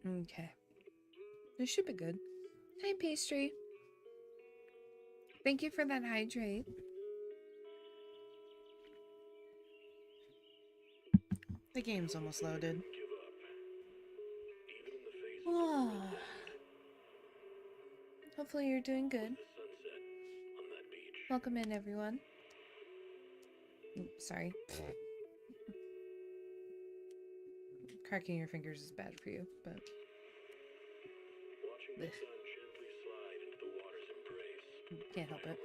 Okay. This should be good. Hi, Pastry. Thank you for that hydrate. The game's almost loaded. Oh. Hopefully you're doing good. Welcome in, everyone. Oops, sorry. Cracking your fingers is bad for you, but... Ugh. Can't help it.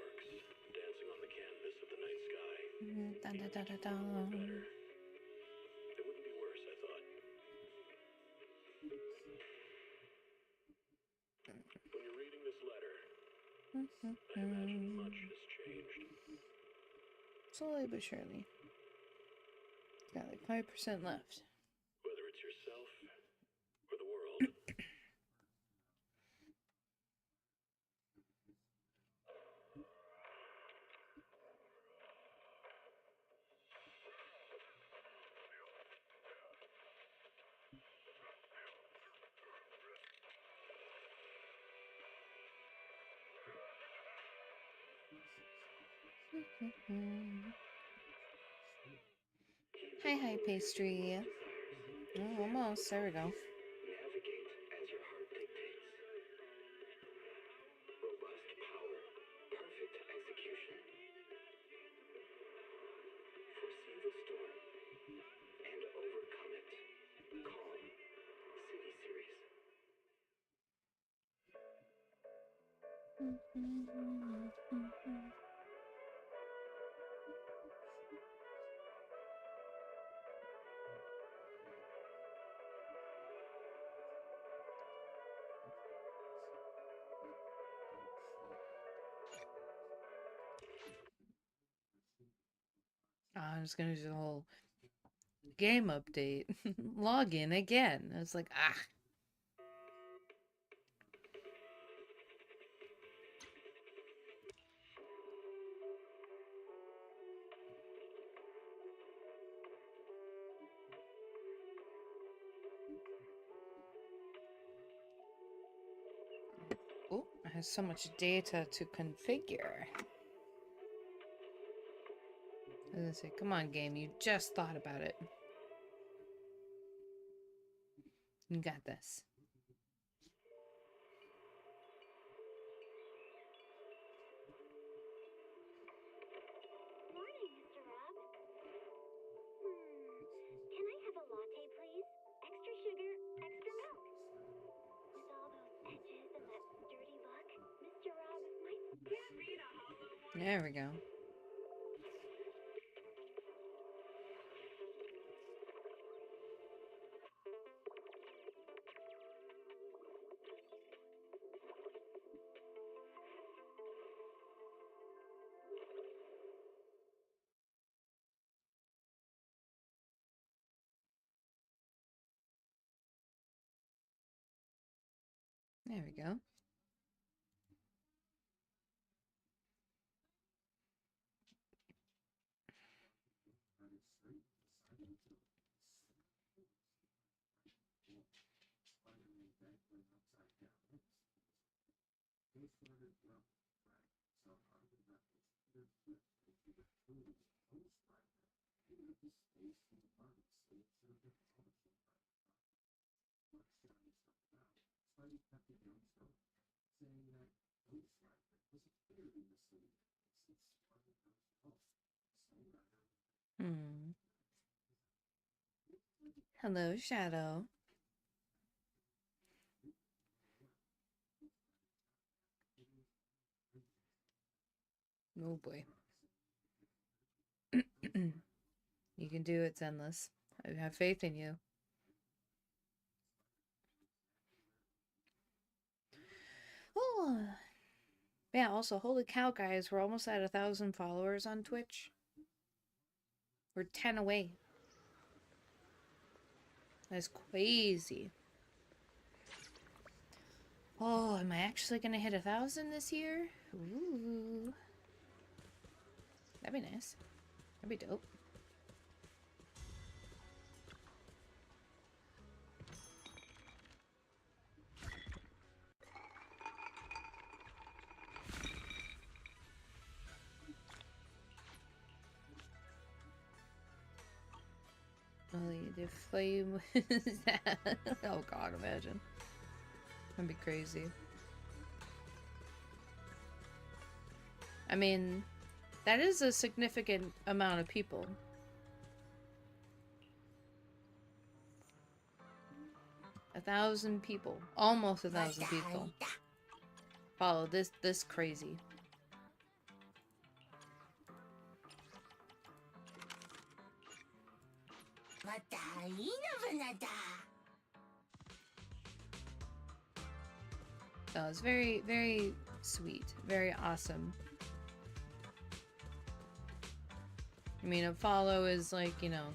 Dun, dun, dun, dun, dun. Slowly but surely. It's got like 5% left. Whether it's yourself or the world. Hi, Pastry. Oh, almost. There we go. Navigate as your heart dictates. Robust power, perfect execution. Foresee the storm and overcome it. Calm City Series. I'm just gonna do the whole game update. Log in again. I was like, ah. Oh, I have so much data to configure. I was gonna say, come on, game. You just thought about it. You got this. Morning, Mr. Rob. Can I have a latte, please? Extra sugar, extra milk. With all those edges and that dirty look, Mr. Rob might... Can't read a hollow one. There we go. There we go. Hmm. Hello, Shadow. Oh boy. You can do it, Zenless. I have faith in you. Oh. Yeah, also, holy cow, guys. We're almost at 1,000 followers on Twitch. We're 10 away. That's crazy. Oh, am I actually gonna hit 1,000 this year? Ooh. That'd be nice. That'd be dope. The flame. Oh god, imagine. That'd be crazy. I mean, that is a significant amount of people. A 1,000 people. Almost 1,000 people. Follow this crazy. So it's very, very sweet. Very awesome. I mean, a follow is like, you know,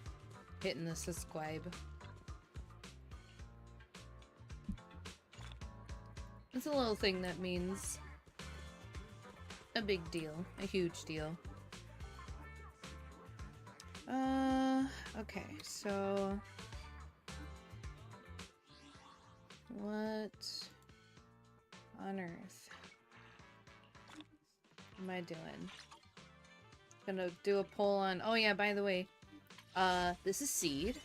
hitting the subscribe. It's a little thing that means a big deal. A huge deal. Okay, so... what on earth am I doing? Gonna do a poll on... oh yeah, by the way, this is Seed.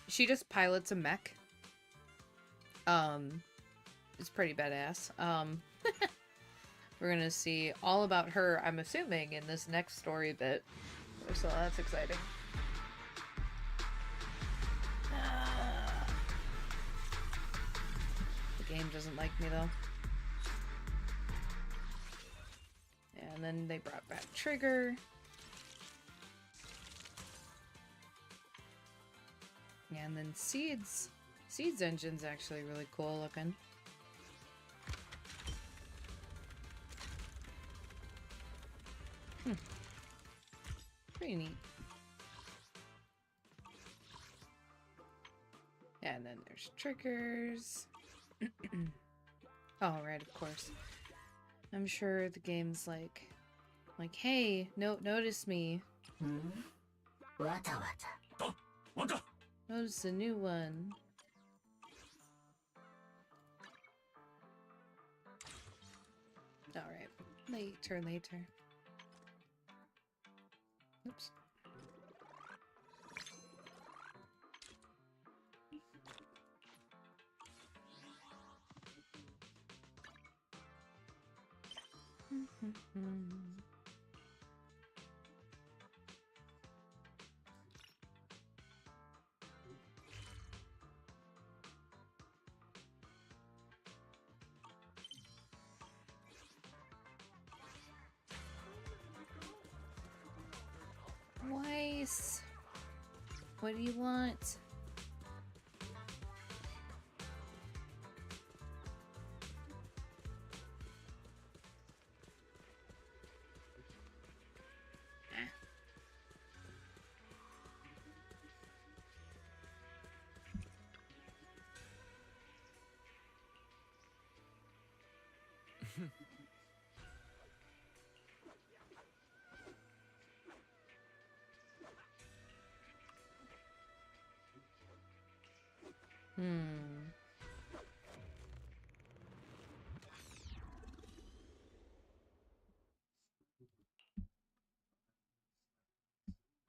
She just pilots a mech. It's pretty badass. We're gonna see all about her, I'm assuming, in this next story bit. So that's exciting. The game doesn't like me, though. And then they brought back Trigger. And then Seed's engine's actually really cool looking. Pretty neat. Yeah, and then there's Triggers. Oh, right, of course. I'm sure the game's like, hey, notice me. Notice the new one. Alright, later. Oops. Weiss, what do you want?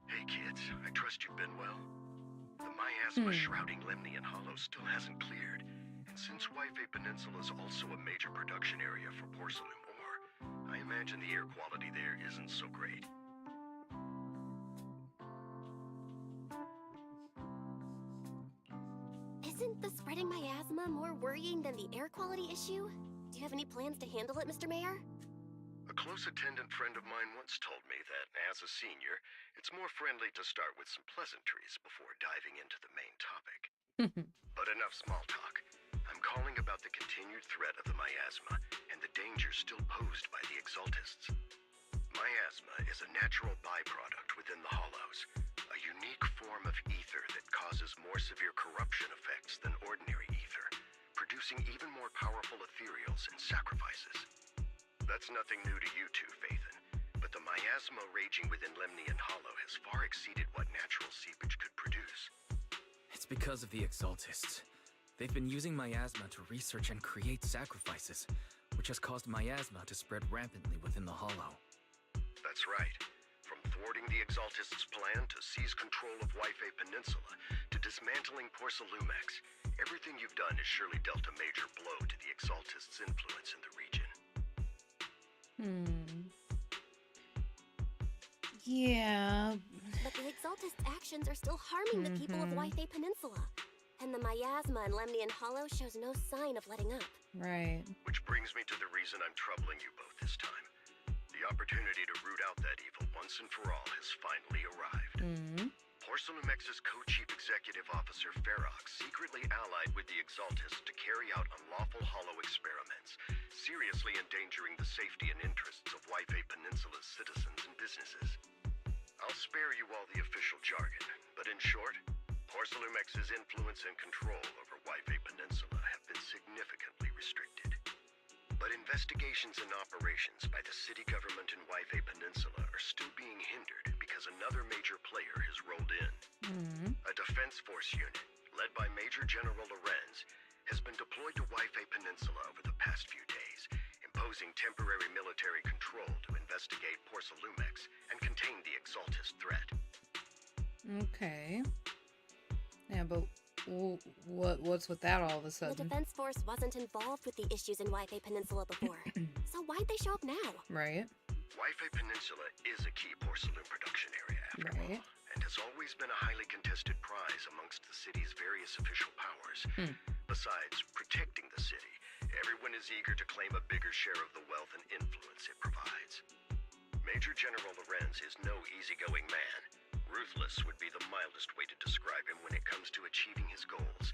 Hey kids, I trust you've been well. The miasma shrouding Lemnian Hollow still hasn't cleared, and since Waifei Peninsula is also a major production area for porcelain ore, I imagine the air quality there isn't so great. Isn't the spreading miasma more worrying than the air quality issue? Do you have any plans to handle it, Mr. Mayor? A close attendant friend of mine once told me that, as a senior, it's more friendly to start with some pleasantries before diving into the main topic. But enough small talk. I'm calling about the continued threat of the miasma and the dangers still posed by the Exaltists. Miasma is a natural byproduct within the Hollows, a unique form of ether that causes more severe corruption effects than ordinary ether, producing even more powerful ethereals and sacrifices. That's nothing new to you two, Phaethon, but the miasma raging within Lemnian Hollow has far exceeded what natural seepage could produce. It's because of the Exaltists. They've been using miasma to research and create sacrifices, which has caused miasma to spread rampantly within the Hollow. That's right. From thwarting Everything the Exaltists plan to seize control of Waifei Peninsula, to dismantling Porcelumex. Everything you've done has surely dealt a major blow to the Exaltists' influence in the region. Yeah. But the Exaltist actions are still harming the people of Waifei Peninsula. And the miasma in Lemnian Hollow shows no sign of letting up. Right. Which brings me to the reason I'm troubling you both this time. The opportunity to root out that evil once and for all has finally arrived. Porcelumex's co-chief executive officer Ferox secretly allied with the Exaltists to carry out unlawful hollow experiments, seriously endangering the safety and interests of Waifei Peninsula's citizens and businesses. I'll spare you all the official jargon, but in short, Porcelumex's influence and control over Waifei Peninsula have been significantly restricted. But investigations and operations by the city government in Waifei Peninsula are still being hindered because another major player has rolled in. A defense force unit, led by Major General Lorenz, has been deployed to Waifei Peninsula over the past few days, imposing temporary military control to investigate Porcelumex and contain the Exaltist threat. Okay. Yeah, but what's with that all of a The sudden? Defense Force wasn't involved with the issues in Waifei Peninsula before. So why'd they show up now? Right. Waifei Peninsula is a key porcelain production area, after all, and has always been a highly contested prize amongst the city's various official powers. Besides protecting the city, everyone is eager to claim a bigger share of the wealth and influence it provides. Major General Lorenz is no easygoing man. Ruthless would be the mildest way to describe him when it comes to achieving his goals.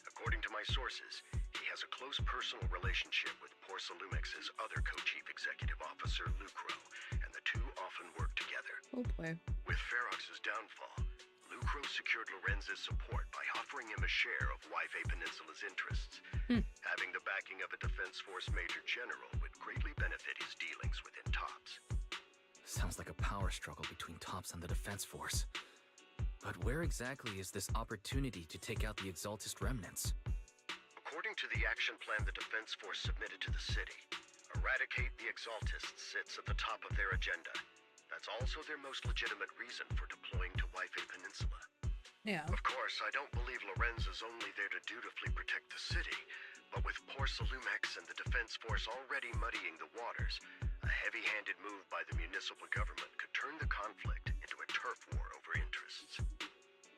According to my sources, he has a close personal relationship with Porcelumex's other co-chief executive officer, Lucro, and the two often work together. Oh boy. With Ferox's downfall, Lucro secured Lorenz's support by offering him a share of Waifei Peninsula's interests. Having the backing of a Defense Force Major General would greatly benefit his dealings within TOPS. Sounds like a power struggle between TOPS and the Defense Force. But where exactly is this opportunity to take out the Exaltist remnants? According to the action plan the Defense Force submitted to the city, eradicate the Exaltists sits at the top of their agenda. That's also their most legitimate reason for deploying to Waifei Peninsula. Yeah. Of course, I don't believe Lorenz is only there to dutifully protect the city, but with Porcelumex and the Defense Force already muddying the waters, a heavy-handed move by the municipal government could turn the conflict into a turf war over interests.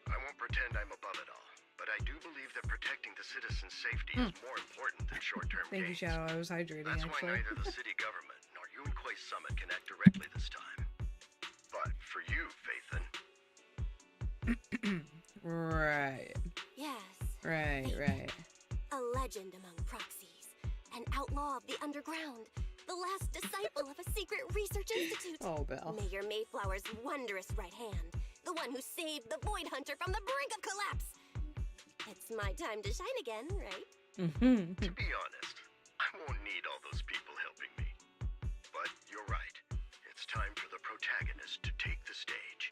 I won't pretend I'm above it all, but I do believe that protecting the citizens' safety is more important than short-term Thank you, gains. Shadow. I was hydrating, That's actually. why neither the city government nor Yunquay Summit can act directly this time. But for you, Phaethon, Right. Yes. Right, right. A legend among proxies. An outlaw of the underground. The last disciple of a secret research institute. Oh, Belle. Mayor Mayflower's wondrous right hand. The one who saved the Void Hunter from the brink of collapse. It's my time to shine again, right? to be honest, I won't need all those people helping me. But you're right. It's time for the protagonist to take the stage.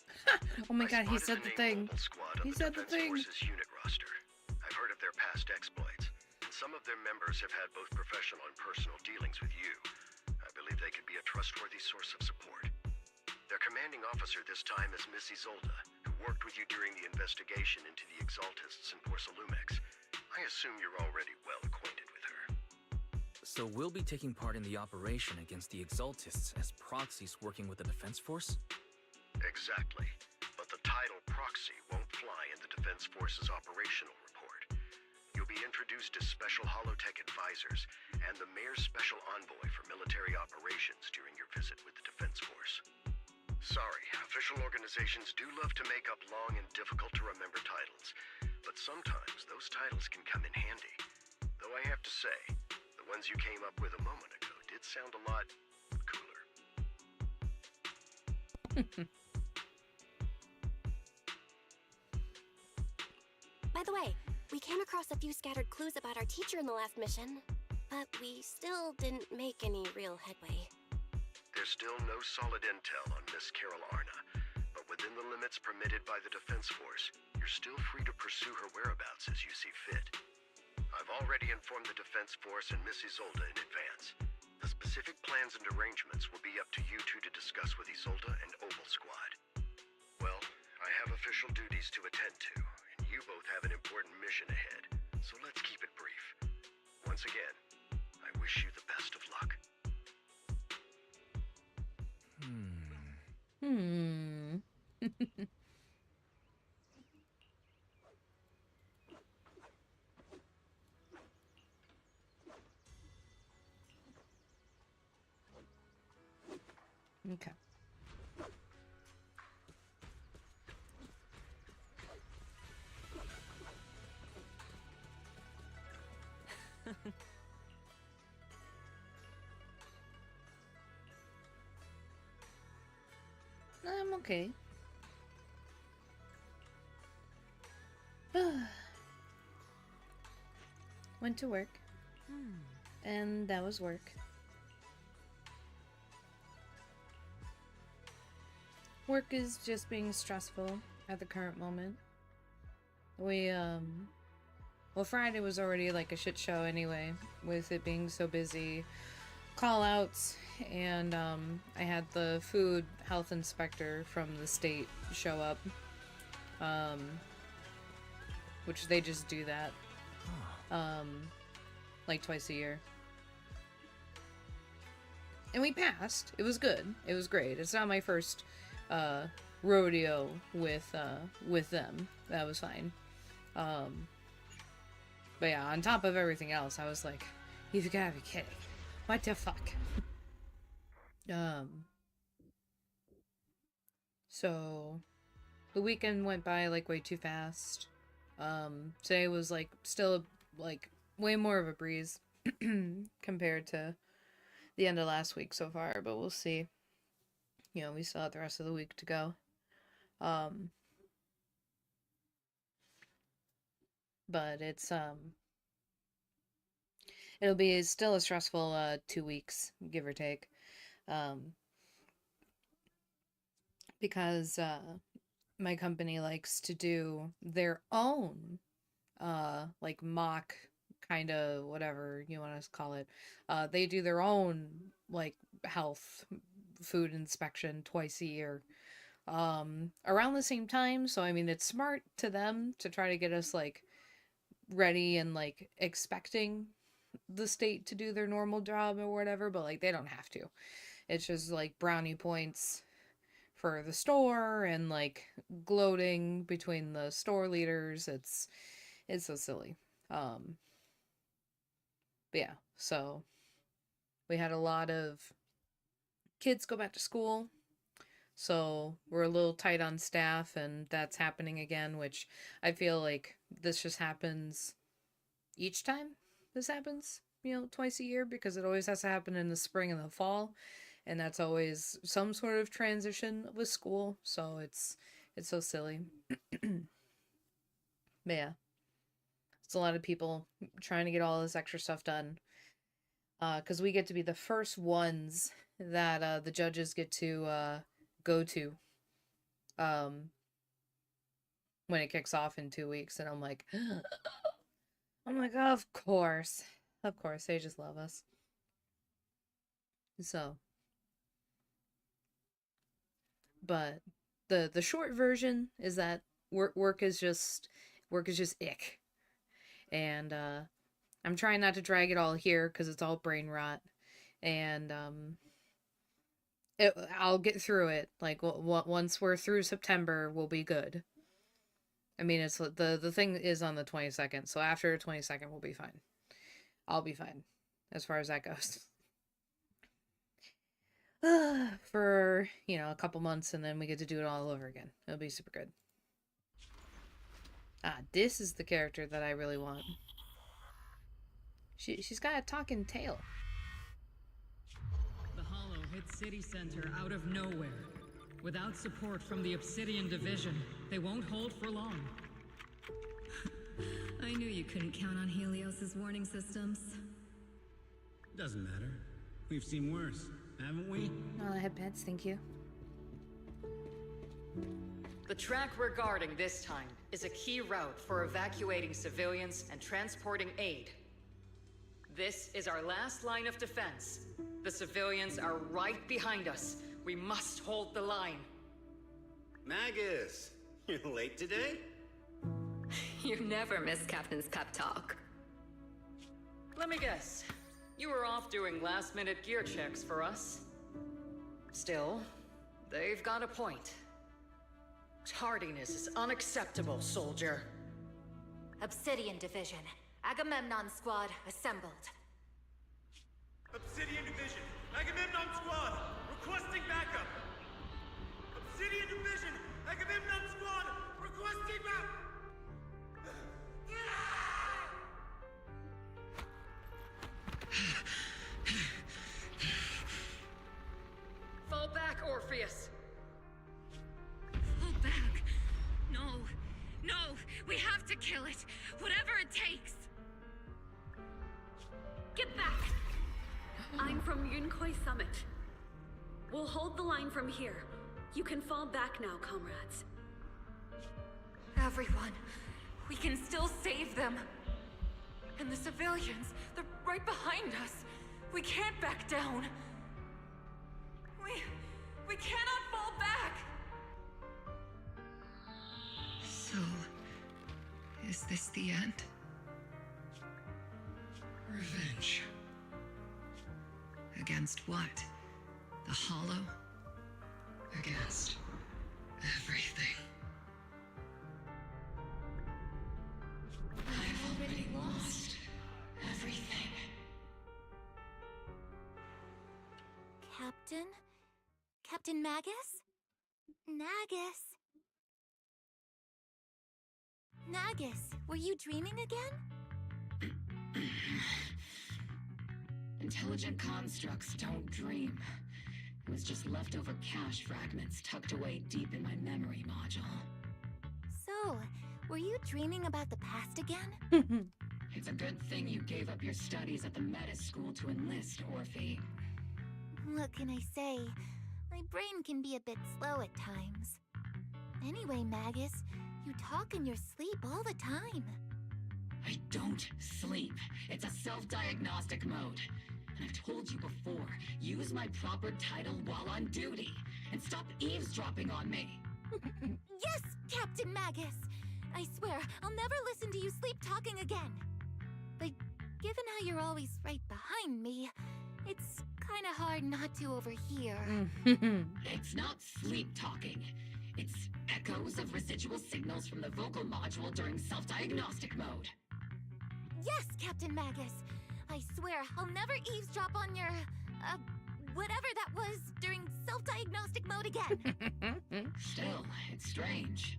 Oh my god, he I said spotted the thing. Mobile Squad on He the said the Defense thing. Force's unit roster. I've heard of their past exploits, and some of their members have had both professional and personal dealings with you. I believe they could be a trustworthy source of support. Their commanding officer this time is Miss Isolda, who worked with you during the investigation into the Exaltists in Porcelumex. I assume you're already well acquainted with her. So we'll be taking part in the operation against the Exaltists as proxies working with the Defense Force? Exactly. But the title proxy won't fly in the Defense Force's operational report. You'll be introduced as Special Holotech Advisors and the Mayor's Special Envoy for Military Operations during your visit with the Defense Force. Sorry, official organizations do love to make up long and difficult-to-remember titles, but sometimes those titles can come in handy. Though I have to say, the ones you came up with a moment ago did sound a lot cooler. By the way, we came across a few scattered clues about our teacher in the last mission, but we still didn't make any real headway. There's still no solid intel on Miss Carol Arna, but within the limits permitted by the Defense Force, you're still free to pursue her whereabouts as you see fit. I've already informed the Defense Force and Miss Isolda in advance. The specific plans and arrangements will be up to you two to discuss with Isolda and Oval Squad. have official duties to attend to, and you both have an important mission ahead, so let's keep it brief. Once again, I wish you the best of luck. Okay. I'm okay. Went to work. And that was work. Work is just being stressful at the current moment. Well, Friday was already like a shit show anyway, with it being so busy. Call outs, and I had the food health inspector from the state show up. Which they just do that. Like twice a year. And we passed. It was good. It was great. It's not my first rodeo with them. That was fine. But yeah, on top of everything else, I was like, you've gotta be kidding. What the fuck? So the weekend went by like way too fast. Today was like still like way more of a breeze compared to the end of last week so far, but we'll see. You know, we still have the rest of the week to go. But it's it'll be still a stressful 2 weeks, give or take. Because my company likes to do their own like mock kind of whatever you want to call it. They do their own like health food inspection twice a year. Around the same time, so I mean it's smart to them to try to get us like ready and like expecting the state to do their normal job or whatever, but like they don't have to. It's just like brownie points for the store and like gloating between the store leaders. It's so silly. But yeah, so we had a lot of kids go back to school, so we're a little tight on staff, and that's happening again, which I feel like this just happens each time this happens, you know, twice a year, because it always has to happen in the spring and the fall, and that's always some sort of transition with school, so it's so silly. But yeah, it's a lot of people trying to get all this extra stuff done, because we get to be the first ones that the judges get to go to when it kicks off in 2 weeks, and I'm like of course they just love us. So, but the short version is that work is just ick, and I'm trying not to drag it all here because it's all brain rot, and I'll get through it. Like once we're through September, we'll be good. I mean, it's the thing is on the 22nd, so after the 22nd, we'll be fine. I'll be fine as far as that goes. For, you know, a couple months, and then we get to do it all over again. It'll be super good. This is the character that I really want. She's got a talking tail. The Hollow hit City Center out of nowhere. Without support from the Obsidian Division, they won't hold for long. I knew you couldn't count on Helios's warning systems. Doesn't matter. We've seen worse, haven't we? Oh, headpads, thank you. The track we're guarding this time is a key route for evacuating civilians and transporting aid. This is our last line of defense. The civilians are right behind us. We must hold the line. Magus, You're late today? You never miss Captain's pep talk. Let me guess. You were off doing last-minute gear checks for us. Still, they've got a point. Tardiness is unacceptable, soldier. Obsidian Division. Agamemnon Squad assembled. Obsidian Division, Agamemnon Squad, requesting backup. Obsidian Division, Agamemnon Squad, requesting backup. Fall back, Orpheus! Fall back. No. No. We have to kill it. Whatever it takes. Get back! I'm from Yunkoi Summit. We'll hold the line from here. You can fall back now, comrades. Everyone. We can still save them. And the civilians, they're right behind us. We can't back down. We cannot fall back! So, is this the end? Revenge. Against what? The Hollow? Against everything. I've already lost everything. Captain? Captain Magus? Nagus? Nagus, were you dreaming again? Intelligent constructs don't dream. It was just leftover cache fragments tucked away deep in my memory module. So, were you dreaming about the past again? It's a good thing you gave up your studies at the Metis School to enlist, Orphe. What can I say? My brain can be a bit slow at times. Anyway, Magus, you talk in your sleep all the time. I don't sleep. It's a self-diagnostic mode. And I've told you before, use my proper title while on duty, and stop eavesdropping on me. Yes, Captain Magus! I swear, I'll never listen to you sleep talking again. But given how you're always right behind me, it's kinda hard not to overhear. It's not sleep talking. It's echoes of residual signals from the vocal module during self-diagnostic mode. Yes, Captain Magus! I swear, I'll never eavesdrop on your, whatever that was during self-diagnostic mode again. Still, it's strange.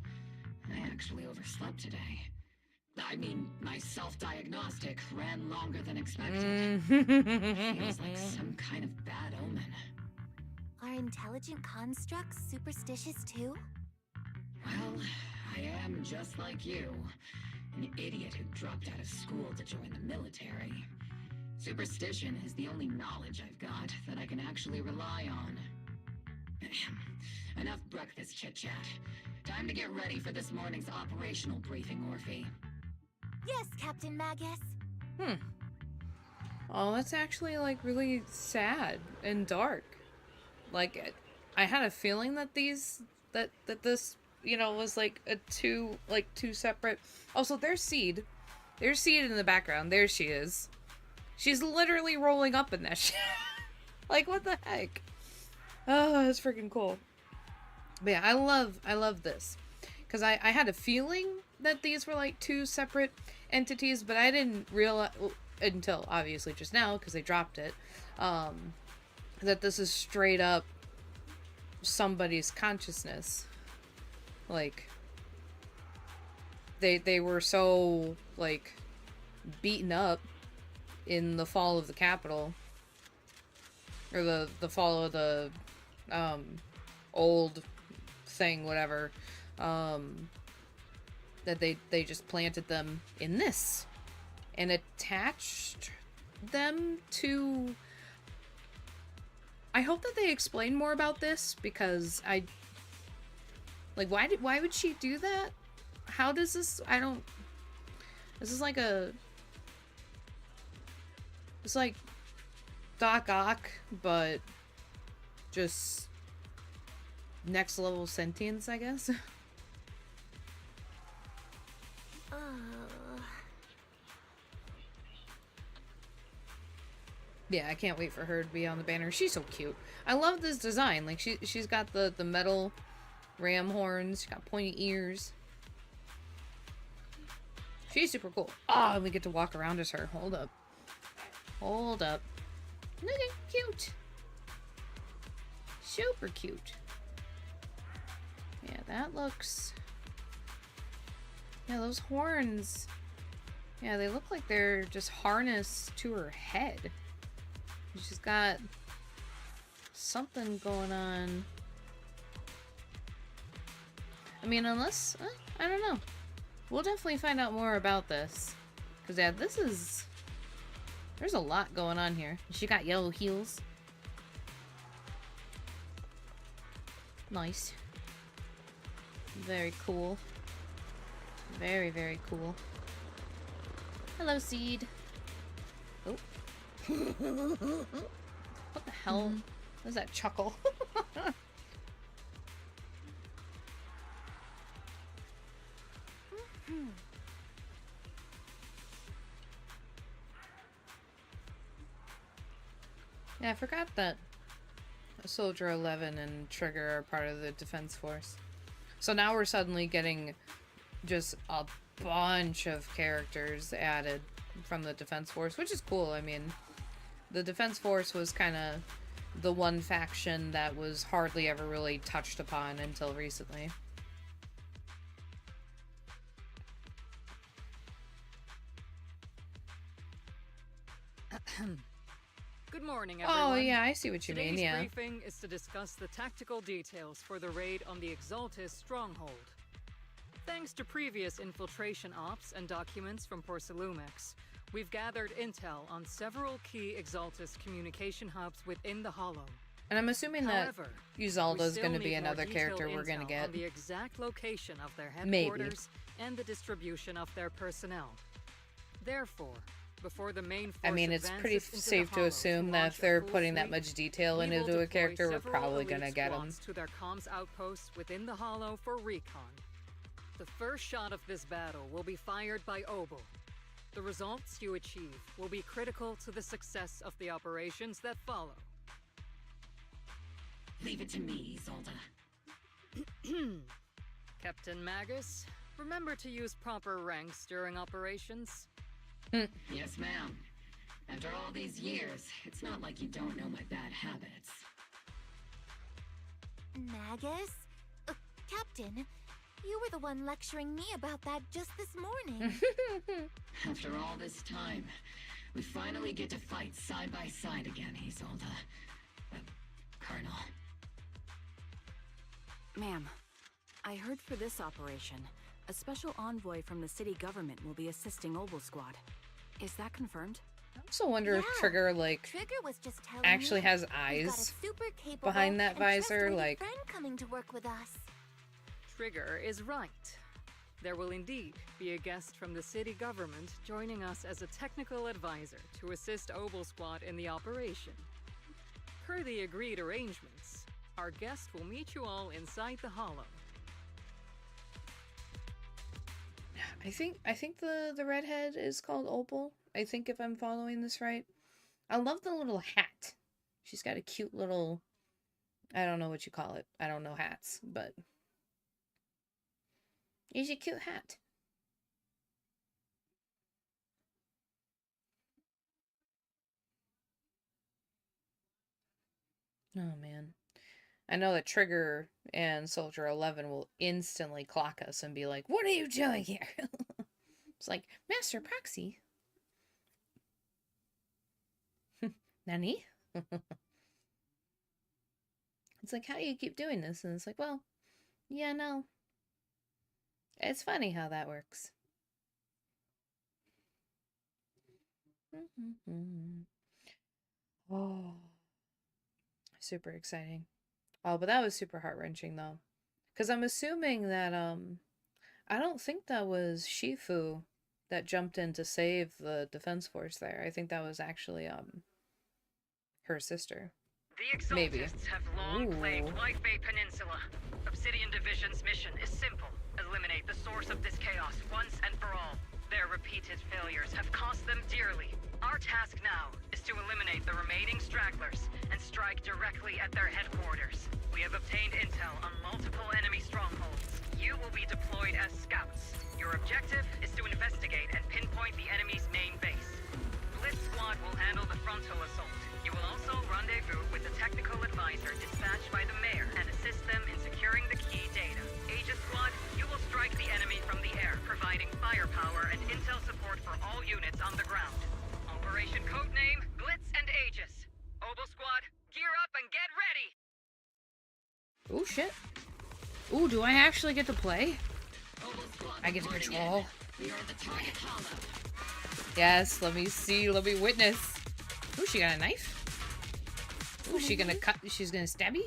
I actually overslept today. I mean, my self-diagnostic ran longer than expected. Feels like some kind of bad omen. Are intelligent constructs superstitious too? Well, I am just like you. An idiot who dropped out of school to join the military. Superstition is the only knowledge I've got that I can actually rely on. Enough breakfast chit-chat. Time to get ready for this morning's operational briefing, Orphe. Yes, Captain Magus. Oh, that's actually, like, really sad and dark. Like, I had a feeling that this, you know, was, like, two separate... Also, there's Seed. There's Seed in the background. There she is. She's literally rolling up in that shit. Like, what the heck? Oh, that's freaking cool. But yeah, I love this. Because I had a feeling that these were, like, two separate entities, but I didn't realize, until obviously just now, because they dropped it, that this is straight up somebody's consciousness. Like, they were so, like, beaten up in the fall of the Capitol, or the fall of the old thing, whatever, that they just planted them in this and attached them to... I hope that they explain more about this, because like, why would she do that? How does this... This is like a... It's like Doc Ock, but just next level sentience, I guess. Yeah, I can't wait for her to be on the banner. She's so cute. I love this design. Like, she's got the metal ram horns. She's got pointy ears. She's super cool. Oh, and we get to walk around as her. Hold up. Hold up. Look at cute. Super cute. Yeah, that looks... Yeah, those horns. Yeah, they look like they're just harnessed to her head. She's got something going on. I mean, unless... I don't know. We'll definitely find out more about this. Because, yeah, this is... There's a lot going on here. She got yellow heels. Nice. Very cool. Very, very cool. Hello, Seed. Oh. What the hell? What is that chuckle? Yeah, I forgot that Soldier 11 and Trigger are part of the Defense Force. So now we're suddenly getting just a bunch of characters added from the Defense Force, which is cool. I mean, the Defense Force was kind of the one faction that was hardly ever really touched upon until recently. Good morning, everyone. Oh, yeah, I see what you mean, yeah. Today's briefing is to discuss the tactical details for the raid on the Exaltis stronghold. Thanks to previous infiltration ops and documents from Porcelumex, we've gathered intel on several key Exaltis communication hubs within the Hollow. And I'm assuming However, that Uzalda's going to be more another character detailed we're going to intel get. on the exact location of their Maybe. headquarters and the distribution of their personnel. Therefore, before the main force I mean, it's pretty advances into the safe to Hollow assume that launch if they're a full putting that sweep, much detail we will into a deploy character, we're several probably elite going to get them. squads to their comms outposts within the Hollow for recon. The first shot of this battle will be fired by Obel. The results you achieve will be critical to the success of the operations that follow. Leave it to me, Isolde. Captain Magus, remember to use proper ranks during operations? Yes, ma'am. After all these years, it's not like you don't know my bad habits. Magus? Captain, you were the one lecturing me about that just this morning. After all this time, we finally get to fight side by side again, Isolde. Colonel. Ma'am, I heard for this operation, a special envoy from the city government will be assisting Obel Squad. Is that confirmed? I also wonder if Trigger, like, Trigger was just telling actually me has we've got a eyes super capable behind that and visor, trustworthy like... friend coming to work with us. Trigger is right. There will indeed be a guest from the city government joining us as a technical advisor to assist Obel Squad in the operation. Per the agreed arrangements, our guest will meet you all inside the Hollow. I think the redhead is called Opal. I think, if I'm following this right. I love the little hat. She's got a cute little... I don't know what you call it. I don't know hats, but... It's a cute hat. Oh, man. I know that Trigger and Soldier 11 will instantly clock us and be like, "What are you doing here?" It's like, "Master Proxy." Nani? It's like, how do you keep doing this? And it's like, well, yeah, no. It's funny how that works. Oh. Super exciting. Oh, but that was super heart-wrenching, though. Because I'm assuming that, I don't think that was Shifu that jumped in to save the Defense Force there. I think that was actually, her sister. The Exaltists have long plagued White Bay Peninsula. Obsidian Division's mission is simple. Eliminate the source of this chaos once and for all. Their repeated failures have cost them dearly. Our task now is to eliminate the remaining stragglers and strike directly at their headquarters. We have obtained intel on multiple enemy strongholds. You will be deployed as scouts. Your objective is to investigate and pinpoint the enemy's main base. Blitz Squad will handle the frontal assault. You will also rendezvous with the technical advisor dispatched by the mayor and assist them in securing the key data. Aegis Squad, you will strike the enemy from the air, providing firepower and intel support for all units on the ground. Operation codename Blitz and Aegis. Obel Squad, gear up and get ready! Oh shit. Ooh, do I actually get to play? I get to control. Yes, let me see, let me witness. Ooh, she got a knife? Ooh, she's gonna stab me?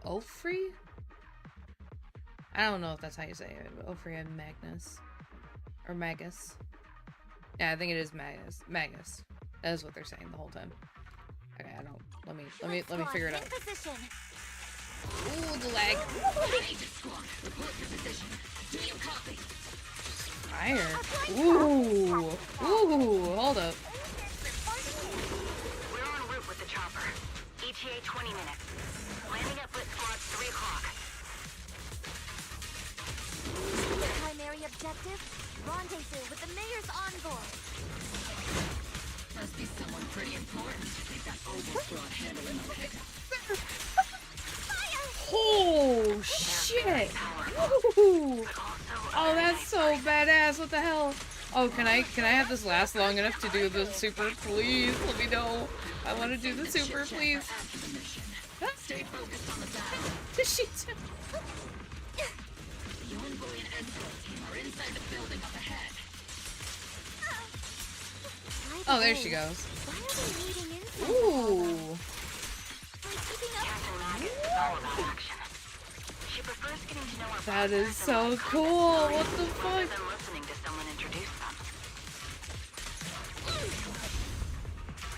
Ulfrey? I don't know if that's how you say it, but Ulfrey and Magnus. Or Magus. Yeah, I think it is Magus. Magus. That is what they're saying the whole time. Okay, I don't. Let me figure it out. Ooh, the lag. Fire. Ooh. Ooh, hold up. We're en route with the chopper. ETA 20 minutes. Landing at Blitz Squad 3 o'clock. The primary objective? Rendezvous with the mayor's envoy. Must be someone pretty important if they've got Obel Squad handling the pickup. Oh shit! Ooh. Oh, that's so badass! What the hell? Oh, can I have this last long enough to do the super? Please, let me know. I want to do the super, please. Stay focused on the battle. She The envoy and escort team are inside the building up ahead. Oh, there she goes. Why are they meeting inside? Ooh. She prefers getting to know our That is so cool. What the fuck? than listening to someone introduce them.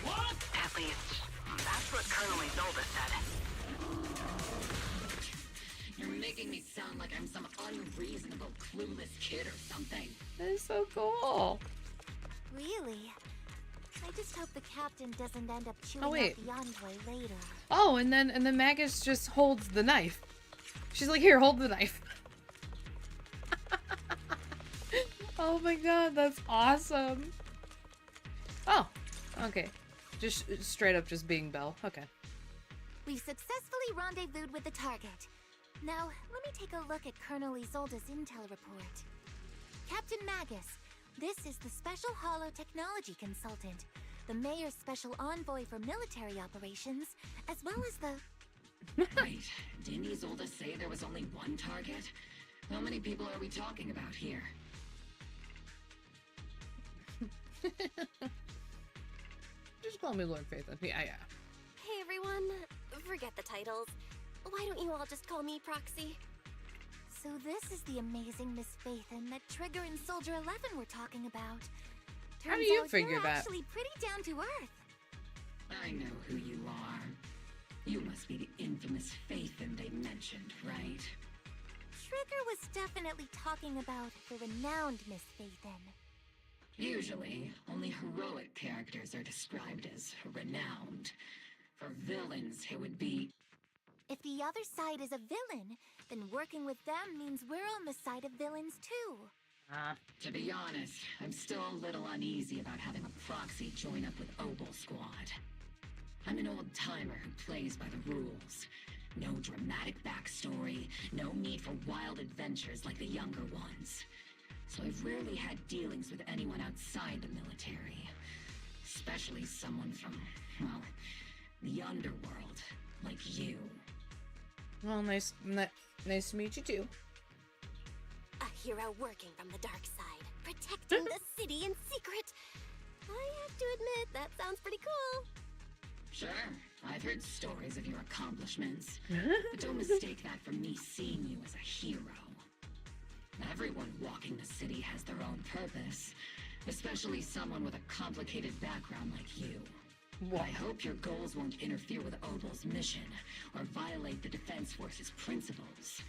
What? At least, that's what Colonel Isolde said. You're making me sound like I'm some unreasonable, clueless kid or something. That is so cool. Really? I just hope the captain doesn't end up chewing Oh, wait. out the envoy later. Oh, and then Magus just holds the knife. She's like, here, hold the knife. Oh my god, that's awesome. Oh, okay. Just straight up just being Belle. Okay. We've successfully rendezvoused with the target. Now, let me take a look at Colonel Isolde's intel report. Captain Magus, this is the Special Hollow Technology Consultant, the Mayor's Special Envoy for Military Operations, as well as the... Wait, didn't Isolde say there was only one target? How many people are we talking about here? Just call me Lord Phaethon. Yeah. Hey everyone, forget the titles. Why don't you all just call me Proxy? So this is the amazing Miss Phaethon that Trigger and Soldier 11 were talking about. How do Turns you out figure you're that? actually pretty down to earth. I know who you are. You must be the infamous Phaethon they mentioned, right? Trigger was definitely talking about the renowned Miss Phaethon. Usually, only heroic characters are described as renowned. For villains, it would be... If the other side is a villain, then working with them means we're on the side of villains too. To be honest, I'm still a little uneasy about having a proxy join up with Obel Squad. I'm an old-timer who plays by the rules. No dramatic backstory, no need for wild adventures like the younger ones. So I've rarely had dealings with anyone outside the military. Especially someone from, well, the underworld, like you. Well, nice to meet you too. A hero working from the dark side, protecting the city in secret. I have to admit, that sounds pretty cool. Sure, I've heard stories of your accomplishments, but don't mistake that for me seeing you as a hero. Everyone walking the city has their own purpose, Especially someone with a complicated background like you. What? I hope your goals won't interfere with Obel's mission or violate the Defense Force's principles.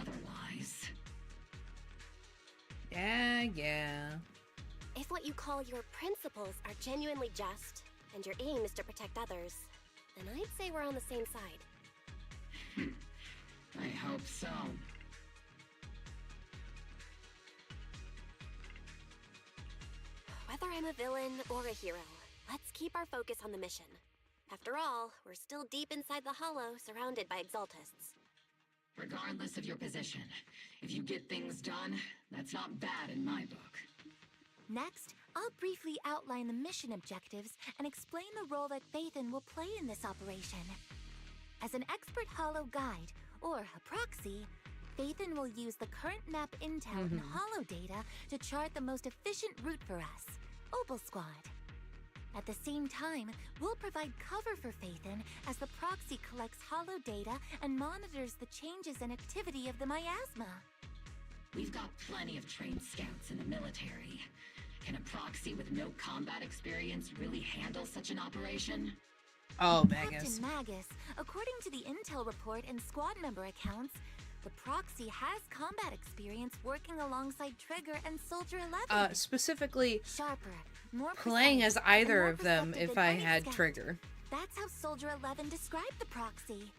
Otherwise... Yeah. If what you call your principles are genuinely just, and your aim is to protect others, then I'd say we're on the same side. I hope so. Whether I'm a villain or a hero, let's keep our focus on the mission. After all, we're still deep inside the Hollow, surrounded by Exaltists. Regardless of your position, if you get things done, that's not bad in my book. Next, I'll briefly outline the mission objectives and explain the role that Phaethon will play in this operation. As an expert Hollow guide, or a proxy, Phaethon will use the current map intel and Hollow data to chart the most efficient route for us, Obel Squad. At the same time, we'll provide cover for Phaethon as the proxy collects Hollow data and monitors the changes and activity of the miasma. We've got plenty of trained scouts in the military. Can a proxy with no combat experience really handle such an operation? Oh, Magus. Captain Magus, according to the intel report and squad member accounts, the proxy has combat experience working alongside Trigger and Soldier 11. Specifically, sharper, more playing precise, as either and of more them perceptive if than I any had scout. Trigger. That's how Soldier 11 described the proxy.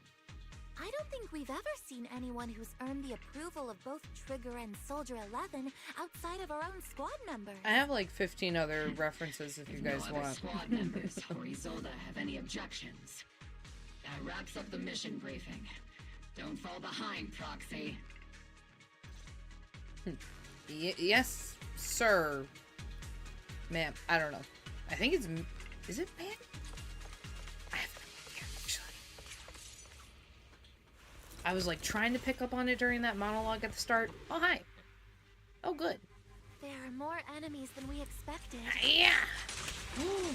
I don't think we've ever seen anyone who's earned the approval of both Trigger and Soldier 11 outside of our own squad members. I have like 15 other references if you guys no other want. squad members or Isolde have any objections. That wraps up the mission briefing. Don't fall behind, Proxy. Yes, sir. Ma'am, I don't know. I think it's... Is it ma'am? I have no idea, actually. I was like trying to pick up on it during that monologue at the start. Oh, hi. Oh, good. There are more enemies than we expected. Yeah!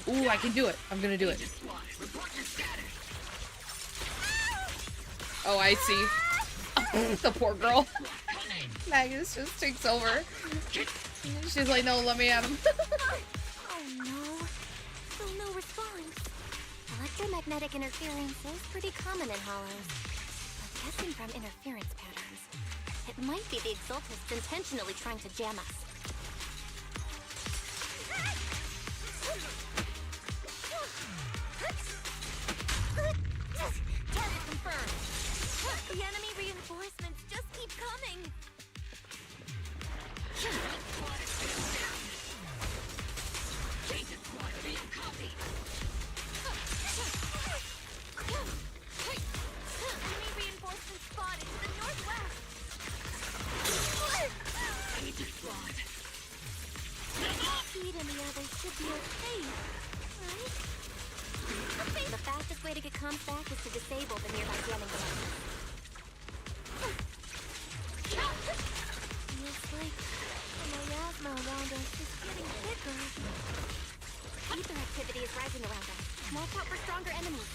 Ooh, I can do it. I'm gonna do it. Oh, I see. The poor girl. Magus just takes over. She's like, no, let me at him. Oh no. Still no response. Electromagnetic interference is pretty common in Hollows. But guessing from interference patterns, it might be the Exaltists intentionally trying to jam us. Target confirmed. The enemy reinforcements just keep coming. Enemy reinforcements spotted to the northwest. Pete and the others should be okay, right? The fastest way to get comms back is to disable the nearby jamming devices. Feels like the miasma around us is getting thicker. Ether activity is rising around us. Watch out for stronger enemies.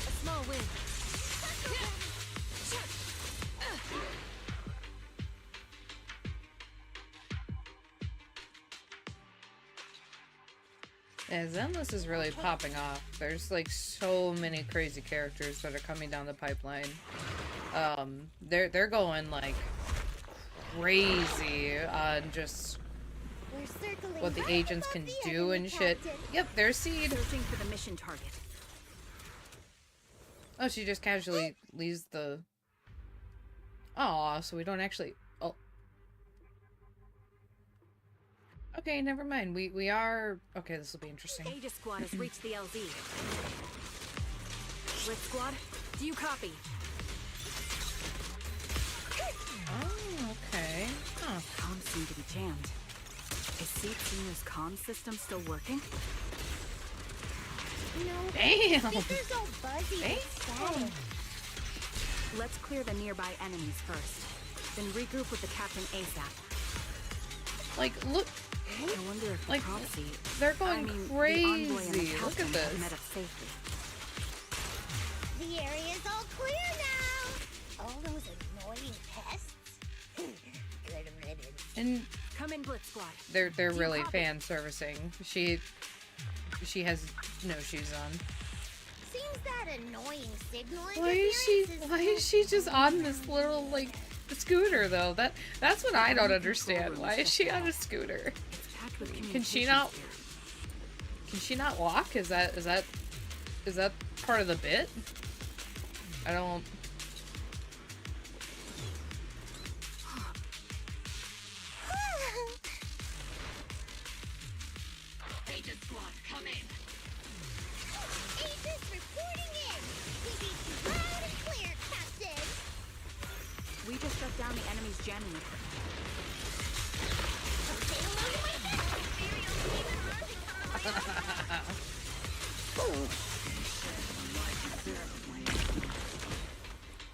A small win. Yeah, Zenless is really popping off. There's like so many crazy characters that are coming down the pipeline. They're going like crazy on just what the agents can do and shit. Yep, there's Seed. Searching for the mission target. Oh, she just casually leaves the... Aw, so we don't actually... Oh. Okay, never mind. We are... Okay, this will be interesting. Aegis Squad has reached the LZ. Blitz Squad, do you copy? Oh, okay. Huh. Comms seem to be jammed. Is Seed Senior's comm system still working? No, Damn! speakers all buzzy and static. Let's clear the nearby enemies first. Then regroup with the captain ASAP. Like, look... I wonder if Like, proxy, they're going I mean, the envoy and the crazy. Look captain at have this. met us safely. The area's all clear now. All those annoying pests. Good riddance. And Come in, Blitz Squad. they're Do you really copy? fan servicing. She has no shoes on. Seems that annoying signal Why is she just on this little like scooter though? That's what I don't understand. Why is she on a scooter? Packed with Can she not communications can she not walk? Is that part of the bit? I don't Agent Squad, come in. Agents reporting in. We read you loud and clear, Captain. We just shut down the enemy's jamming equipment. Say hello to my best.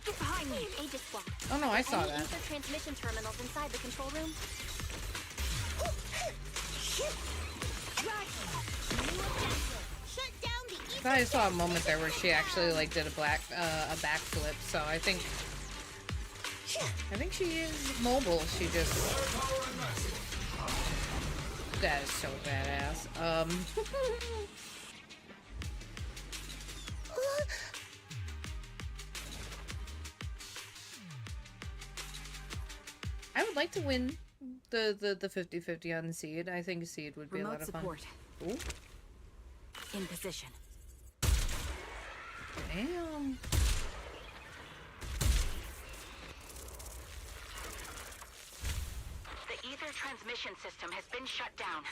Behind me, Aegis Squad. Oh no, I saw Any that. ether transmission terminals inside the control room? Shut down the I thought I saw a moment there where she actually like did a backflip, so I think she is mobile. She just that is so badass. I would like to win the 50-50 on Seed. I think Seed would be a lot Remote of fun. support. Ooh. In position. Damn. The ether transmission system has been shut down.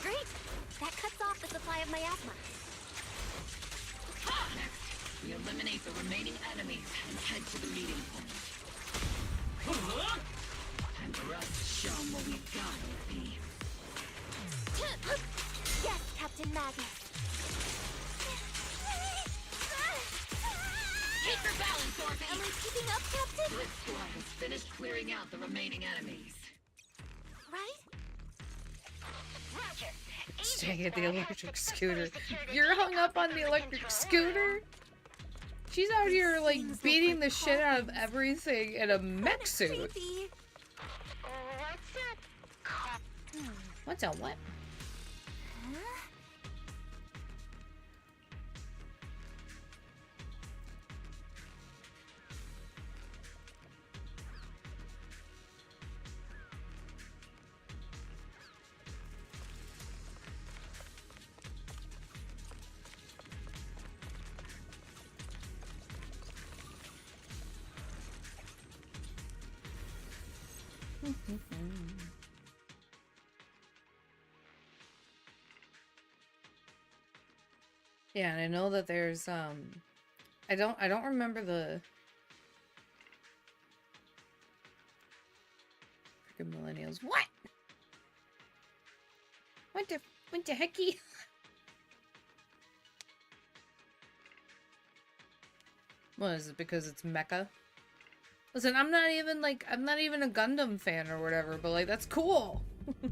Great! That cuts off the supply of miasma. Next, we eliminate the remaining enemies and head to the meeting point. Time for us to show them what we've got, OP. Yes, Captain Magus. Keep your balance, Orphan! Am I keeping up, Captain? Blitz Squad has finished clearing out the remaining enemies. Right? Roger. Staying at the electric scooter. You're hung up on the electric scooter? She's out here like beating the shit out of everything in a mech suit. What's a what? Yeah, and I know that there's I don't remember the freaking millennials. What? What the hecky? What is it, because it's mecha? Listen, I'm not even a Gundam fan or whatever, but like that's cool. I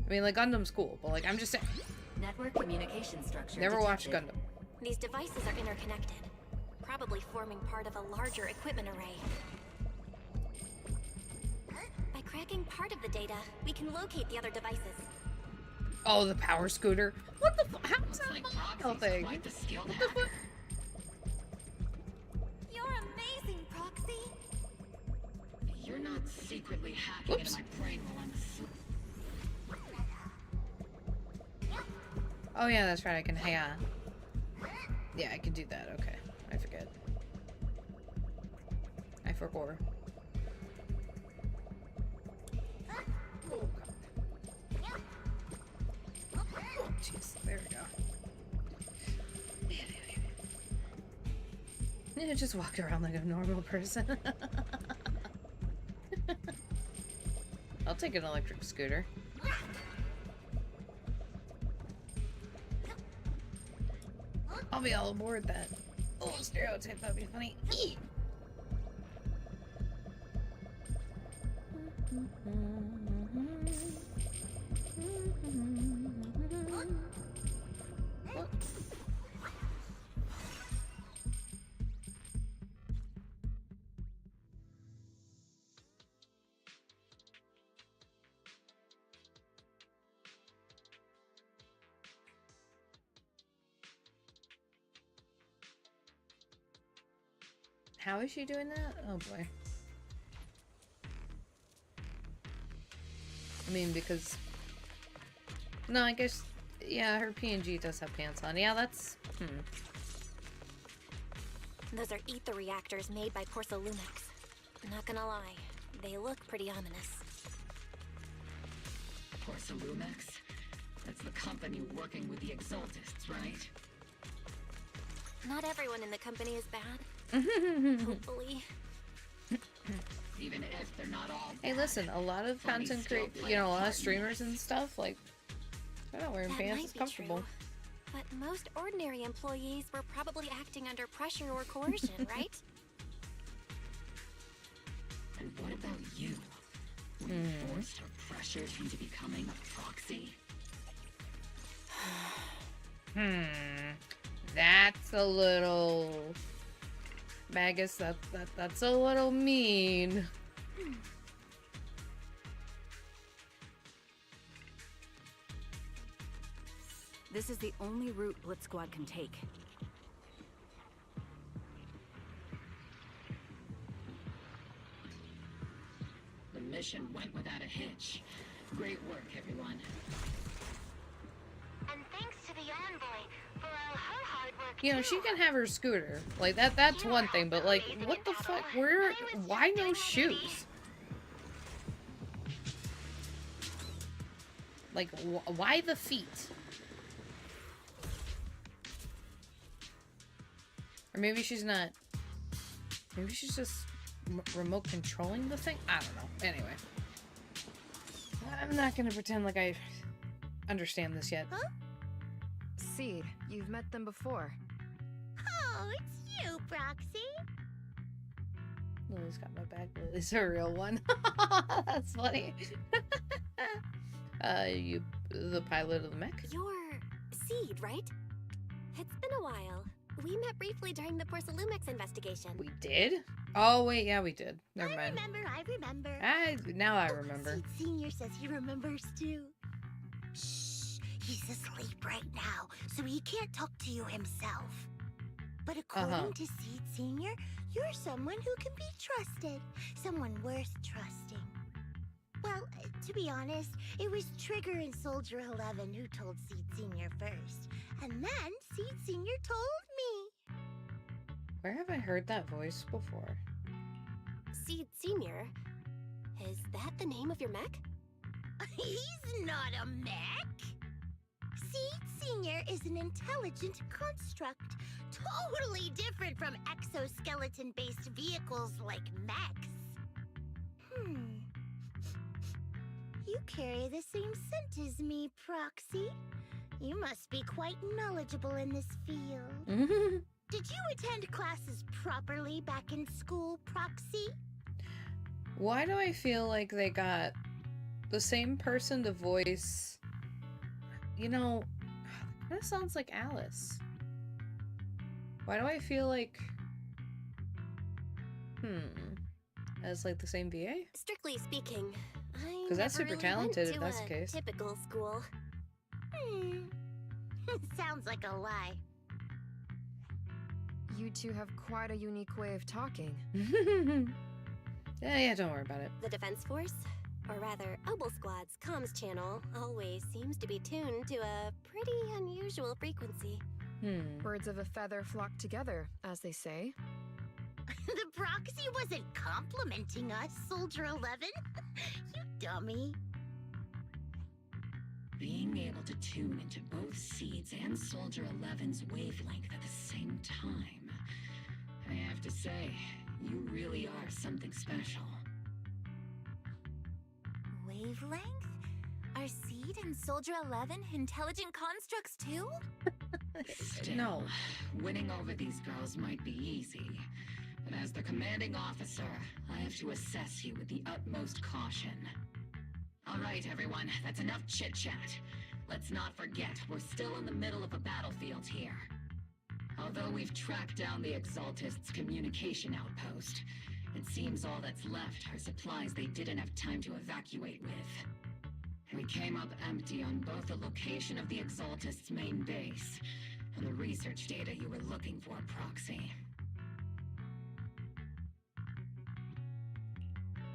mean, like Gundam's cool, but like I'm just saying. Network communication structure. Never watched Gundam. These devices are interconnected, probably forming part of a larger equipment array. By cracking part of the data, we can locate the other devices. Oh, the power scooter. What the fuck? How is that a mobile thing? Quite the skilled What the fuck? You're amazing, Proxy. You're not secretly hacking into my brain while I'm asleep. Oh yeah, that's right. I can. Yeah, yeah, I can do that. Okay, I forget. I forgot. Oh jeez, there we go. Yeah, just walk around like a normal person. I'll take an electric scooter. I'll be all aboard that. Oh, stereotype, that'd be funny. How is she doing that? Oh boy. I mean, because... No, I guess... Yeah, her PNG does have pants on. Yeah, that's... Those are ether reactors made by Porcelumix. Not gonna lie, they look pretty ominous. Porcelumix? That's the company working with the Exaltists, right? Not everyone in the company is bad. Hopefully. Even if they're not all Hey, listen, a lot of content a lot of streamers and stuff, like, they're not wearing pants, it's comfortable. True, but most ordinary employees were probably acting under pressure or coercion, right? And what about you? Were you forced or pressured into becoming a proxy? That's a little... Magus, that's a little mean. This is the only route Blitz Squad can take. The mission went without a hitch. Great work, everyone. And thanks to the envoy for all her hard work. You know, she can have her scooter. Like, that's one thing, but like, what the fuck? Why no shoes? Like, why the feet? Or maybe she's not... Maybe she's just remote controlling the thing? I don't know. Anyway. I'm not gonna pretend like I understand this yet. Huh? Seed, you've met them before. Oh, it's you, Proxy. Lily's got my bag. Lily's a real one. That's funny. You the pilot of the mech? You're Seed, right? It's been a while. We met briefly during the Porcelumix investigation. We did? Oh, wait, yeah, we did. Never mind. I remember. Now I remember. Seed Senior says he remembers too. Shh, he's asleep right now, so he can't talk to you himself. But according to Seed Senior, you're someone who can be trusted. Someone worth trusting. Well, to be honest, it was Trigger and Soldier 11 who told Seed Senior first. And then Seed Senior told me. Where have I heard that voice before? Seed Senior? Is that the name of your mech? He's not a mech. Seed Senior is an intelligent construct, totally different from exoskeleton-based vehicles like mechs. You carry the same scent as me, Proxy. You must be quite knowledgeable in this field. Did you attend classes properly back in school, Proxy? Why do I feel like they got the same person to voice... You know, that sounds like Alice. Why do I feel like... As like the same VA? Strictly speaking, I Because that's super really talented went if to that's the a case. Typical school. Sounds like a lie. You two have quite a unique way of talking. Yeah, don't worry about it. The Defense Force, or rather, Obel Squad's comms channel, always seems to be tuned to a pretty unusual frequency. Birds of a feather flock together, as they say. The Proxy wasn't complimenting us, Soldier 11. You dummy. Being able to tune into both Seeds and Soldier 11's wavelength at the same time. I have to say, you really are something special. Wavelength? Are Seed and Soldier 11 intelligent constructs too? Still, No. winning over these girls might be easy, but as the commanding officer, I have to assess you with the utmost caution. All right, everyone, that's enough chit-chat. Let's not forget, we're still in the middle of a battlefield here. Although we've tracked down the Exaltists' communication outpost, it seems all that's left are supplies they didn't have time to evacuate with. We came up empty on both the location of the Exaltists' main base and the research data you were looking for, Proxy.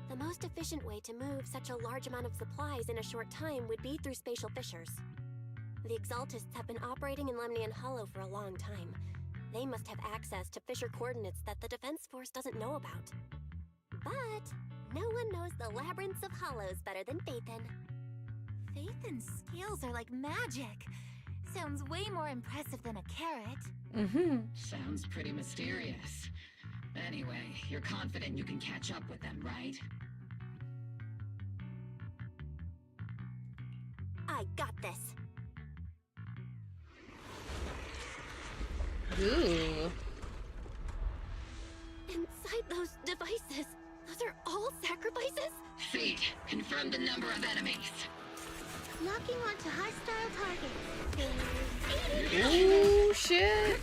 The most efficient way to move such a large amount of supplies in a short time would be through spatial fissures. The Exaltists have been operating in Lemnian Hollow for a long time. They must have access to fissure coordinates that the Defense Force doesn't know about. But no one knows the labyrinths of hollows better than Phaethon. Phaethon's skills are like magic. Sounds way more impressive than a carrot. Mm-hmm. Sounds pretty mysterious. Anyway, you're confident you can catch up with them, right? I got this. Ooh. Inside those devices, those are all sacrifices? Feet, confirm the number of enemies. Locking onto hostile targets. Ooh, shit.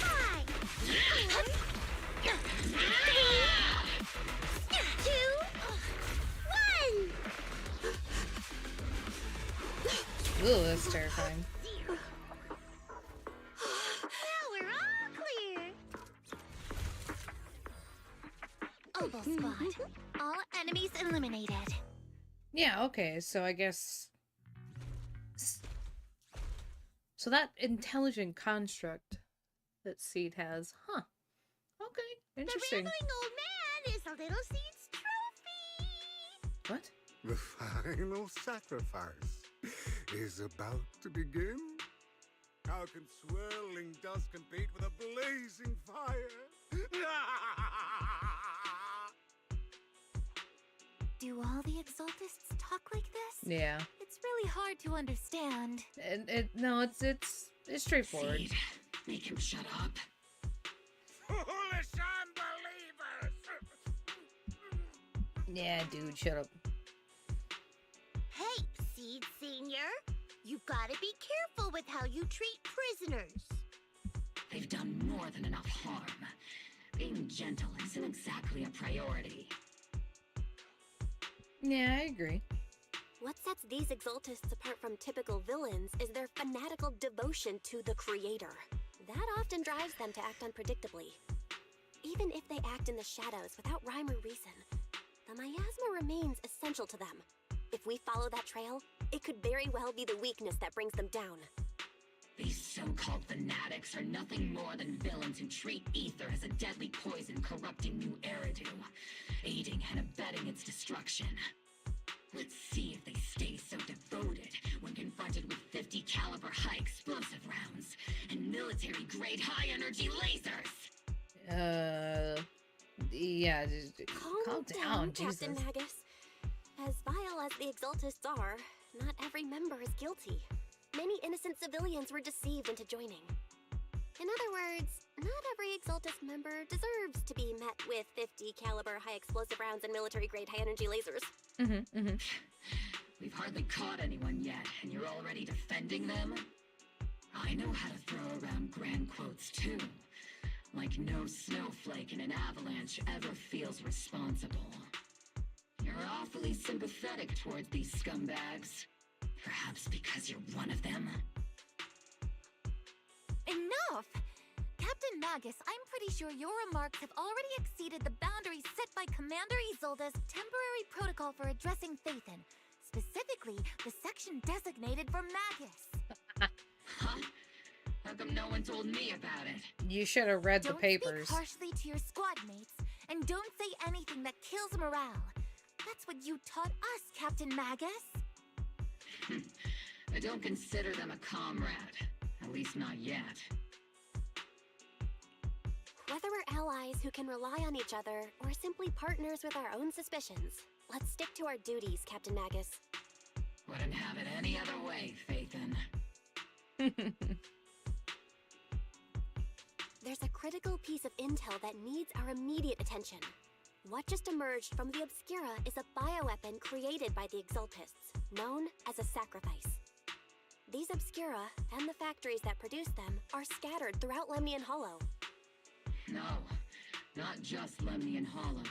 Hi. 2, 1. Ooh, that's terrifying. Now we're all clear. Oval Squad. All enemies eliminated. Yeah, okay, so I guess... So that intelligent construct that Seed has, huh. Okay, interesting. The wriggling old man is a little Seed's trophy. What? The final sacrifice is about to begin. How can swirling dust compete with a blazing fire? Do all the Exaltists talk like this? Yeah. It's really hard to understand. No, it's straightforward. Seed, make him shut up. Foolish unbelievers! Yeah, dude, shut up. Hey, Seed Senior. You've got to be careful with how you treat prisoners. They've done more than enough harm. Being gentle isn't exactly a priority. Yeah, I agree. What sets these Exaltists apart from typical villains is their fanatical devotion to the Creator. That often drives them to act unpredictably. Even if they act in the shadows without rhyme or reason, the miasma remains essential to them. If we follow that trail, it could very well be the weakness that brings them down. These so-called fanatics are nothing more than villains who treat ether as a deadly poison corrupting New Eridu, aiding and abetting its destruction. Let's see if they stay so devoted when confronted with 50 caliber high explosive rounds and military-grade high-energy lasers. Yeah, calm down, Captain Jesus. Magus. As vile as the Exaltists are, not every member is guilty. Many innocent civilians were deceived into joining. In other words, not every Exaltist member deserves to be met with 50 caliber high explosive rounds and military-grade high-energy lasers. We've hardly caught anyone yet, and you're already defending them? I know how to throw around grand quotes too. Like no snowflake in an avalanche ever feels responsible. You're awfully sympathetic towards these scumbags. Perhaps because you're one of them? Enough! Captain Magus, I'm pretty sure your remarks have already exceeded the boundaries set by Commander Isolde's temporary protocol for addressing Phaethon. Specifically, the section designated for Magus. Huh? How come no one told me about it? You should have read the Don't papers. speak harshly to your squad mates, and don't say anything that kills morale. That's what you taught us, Captain Magus. I don't consider them a comrade. At least not yet. Whether we're allies who can rely on each other, or simply partners with our own suspicions, let's stick to our duties, Captain Magus. Wouldn't have it any other way, Phaethon. there's a critical piece of intel that needs our immediate attention. What just emerged from the Obscura is a bioweapon created by the Exaltists, known as a sacrifice. These Obscura, and the factories that produce them, are scattered throughout Lemnian Hollow. No, not just Lemnian Hollow.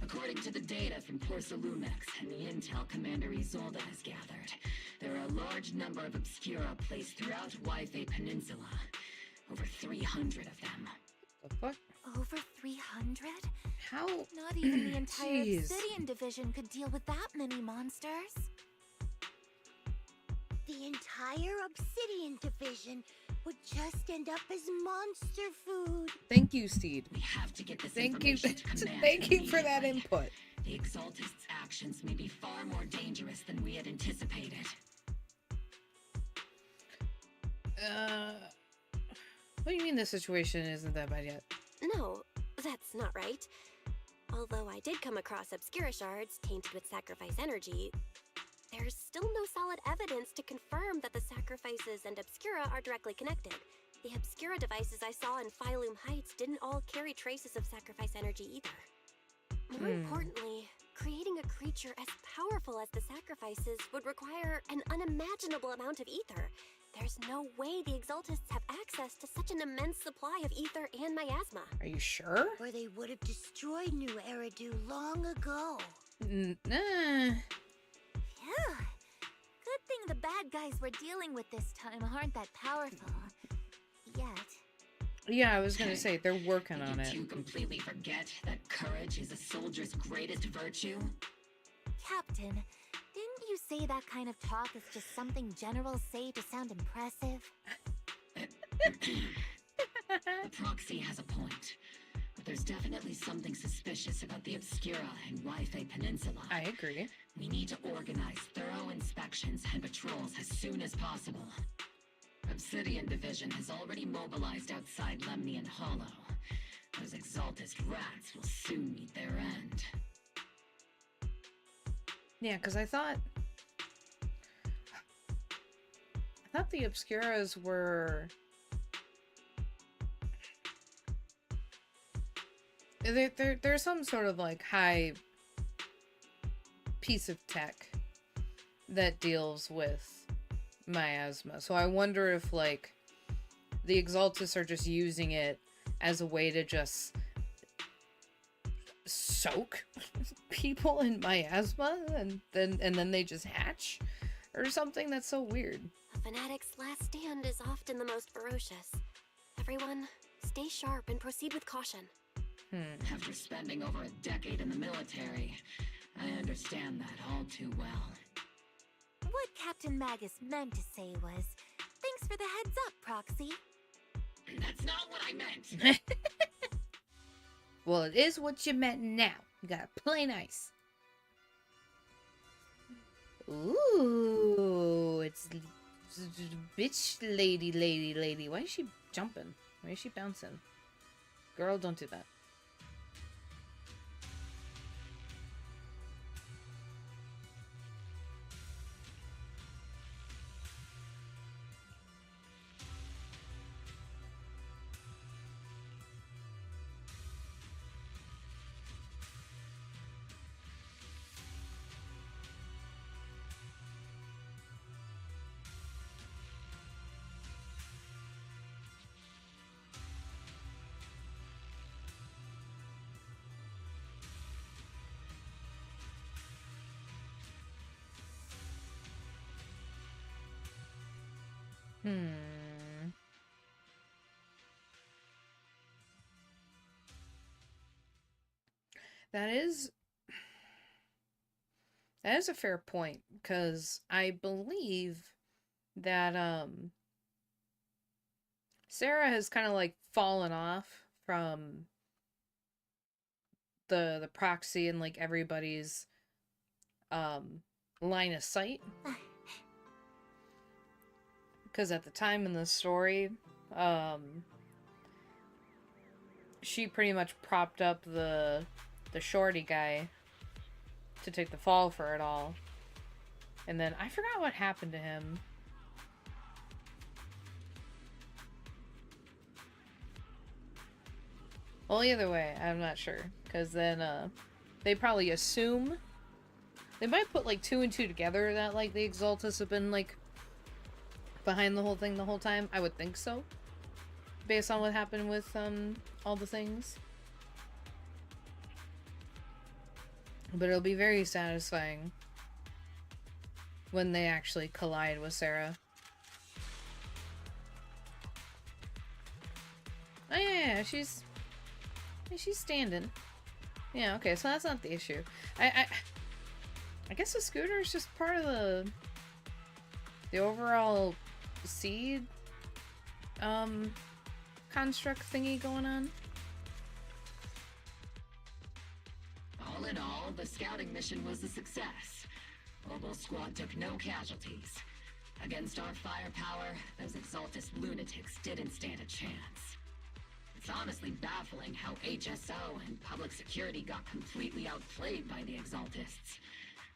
According to the data from Corsa Lumex and the intel Commander Isolde has gathered, there are a large number of Obscura placed throughout Waifei Peninsula. Over 300 of them. The fuck? Over 300? How? Not even the entire Jeez. Obsidian Division could deal with that many monsters. The entire Obsidian Division would just end up as monster food. Thank you, Steed. We have to get this Thank you. information to command Thank you for that immediately. input. The Exaltists' actions may be far more dangerous than we had anticipated. What do you mean the situation isn't that bad yet? No, that's not right. Although I did come across Obscura shards tainted with sacrifice energy, there's still no solid evidence to confirm that the sacrifices and Obscura are directly connected. The Obscura devices I saw in Phylum Heights didn't all carry traces of sacrifice energy either. More importantly, creating a creature as powerful as the sacrifices would require an unimaginable amount of ether. There's no way the Exaltists have access to such an immense supply of ether and miasma. Are you sure? Or they would have destroyed New Eridu long ago. Nah. Yeah. Good thing the bad guys we're dealing with this time aren't that powerful. Yet. Yeah, I was gonna say, they're working on it. Did you completely forget that courage is a soldier's greatest virtue? Captain, didn't you say that kind of talk is just something generals say to sound impressive? The proxy has a point. But there's definitely something suspicious about the Obscura and Waifei Peninsula. I agree. We need to organize thorough inspections and patrols as soon as possible. Obsidian Division has already mobilized outside Lemnian Hollow. Those Exaltist rats will soon meet their end. Yeah, because I thought the Obscuras were... There's some sort of like high piece of tech that deals with miasma. So I wonder if like the Exaltists are just using it as a way to just soak people in miasma and then they just hatch or something. That's so weird. A fanatic's last stand is often the most ferocious. Everyone, stay sharp and proceed with caution. After spending over a decade in the military, I understand that all too well. What Captain Magus meant to say was, thanks for the heads up, Proxy. That's not what I meant. Well, it is what you meant now. You gotta play nice. Ooh, it's bitch lady. Why is she jumping? Why is she bouncing? Girl, don't do that. That is a fair point, because I believe that Sarah has kind of like fallen off from the proxy and like everybody's line of sight. Because at the time in the story, she pretty much propped up the shorty guy to take the fall for it all. And then I forgot what happened to him. Well, either way, I'm not sure. Because then, they probably assume... They might put, like, 2 and 2 together that, like, the Exaltus have been, like, behind the whole thing the whole time. I would think so. Based on what happened with, all the things. But it'll be very satisfying when they actually collide with Sarah. Oh yeah, she's standing. Yeah, okay, so that's not the issue. I guess the scooter is just part of the overall seed construct thingy going on. All in all, the scouting mission was a success. Obel Squad took no casualties. Against our firepower, those Exaltus lunatics didn't stand a chance. It's honestly baffling how HSO and public security got completely outplayed by the Exaltists.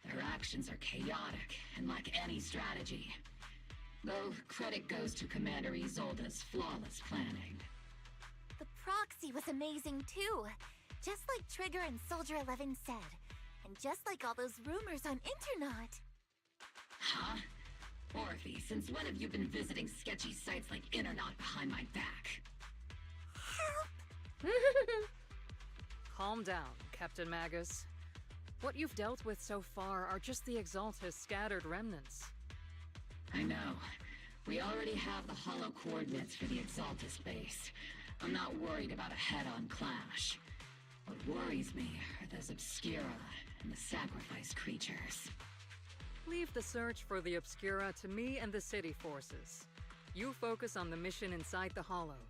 Their actions are chaotic and lack any strategy. Though credit goes to Commander Isolde's flawless planning. The proxy was amazing too. Just like Trigger and Soldier 11 said. And just like all those rumors on Internet. Huh? Orphe, since when have you been visiting sketchy sites like Internet behind my back? Calm down, Captain Magus. What you've dealt with so far are just the Exaltus scattered remnants. I know. We already have the hollow coordinates for the Exaltus base. I'm not worried about a head-on clash. What worries me are those Obscura and the sacrifice creatures. Leave the search for the Obscura to me and the city forces. You focus on the mission inside the Hollow.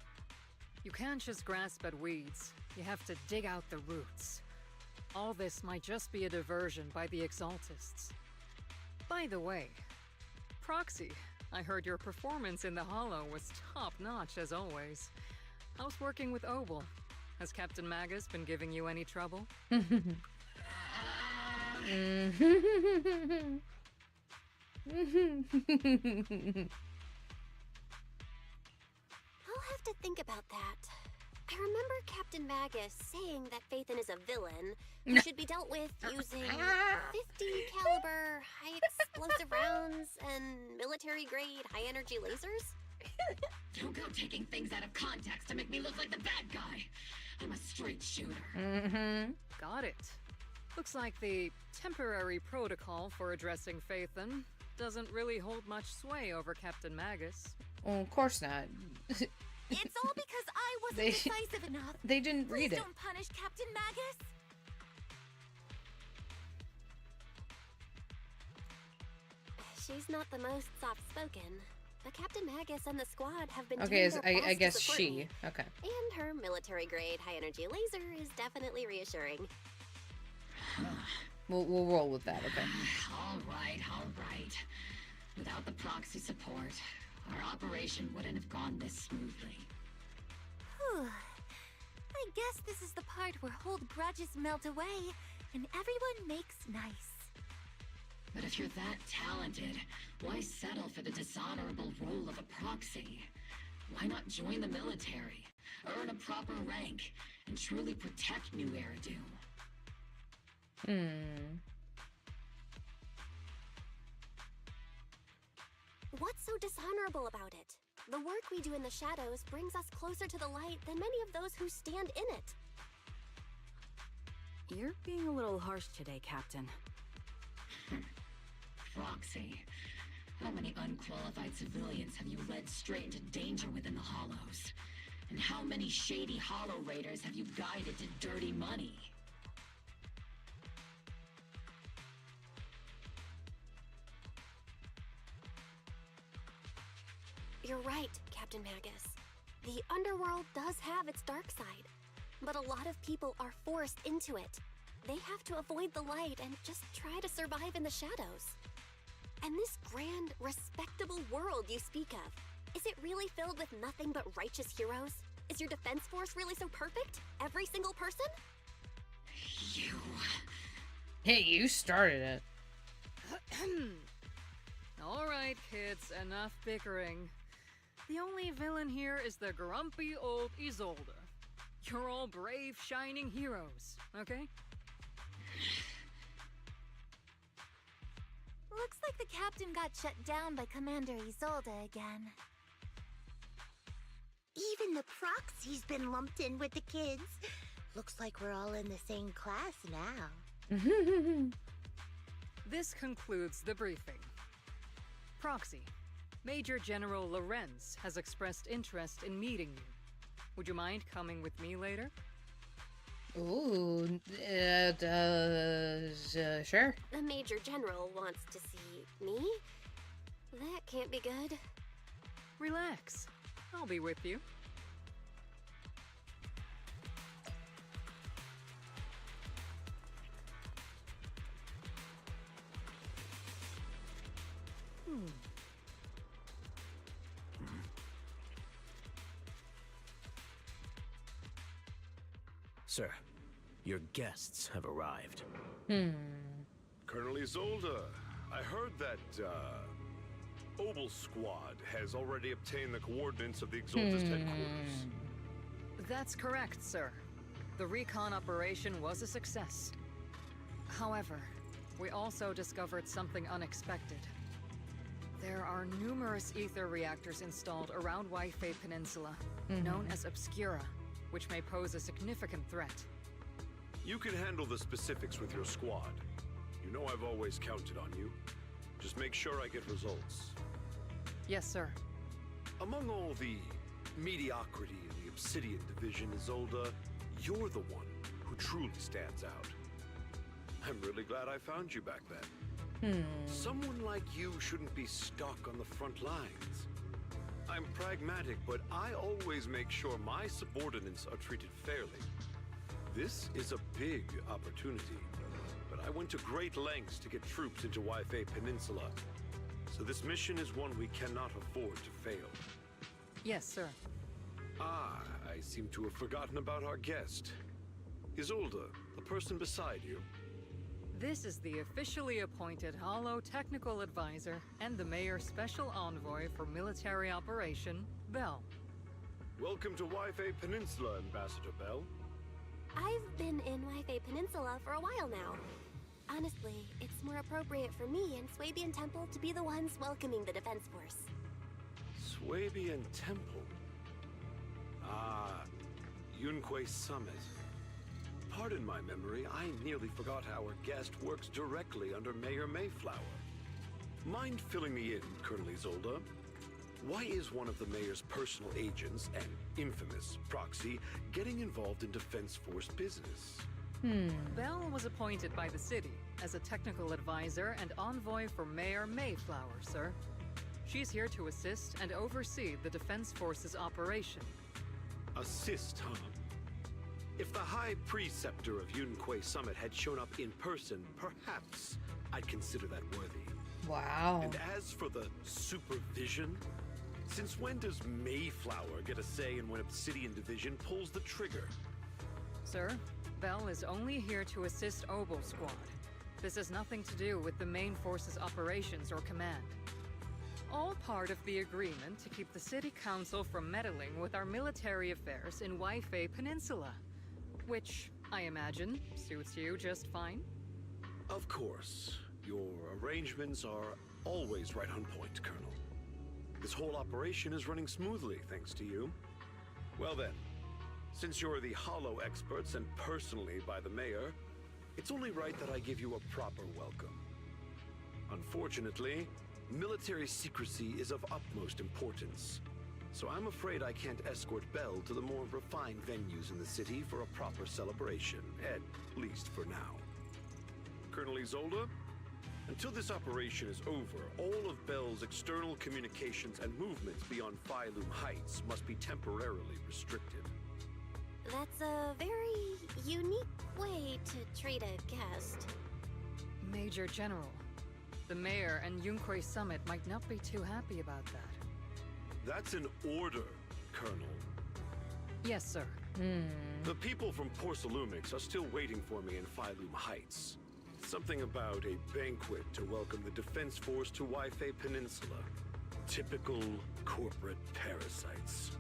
You can't just grasp at weeds. You have to dig out the roots. All this might just be a diversion by the Exaltists. By the way, Proxy, I heard your performance in the Hollow was top-notch as always. How's working with Obel? Has Captain Magus been giving you any trouble? I'll have to think about that. I remember Captain Magus saying that Phaethon is a villain who should be dealt with using 50 caliber, high explosive rounds and military-grade high-energy lasers. Don't go taking things out of context to make me look like the bad guy. I'm a straight shooter. Got it. Looks like the temporary protocol for addressing Phaethon doesn't really hold much sway over Captain Magus. Well, of course not. It's all because I wasn't decisive enough. They didn't read it. Please don't punish Captain Magus. She's not the most soft-spoken, but Captain Magus and the squad have been okay, doing their I best guess to support she. me. Okay. And her military-grade high-energy laser is definitely reassuring. We'll roll with that, okay. All right. Without the proxy support, our operation wouldn't have gone this smoothly. Whew. I guess this is the part where old grudges melt away and everyone makes nice. But if you're that talented, why settle for the dishonorable role of a proxy? Why not join the military, earn a proper rank, and truly protect New Eridu? What's so dishonorable about it? The work we do in the shadows brings us closer to the light than many of those who stand in it. You're being a little harsh today, Captain. Proxy, how many unqualified civilians have you led straight into danger within the Hollows? And how many shady Hollow Raiders have you guided to dirty money? You're right, Captain Magus. The underworld does have its dark side, but a lot of people are forced into it. They have to avoid the light and just try to survive in the shadows. And this grand, respectable world you speak of, is it really filled with nothing but righteous heroes? Is your defense force really so perfect? Every single person? You... Hey, you started it. All right, kids, enough bickering. The only villain here is the grumpy old Isolde. You're all brave, shining heroes, okay? Looks like the captain got shut down by Commander Isolde again. Even the proxy's been lumped in with the kids. Looks like we're all in the same class now. This concludes the briefing. Proxy, Major General Lorenz has expressed interest in meeting you. Would you mind coming with me later? Ooh, sure. The Major General wants to see me? That can't be good. Relax. I'll be with you. Sir, your guests have arrived. Colonel Isolde, I heard that, Obel Squad has already obtained the coordinates of the Exaltist headquarters. That's correct, sir. The recon operation was a success. However, we also discovered something unexpected. There are numerous ether reactors installed around Waifei Peninsula, known as Obscura, which may pose a significant threat. You can handle the specifics with your squad. You know I've always counted on you. Just make sure I get results. Yes, sir. Among all the mediocrity in the Obsidian Division, Isolde, you're the one who truly stands out. I'm really glad I found you back then. Someone like you shouldn't be stuck on the front lines. I'm pragmatic, but I always make sure my subordinates are treated fairly. This is a big opportunity, but I went to great lengths to get troops into Waifei Peninsula. So this mission is one we cannot afford to fail. Yes, sir. Ah, I seem to have forgotten about our guest. Isolde, the person beside you. This is the officially appointed Hollow Technical Advisor and the Mayor's Special Envoy for Military Operation, Bell. Welcome to Waifei Peninsula, Ambassador Bell. I've been in Waifei Peninsula for a while now. Honestly, it's more appropriate for me and Swabian Temple to be the ones welcoming the Defense Force. Swabian Temple? Ah, Yunquei Summit. Pardon my memory, I nearly forgot our guest works directly under Mayor Mayflower. Mind filling me in, Colonel Isolde? Why is one of the Mayor's personal agents, and infamous proxy, getting involved in Defense Force business? Bell was appointed by the city as a technical advisor and envoy for Mayor Mayflower, sir. She's here to assist and oversee the Defense Force's operation. Assist, huh? If the High Preceptor of Yunquei Summit had shown up in person, perhaps I'd consider that worthy. Wow. And as for the supervision, since when does Mayflower get a say in when Obsidian Division pulls the trigger? Sir, Bell is only here to assist Obel Squad. This has nothing to do with the main force's operations or command. All part of the agreement to keep the City Council from meddling with our military affairs in Waifei Peninsula. Which, I imagine, suits you just fine? Of course. Your arrangements are always right on point, Colonel. This whole operation is running smoothly, thanks to you. Well then, since you're the Hollow experts and personally by the Mayor, it's only right that I give you a proper welcome. Unfortunately, military secrecy is of utmost importance. So I'm afraid I can't escort Bell to the more refined venues in the city for a proper celebration, at least for now. Colonel Isolde, until this operation is over, all of Bell's external communications and movements beyond Phylum Heights must be temporarily restricted. That's a very unique way to treat a guest. Major General, the Mayor and Yunquei Summit might not be too happy about that. That's an order, Colonel. Yes, sir. The people from Porcelumix are still waiting for me in Phylum Heights. Something about a banquet to welcome the Defense Force to Waifei Peninsula. Typical corporate parasites.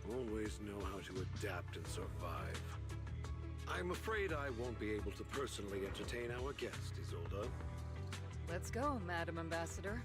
Always know how to adapt and survive. I'm afraid I won't be able to personally entertain our guest, Isolde. Let's go, Madam Ambassador.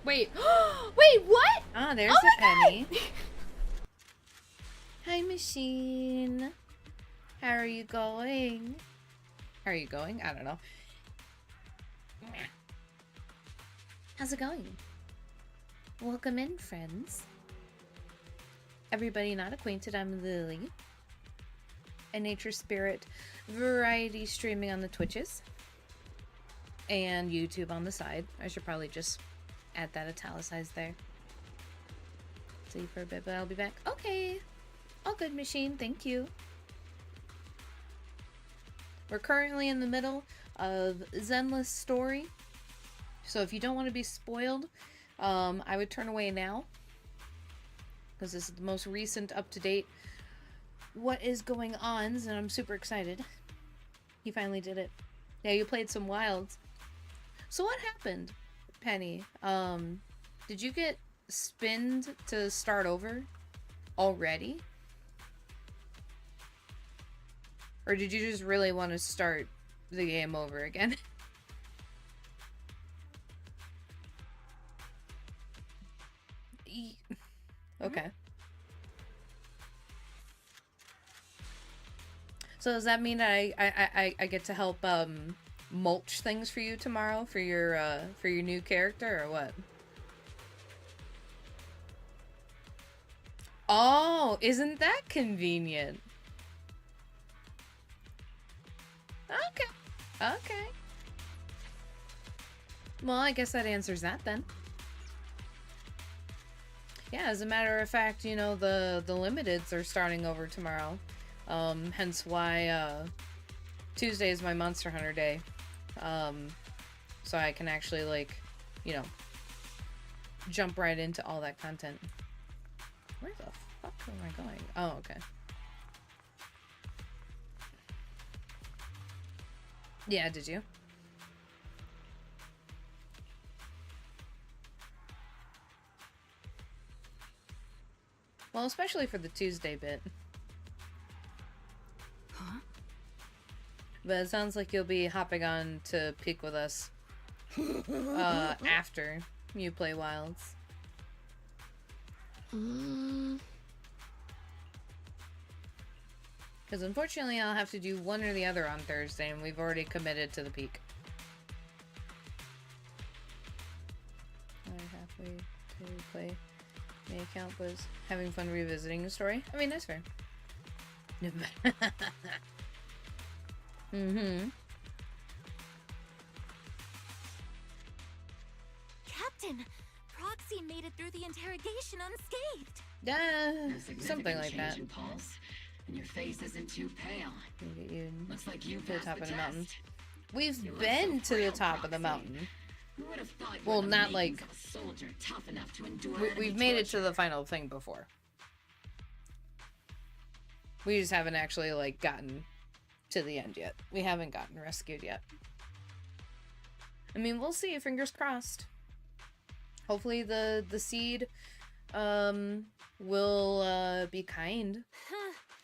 Wait. Wait, what? Ah, there's Oh a my penny. Hi, machine. How are you going? How are you going? I don't know. How's it going? Welcome in, friends. Everybody not acquainted, I'm Lily. A nature spirit variety streaming on the Twitches. And YouTube on the side. I should probably just add that italicized there. See you for a bit, but I'll be back. Okay. All good, machine. Thank you. We're currently in the middle of Zenless story. So if you don't want to be spoiled, I would turn away now. Because this is the most recent up-to-date what is going on, and I'm super excited. He finally did it. Yeah, you played some wilds. So what happened, Penny? Did you get spinned to start over already? Or did you just really want to start the game over again? Okay. So does that mean that I get to help mulch things for you tomorrow for your new character, or what? Oh, isn't that convenient? Okay. Okay. Well, I guess that answers that then. Yeah, as a matter of fact, you know, the limiteds are starting over tomorrow. Hence why Tuesday is my Monster Hunter day. So I can actually, like, you know, jump right into all that content. Where the fuck am I going? Oh, okay. Yeah, did you? Well, especially for the Tuesday bit. Huh? But it sounds like you'll be hopping on to Peak with us after you play Wilds. Because unfortunately I'll have to do one or the other on Thursday, and we've already committed to the Peak. Halfway to play. My account was having fun revisiting the story. I mean, that's fair. Captain, Proxy made it through the interrogation unscathed. Yeah, No something like significant that. change in pulse, and your face isn't too pale. Get you Looks like you to the passed top the of the test. mountain. We've You look been so to the frail, top of the Proxy. mountain. Who would have thought you Well, were the not makings like- of a soldier tough enough to endure We've enemy made it to torture? the final thing before. We just haven't actually, like, gotten to the end yet. We haven't gotten rescued yet. I mean, we'll see. Fingers crossed. Hopefully the seed will be kind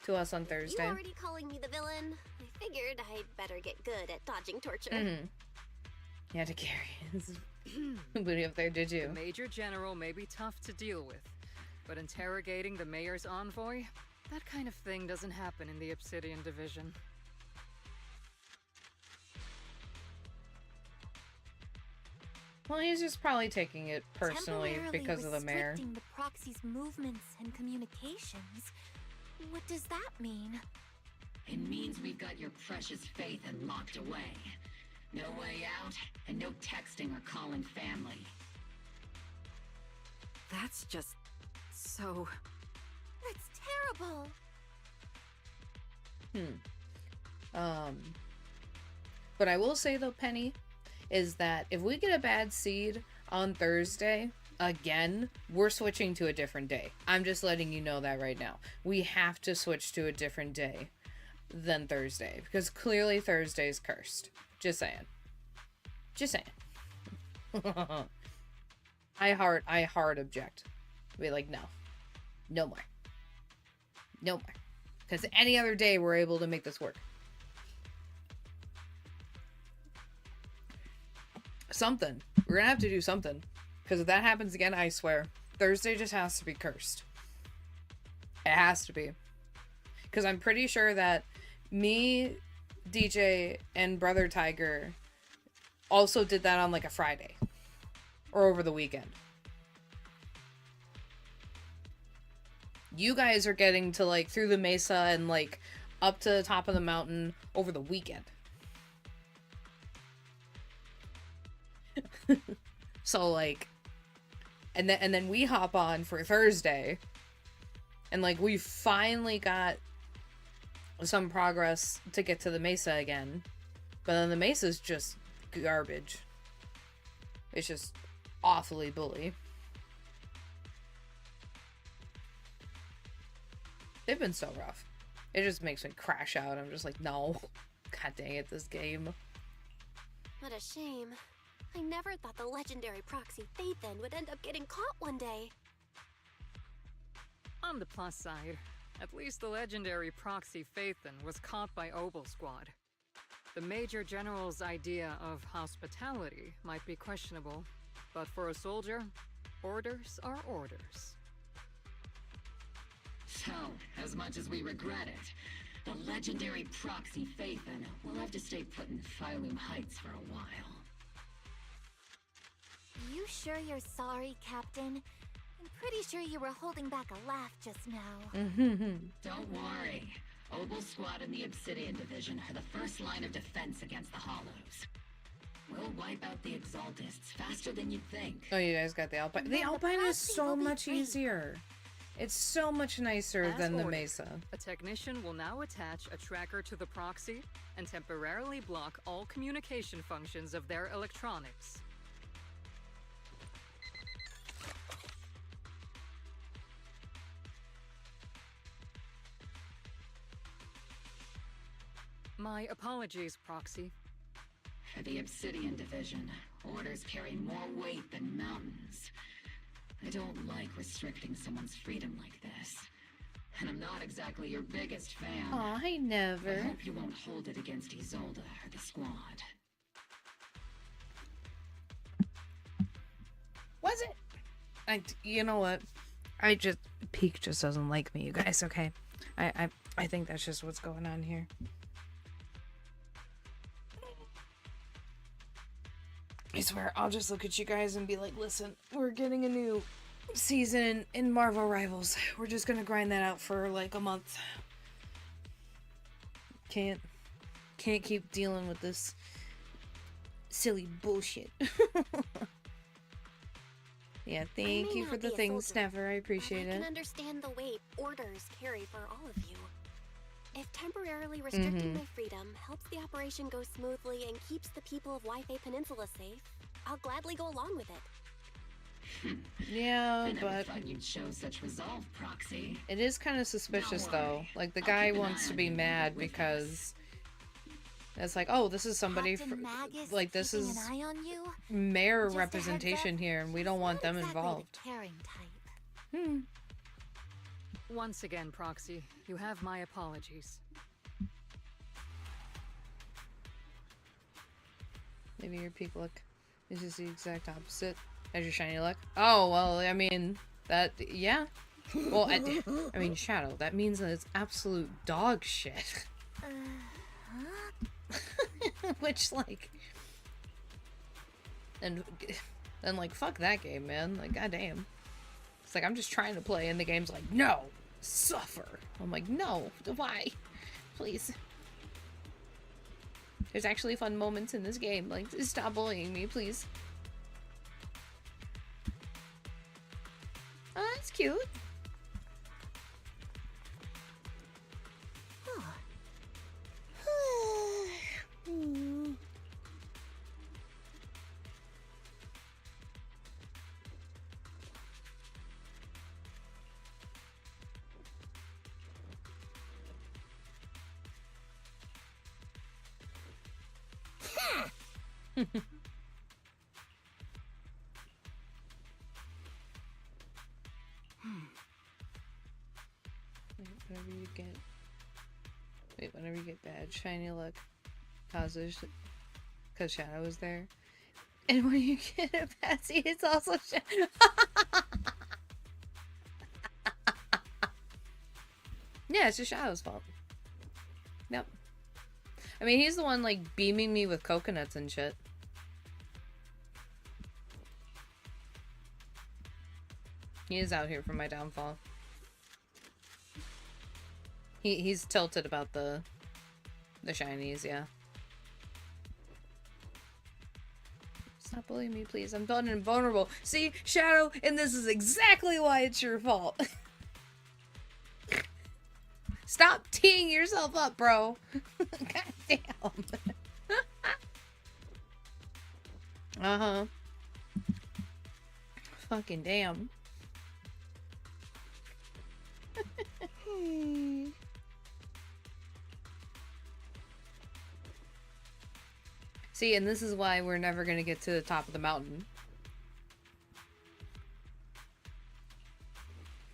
to us on You Thursday. already calling me the villain? I figured I'd better get good at dodging torture. You had to carry booty up there, did The you? Major General may be tough to deal with, but interrogating the Mayor's envoy? That kind of thing doesn't happen in the Obsidian Division. Well, he's just probably taking it personally Temporarily because of the mayor. restricting the proxy's movements and communications. What does that mean? It means we've got your precious faith and locked away. No way out, and no texting or calling family. That's just so... That's terrible. But I will say though, Penny, is that if we get a bad seed on Thursday, again, we're switching to a different day. I'm just letting you know that right now. We have to switch to a different day than Thursday, because clearly Thursday's cursed. Just saying. Just saying. I hard object. Be like, no. No more. No more. Because any other day we're able to make this work. Something. We're gonna have to do something. Because if that happens again, I swear, Thursday just has to be cursed. It has to be. Because I'm pretty sure that me, DJ, and Brother Tiger also did that on like a Friday. Or over the weekend. You guys are getting to like through the mesa and like up to the top of the mountain over the weekend. So like, and then we hop on for Thursday, and like we finally got some progress to get to the mesa again, but then the mesa's just garbage. It's just awfully bully. They've been so rough. It just makes me crash out. I'm just like, no. God dang it, this game. What a shame. I never thought the legendary proxy Phaethon would end up getting caught one day. On the plus side, at least the legendary proxy Phaethon was caught by Obel Squad. The Major General's idea of hospitality might be questionable, but for a soldier, orders are orders. So, as much as we regret it, the legendary proxy Phaethon will have to stay put in Phylum Heights for a while. You sure you're sorry, Captain? I'm pretty sure you were holding back a laugh just now. Don't worry. Obel Squad and the Obsidian Division are the first line of defense against the Hollows. We'll wipe out the Exaltists faster than you'd think. Oh, you guys got the Alpine. The Alpine is so much easier. It's so much nicer As than the ordered, Mesa. A technician will now attach a tracker to the proxy and temporarily block all communication functions of their electronics. My apologies, Proxy. For the Obsidian Division, orders carry more weight than mountains. I don't like restricting someone's freedom like this. And I'm not exactly your biggest fan. Aw, I never. I hope you won't hold it against Isolde or the squad. Was it? You know what? Peak just doesn't like me, you guys, okay? I think that's just what's going on here. I swear, I'll just look at you guys and be like, listen, we're getting a new season in Marvel Rivals. We're just gonna grind that out for like a month. Can't keep dealing with this silly bullshit. Yeah, thank you for the things, Never. I appreciate I it. can understand the weight orders carry for all of you. If temporarily restricting my freedom helps the operation go smoothly and keeps the people of Wi-Fi Peninsula safe, I'll gladly go along with it. Yeah, I never but thought you'd show such resolve, Proxy. it is kind of suspicious, Don't though. worry. Like, the I'll guy keep an wants eye to on be you mad with because it's like, oh, this is somebody Captain Magus like this keeping is an eye on you? mayor Just a heads representation up, here, and we don't he's want not them exactly the involved. caring type. Once again, Proxy, you have my apologies. Maybe your peak look is just the exact opposite as your shiny look. Oh, well, I mean, that, yeah. Well, I mean, Shadow, that means that it's absolute dog shit. Which, like, and like, fuck that game, man. Like, goddamn. It's like, I'm just trying to play, and the game's like, no, suffer. I'm like, no, why? Please. There's actually fun moments in this game. Like, stop bullying me, please. Oh, that's cute. Whenever you get bad shiny luck causes because Shadow is there, and when you get a Patsy, it's also Shadow. Yeah, it's just Shadow's fault. Yep. I mean, he's the one like beaming me with coconuts and shit. He is out here for my downfall. He's tilted about the shinies, yeah. Stop bullying me, please. I'm done and vulnerable. See, Shadow, and this is exactly why it's your fault. Stop teeing yourself up, bro. God damn. Uh-huh. Fucking damn. See, and this is why we're never gonna get to the top of the mountain.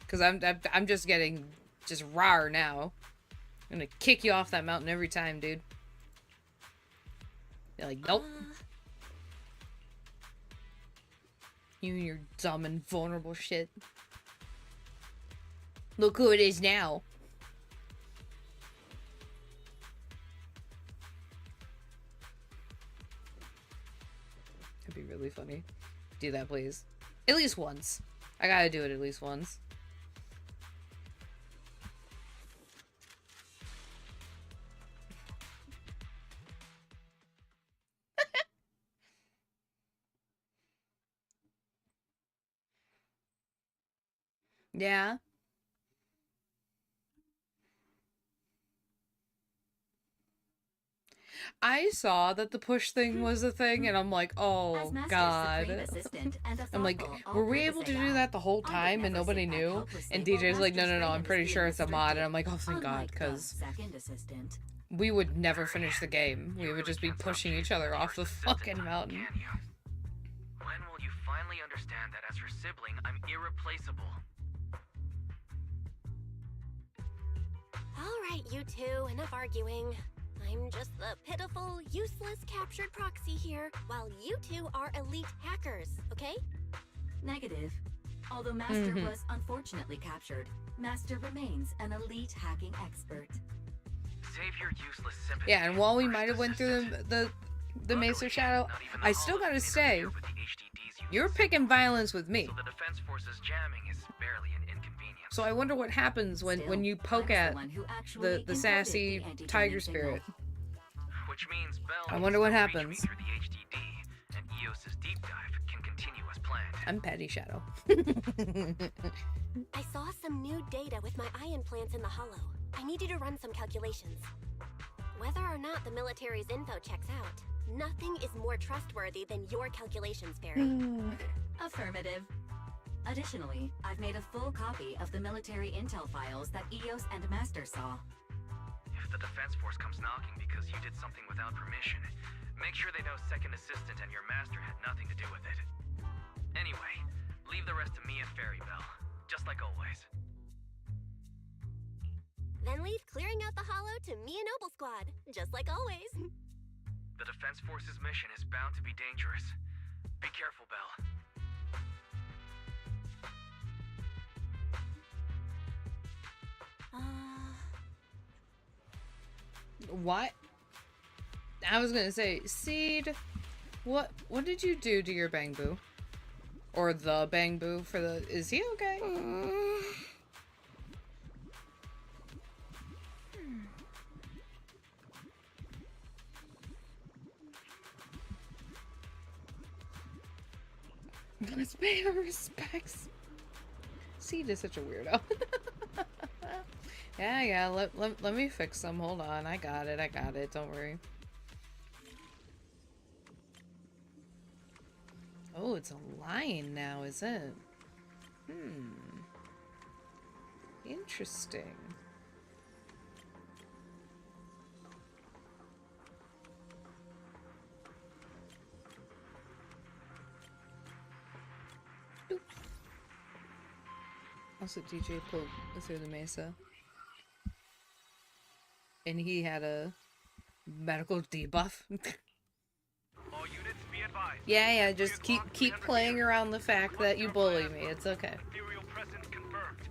Cause I'm just getting just rawr now. I'm gonna kick you off that mountain every time, dude. You're like, nope. You and your dumb and vulnerable shit. Look who it is now. That'd be really funny. Do that, please. At least once. I gotta do it at least once. Yeah. I saw that the push thing was a thing, and I'm like, oh god. I'm like, were we able to do that the whole time and nobody knew? And DJ's like, no, I'm pretty sure it's a mod. And I'm like, oh, thank god, because we would never finish the game. We would just be pushing each other off the fucking mountain. When will you finally understand that as your sibling, I'm irreplaceable? Alright, you two, enough arguing. I'm just the pitiful, useless captured proxy here, while you two are elite hackers, okay? Negative. Although Master was unfortunately captured, Master remains an elite hacking expert. Save your useless sympathy. Yeah, and while we might have went through the Mesa Shadow, I still gotta say, you're picking violence with me. So the Defense Force's jamming is barely an inconvenience. So I wonder what happens when you poke at the sassy tiger spirit. Which means Bell I wonder what happens. through the HDD, and EOS's deep dive can continue as planned. I'm petty, Shadow. I saw some new data with my eye implants in the hollow. I need you to run some calculations. Whether or not the military's info checks out, nothing is more trustworthy than your calculations, Barry. Affirmative. Additionally, I've made a full copy of the military intel files that EOS and Master saw. If the Defense Force comes knocking because you did something without permission, make sure they know Second Assistant and your Master had nothing to do with it. Anyway, leave the rest to me and Fairy Bell, just like always. Then leave clearing out the hollow to me and Noble Squad, just like always. The Defense Force's mission is bound to be dangerous. Be careful, Bell. What? I was gonna say, Seed, what did you do to your Bang Boo? Or the Bang Boo for the... Is he okay? Let's pay our respects. Seed is such a weirdo. Yeah, let me fix them. Hold on. I got it. Don't worry. Oh, it's a line now, is it? Interesting. Boop. Also, DJ pulled through the mesa. And he had a medical debuff. All units be advised. Yeah, just keep playing around the fact that you bully me. It's okay. Imperial presence confirmed.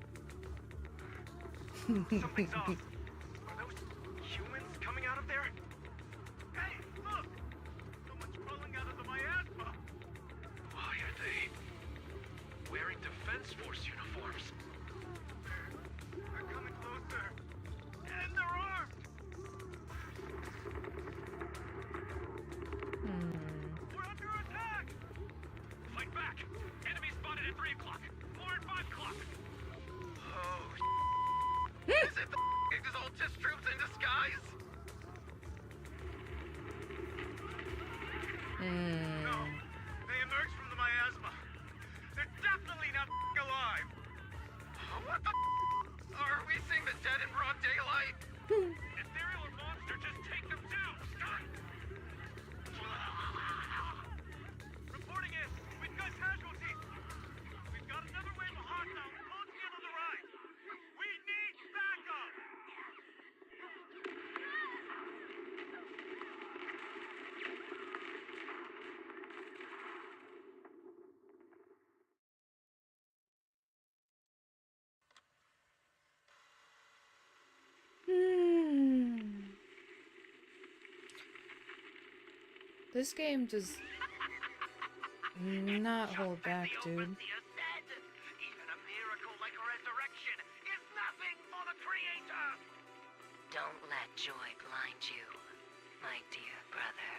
Something's off. Are those humans coming out of there? Hey, look! Someone's crawling out of the miasma. Why are they wearing Defense Force uniforms? They're coming closer. And they're armed. We're under attack! Fight back! Enemy spotted at 3 o'clock! More at 5 o'clock! Oh, is it the Exaltus troops in disguise? No, they emerged from the miasma. They're definitely not alive! What the are we seeing the dead in broad daylight? Ethereal or monster, just take them down! Stun! Reporting in. We've got casualties. We've got another wave of hostiles closing in on the right. We need backup. This game does not hold back, dude. Even a miracle like resurrection is nothing for the Creator. Don't let joy blind you, my dear brother.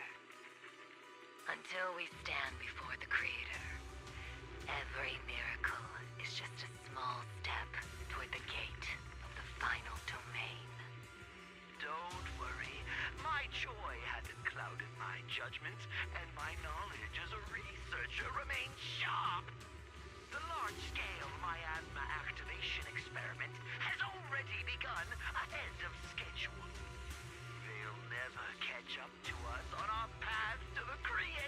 Until we stand before the Creator, every miracle is just a small step toward the gate of the final domain. Don't worry. My joy hasn't clouded my judgment, and my knowledge as a researcher remains sharp. The large-scale miasma activation experiment has already begun ahead of schedule. They'll never catch up to us on our path to the Creator.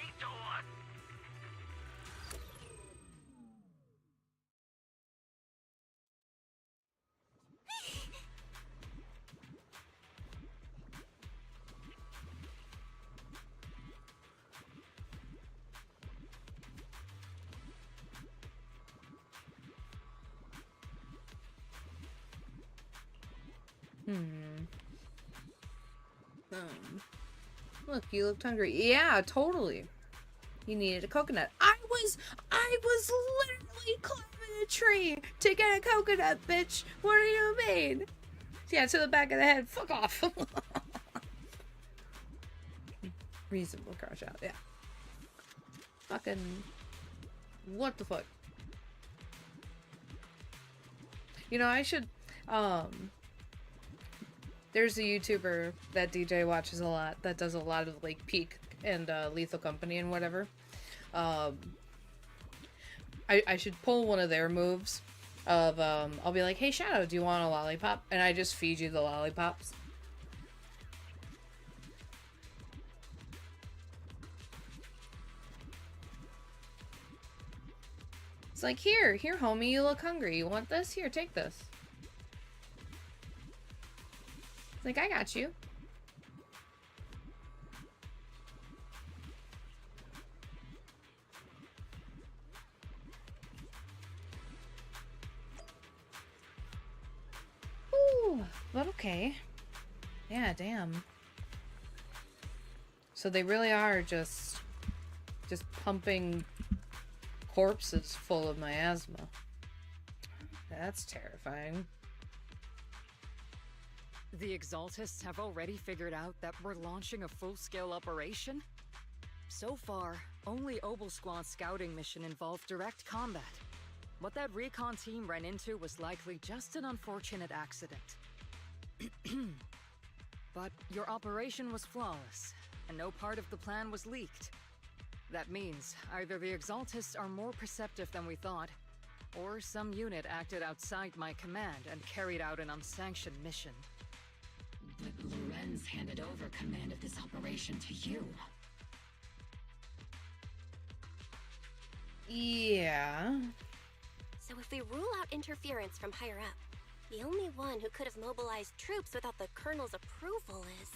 Look, you looked hungry. Yeah, totally. You needed a coconut. I was literally climbing a tree to get a coconut, bitch. What do you mean? Yeah, to the back of the head. Fuck off. Reasonable crush out, yeah. Fucking... What the fuck? You know, I should, there's a YouTuber that DJ watches a lot that does a lot of, like, Peak and, Lethal Company and whatever. I should pull one of their moves of, I'll be like, hey, Shadow, do you want a lollipop? And I just feed you the lollipops. It's like, here, homie, you look hungry. You want this? Here, take this. It's like, I got you. Ooh, but okay. Yeah, damn. So they really are just pumping corpses full of miasma. That's terrifying. The Exaltists have already figured out that we're launching a full-scale operation? So far, only Oblsquad's scouting mission involved direct combat. What that recon team ran into was likely just an unfortunate accident. But your operation was flawless, and no part of the plan was leaked. That means either the Exaltists are more perceptive than we thought, or some unit acted outside my command and carried out an unsanctioned mission. But Lorenz handed over command of this operation to you. Yeah. So if we rule out interference from higher up, the only one who could have mobilized troops without the Colonel's approval is...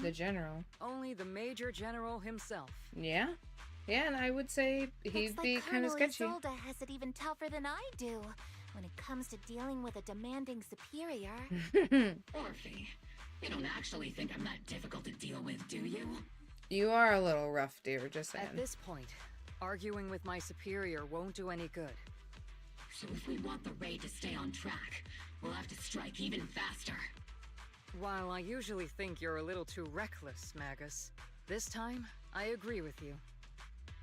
The General. Only the Major General himself. Yeah. Yeah, and I would say he'd Looks be like kind of Colonel sketchy. Isolde has it even tougher than I do when it comes to dealing with a demanding superior. Orphe, you don't actually think I'm that difficult to deal with, do you? You are a little rough, dear, just saying. At this point, arguing with my superior won't do any good. So if we want the raid to stay on track, we'll have to strike even faster. While I usually think you're a little too reckless, Magus, this time, I agree with you.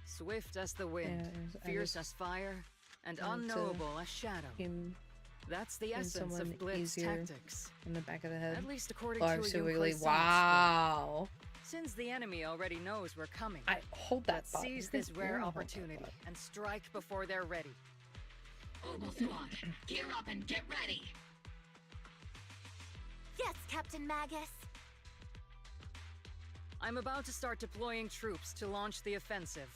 Swift as the wind, fierce as fire, and unknowable as shadow. That's the essence of Blitz tactics. In the back of the head. At least according Large to Wiggly. Yunkai Wow. Since the enemy already knows we're coming, hold that let's seize this rare opportunity and strike before they're ready. Oblsquad, gear up and get ready! Yes, Captain Magus. I'm about to start deploying troops to launch the offensive.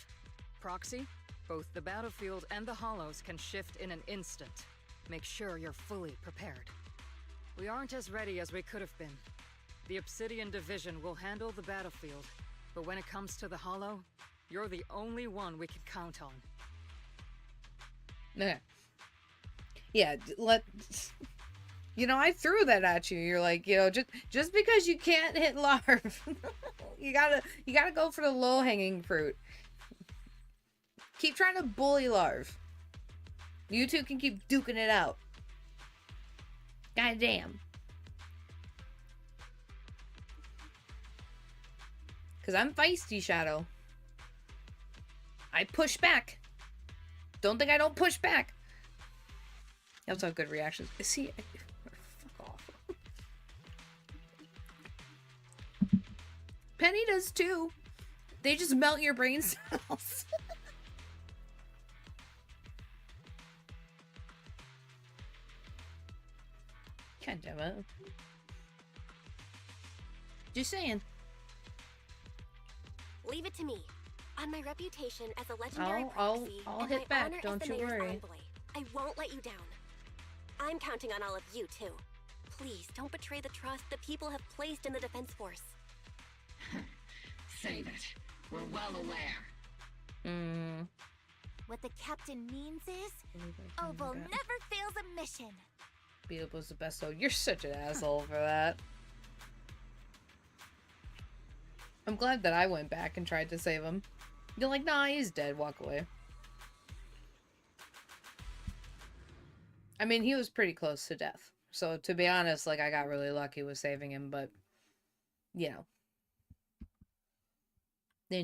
Proxy, both the battlefield and the Hollows can shift in an instant. Make sure you're fully prepared. We aren't as ready as we could have been. The Obsidian Division will handle the battlefield, but when it comes to the Hollow, you're the only one we can count on. Okay. Yeah, you know, I threw that at you. You're like, you know, just because you can't hit Larv, you gotta go for the low-hanging fruit. Keep trying to bully Larv. You two can keep duking it out. Goddamn. Because I'm feisty, Shadow. I push back. Don't think I don't push back. You also have good reactions. See, fuck off. Penny does too. They just melt your brain cells. God damn it. Just saying. Leave it to me. On my reputation as a legendary I'll proxy and hit my back, honor don't as the you mayor's worry. envoy, I won't let you down. I'm counting on all of you, too. Please, don't betray the trust the people have placed in the Defense Force. Save it. We're well aware. What the captain means is, Obo never fails a mission. Beetle's the best, though. You're such an asshole for that. I'm glad that I went back and tried to save him. You're like, nah, he's dead. Walk away. I mean, he was pretty close to death. So, to be honest, like, I got really lucky with saving him, but, you know. I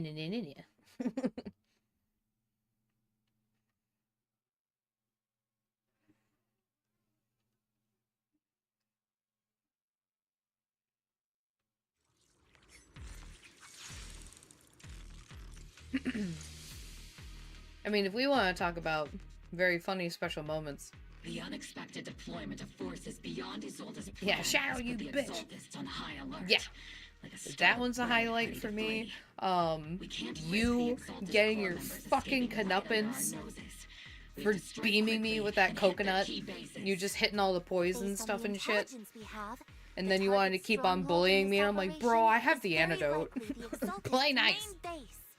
mean, if we want to talk about very funny special moments. The unexpected deployment of forces beyond Isolde's plan. Yeah, Shadow, you the bitch. Exaltists on high alert. Yeah. Like a That one's a highlight for me. You getting your fucking comeuppance for beaming me with that coconut. You just hitting all the poison stuff and shit. And then you wanted to keep on bullying me. I'm like, bro, I have the antidote. Play nice.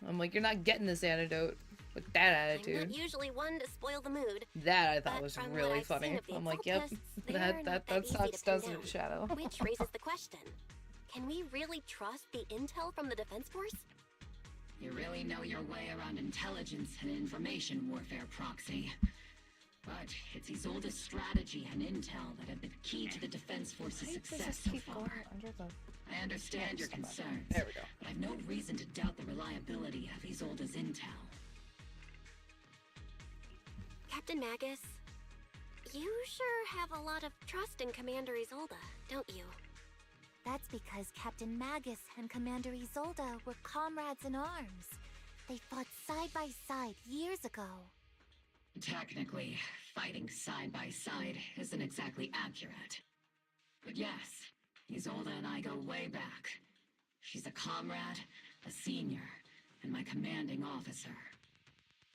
I'm like, you're not getting this antidote with that I'm attitude. not usually one to spoil the mood. That I thought but was from what really I've seen funny. of the I'm like, yep, Exaltists, they're not that easy to sucks, pin doesn't down. it, Shadow? Which raises the question. Can we really trust the intel from the Defense Force? You really know your way around intelligence and information warfare, Proxy. But But it's Isolde's strategy and intel that have been key to the Defense Force's success so far. I understand your concerns, There we go. but I've no reason to doubt the reliability of Isolde's intel. Captain Magus, you sure have a lot of trust in Commander Isolde, don't you? That's because Captain Magus and Commander Isolde were comrades in arms. They fought side by side years ago. Technically, fighting side by side isn't exactly accurate. But yes, Isolde and I go way back. She's a comrade, a senior, and my commanding officer.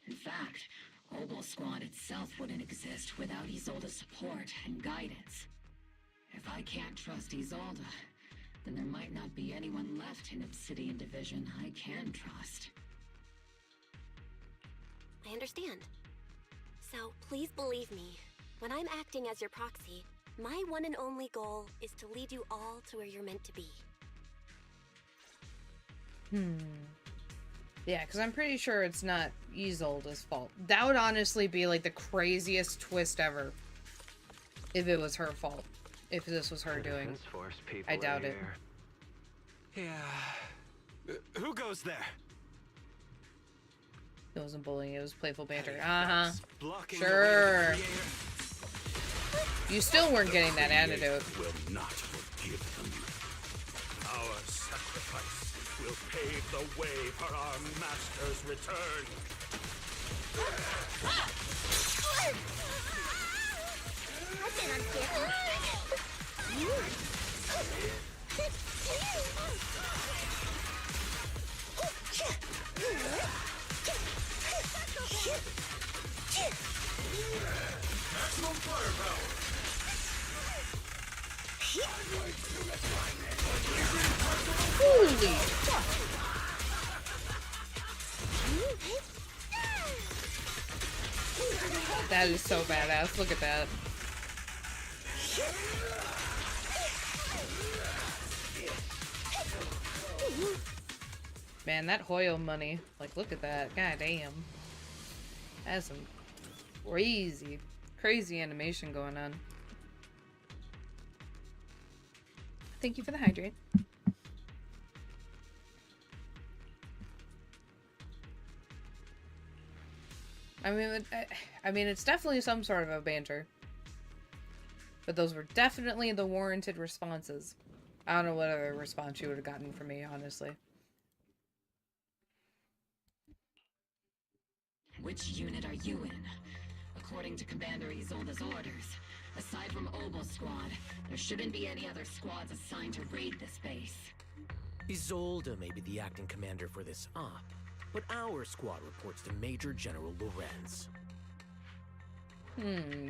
In fact, Obel Squad itself wouldn't exist without Isolde's support and guidance. If I can't trust Isolde, then there might not be anyone left in Obsidian Division I can trust. I understand. So please believe me, when I'm acting as your proxy, my one and only goal is to lead you all to where you're meant to be. Yeah, because I'm pretty sure it's not Isolde's fault. That would honestly be like the craziest twist ever. If it was her fault. If this was her doing. I doubt it. Yeah. Who goes there? It wasn't bullying, it was playful banter. Blocking Sure. You still weren't getting that antidote. Will not forgive them. Our sacrifice will pave the way for our master's return. Maximum firepower! Holy fuck! That is so badass. Look at that. Man, that Hoyle money. Like, look at that. God damn. That's some crazy animation going on. Thank you for the hydrate. I mean, it's definitely some sort of a banter. But those were definitely the warranted responses. I don't know what other response you would have gotten from me, honestly. Which unit are you in? According to Commander Isolde's orders, aside from Obel Squad, there shouldn't be any other squads assigned to raid this base. Isolde may be the acting commander for this op, but our squad reports to Major General Lorenz.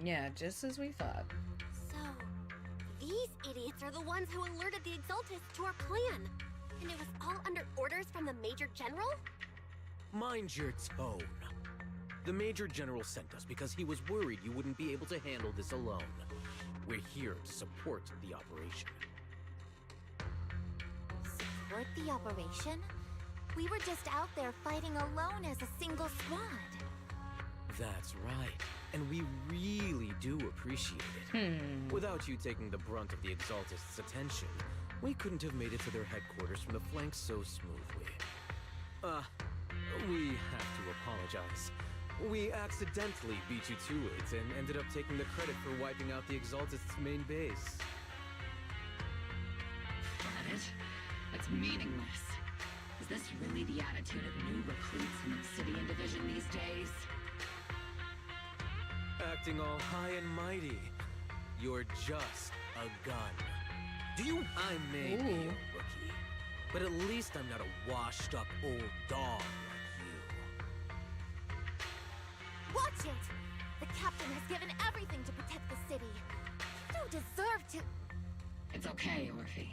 Yeah, just as we thought. So, these idiots are the ones who alerted the Exaltists to our plan. And it was all under orders from the Major General? Mind your tone. The Major General sent us because he was worried you wouldn't be able to handle this alone. We're here to support the operation. Support the operation? We were just out there fighting alone as a single squad. That's right. And we really do appreciate it. Without you taking the brunt of the Exaltists' attention, we couldn't have made it to their headquarters from the flank so smoothly. We have to apologize. We accidentally beat you to it and ended up taking the credit for wiping out the Exaltists' main base. Credit? That's meaningless. Is this really the attitude of new recruits in Obsidian Division these days? Acting all high and mighty. You're just a gun. I may be a rookie, but at least I'm not a washed-up old dog like you. Watch it! The captain has given everything to protect the city. You don't deserve to... It's okay, Orphe.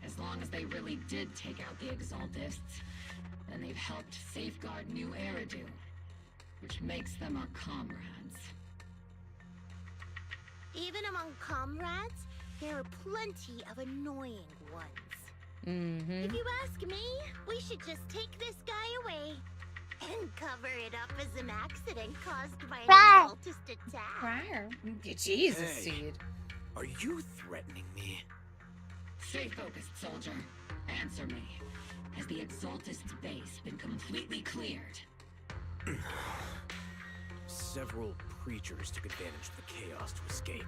As long as they really did take out the Exaltists, then they've helped safeguard New Eridu, which makes them our comrades. Even among comrades, there are plenty of annoying ones. If you ask me, we should just take this guy away and cover it up as an accident caused by an Exaltist attack. Jesus, Hey. Seed. Are you threatening me? Stay focused, soldier. Answer me. Has the Exaltist's base been completely cleared? Several creatures took advantage of the chaos to escape.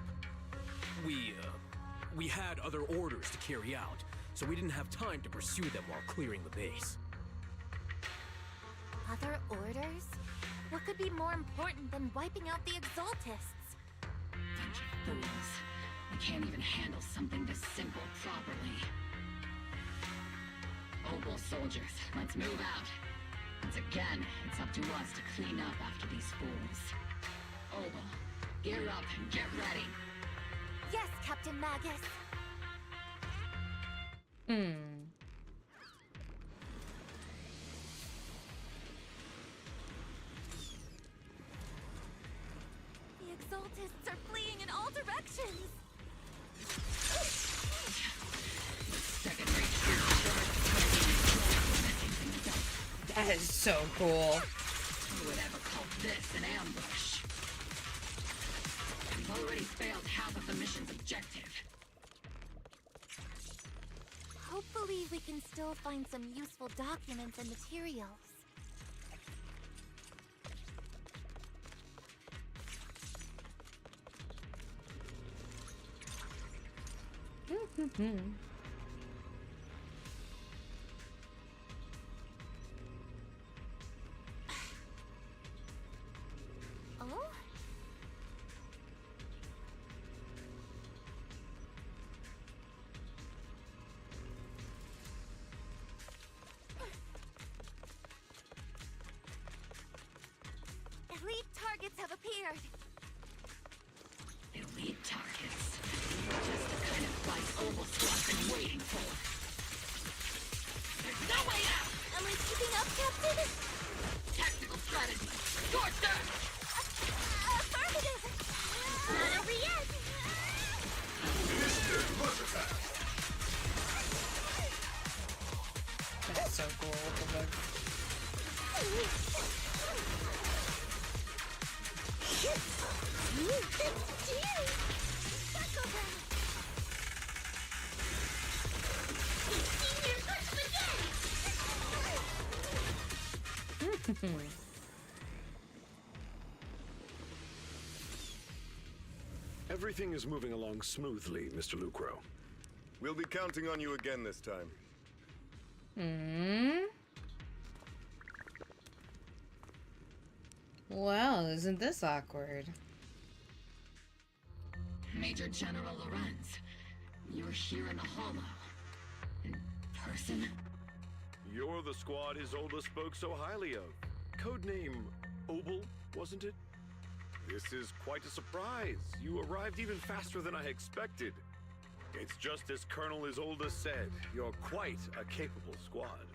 We had other orders to carry out, so we didn't have time to pursue them while clearing the base. Other orders? What could be more important than wiping out the Exaltists? Bunch of fools. I can't even handle something this simple properly. Opal soldiers, let's move out. Once again, it's up to us to clean up after these fools. Opal, gear up and get ready. Yes, Captain Magus. The Exaltists are fleeing in all directions. That is so cool. Who would ever call this an ambush? We've already failed half of the mission's objective. Hopefully we can still find some useful documents and materials. Oh? Elite targets have appeared. Elite targets. Just the kind of fight Opal Squad's been waiting for. There's no way out! Am I keeping up, Captain? Tactical strategy. Scorch them! Affirmative! Hurry up! That's so cool. What the fuck? Everything is moving along smoothly, Mr. Lucro. We'll be counting on you again this time. Well, isn't this awkward? Major General Lorenz, you're here in the Hollow. In person? You're the squad Isolde spoke so highly of. Codename Opal, wasn't it? This is quite a surprise. You arrived even faster than I expected. It's just as Colonel Isolde said. You're quite a capable squad.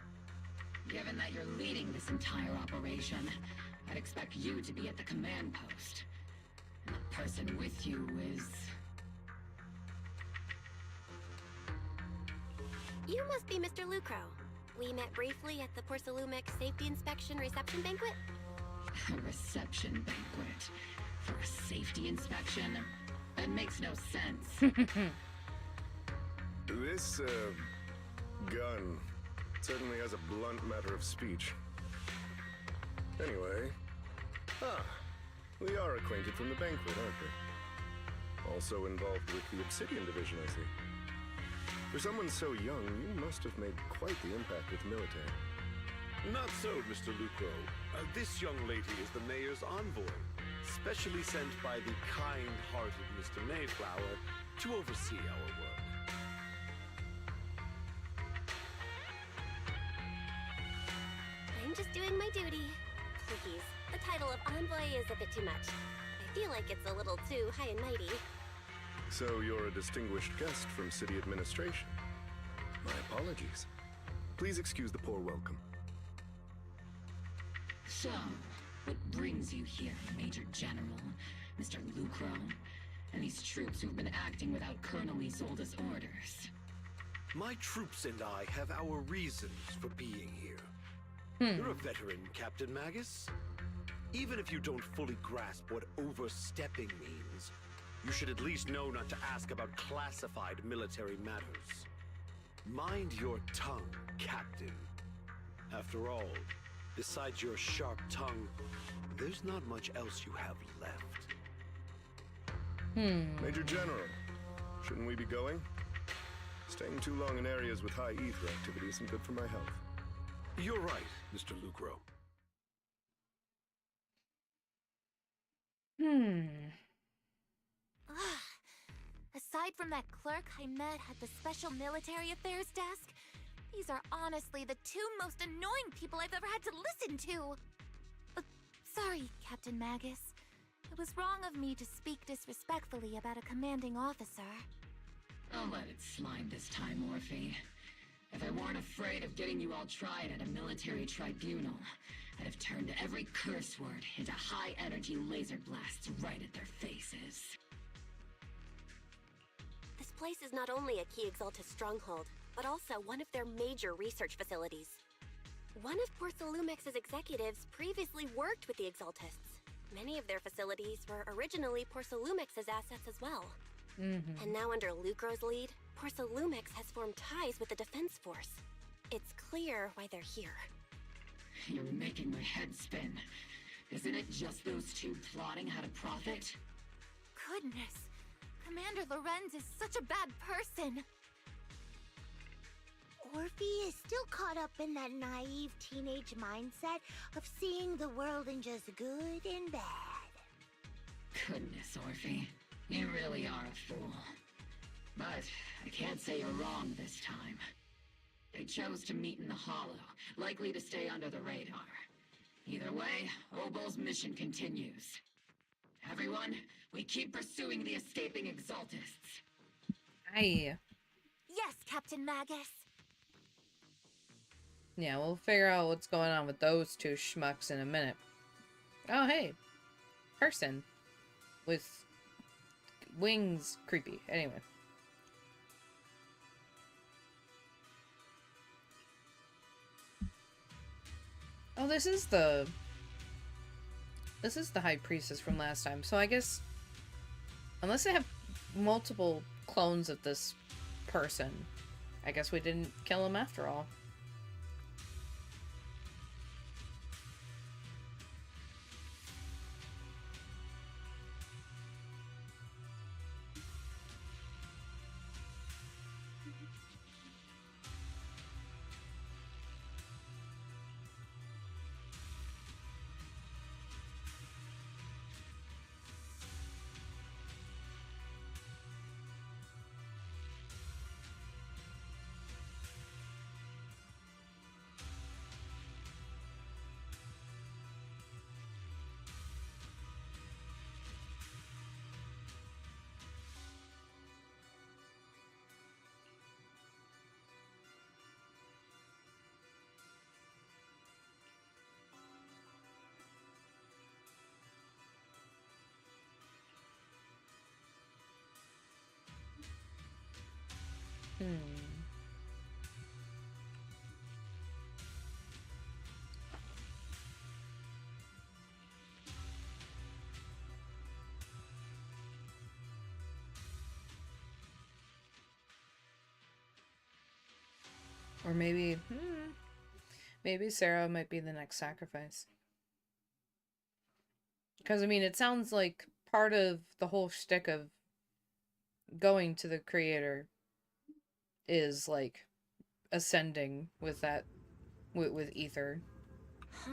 Given that you're leading this entire operation, I'd expect you to be at the command post. And the person with you is... You must be Mr. Lucro. We met briefly at the Porcelumic Safety Inspection Reception Banquet. A reception banquet for a safety inspection? That makes no sense. This, gun certainly has a blunt matter of speech. Anyway, we are acquainted from the banquet, aren't we? Also involved with the Obsidian Division, I see. For someone so young, you must have made quite the impact with the military. Not so, Mr. Lucro. This young lady is the mayor's envoy, specially sent by the kind-hearted Mr. Mayflower to oversee our work. I'm just doing my duty. Please, the title of envoy is a bit too much. I feel like it's a little too high and mighty. So you're a distinguished guest from city administration. My apologies. Please excuse the poor welcome. So, what brings you here, Major General, Mr. Lucro, and these troops who've been acting without Colonel Isolde's orders? My troops and I have our reasons for being here. You're a veteran, Captain Magus. Even if you don't fully grasp what overstepping means, you should at least know not to ask about classified military matters. Mind your tongue, Captain. After all, besides your sharp tongue, there's not much else you have left. Major General, shouldn't we be going? Staying too long in areas with high ether activity isn't good for my health. You're right, Mr. Lucro. Aside from that clerk I met at the Special Military Affairs desk, these are honestly the two most annoying people I've ever had to listen to. Sorry, Captain Magus. It was wrong of me to speak disrespectfully about a commanding officer. I'll let it slide this time, Orphe. If I weren't afraid of getting you all tried at a military tribunal, I'd have turned every curse word into high-energy laser blasts right at their faces. This place is not only a key Exaltus stronghold, but also one of their major research facilities. One of Porcelumex's executives previously worked with the Exaltists. Many of their facilities were originally Porcelumex's assets as well. And now under Lucro's lead, Porcelumex has formed ties with the Defense Force. It's clear why they're here. You're making my head spin. Isn't it just those two plotting how to profit? Goodness, Commander Lorenz is such a bad person. Orphe is still caught up in that naive teenage mindset of seeing the world in just good and bad. Goodness, Orphe. You really are a fool. But I can't say you're wrong this time. They chose to meet in the Hollow, likely to stay under the radar. Either way, Obol's mission continues. Everyone, we keep pursuing the escaping Exaltists. Aye. Yes, Captain Magus. Yeah, we'll figure out what's going on with those two schmucks in a minute. Oh, hey. Person. With wings. Creepy. Anyway. Oh, this is the High Priestess from last time. So I guess, unless they have multiple clones of this person, I guess we didn't kill him after all. Or maybe, maybe Sarah might be the next sacrifice. Because, I mean, it sounds like part of the whole shtick of going to the creator is, like, ascending with that, with ether. Huh?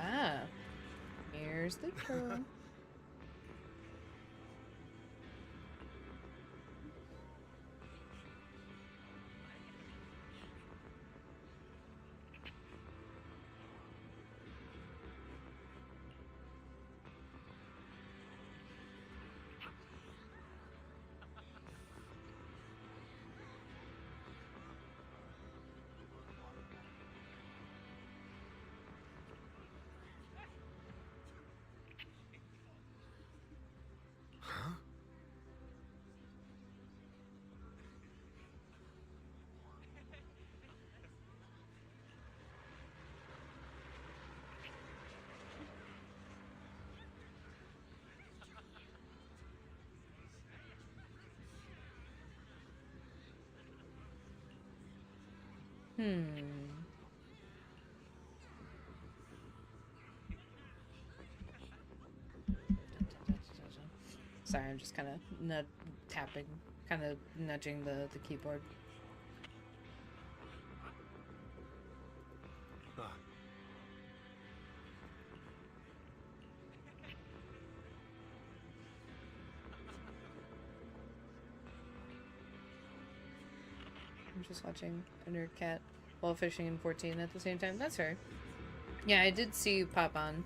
Ah, here's the girl. Sorry, I'm just kind of tapping, kind of nudging the keyboard. I'm just watching a nerd cat while fishing in 14 at the same time. That's fair. Yeah, I did see you pop on.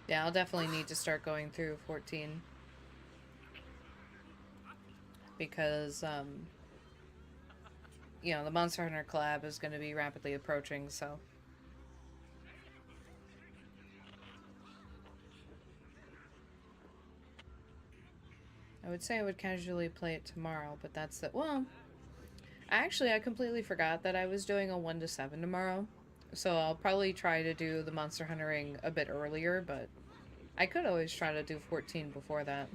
Yeah, I'll definitely need to start going through 14. Because, you know, the Monster Hunter collab is going to be rapidly approaching, so... I would say I would casually play it tomorrow, but that's the... Well, actually, I completely forgot that I was doing a 1 to 7 tomorrow. So I'll probably try to do the Monster Huntering a bit earlier, but I could always try to do 14 before that.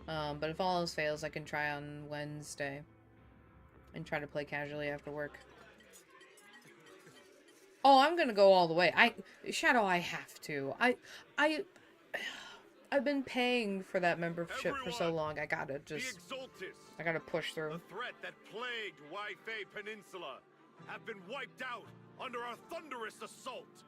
But if all else fails, I can try on Wednesday and try to play casually after work. Oh, I'm gonna go all the way. Shadow, I have to. I've been paying for that membership for so long. I gotta push through. The threat that plagued Waifei Peninsula have been wiped out under our thunderous assault.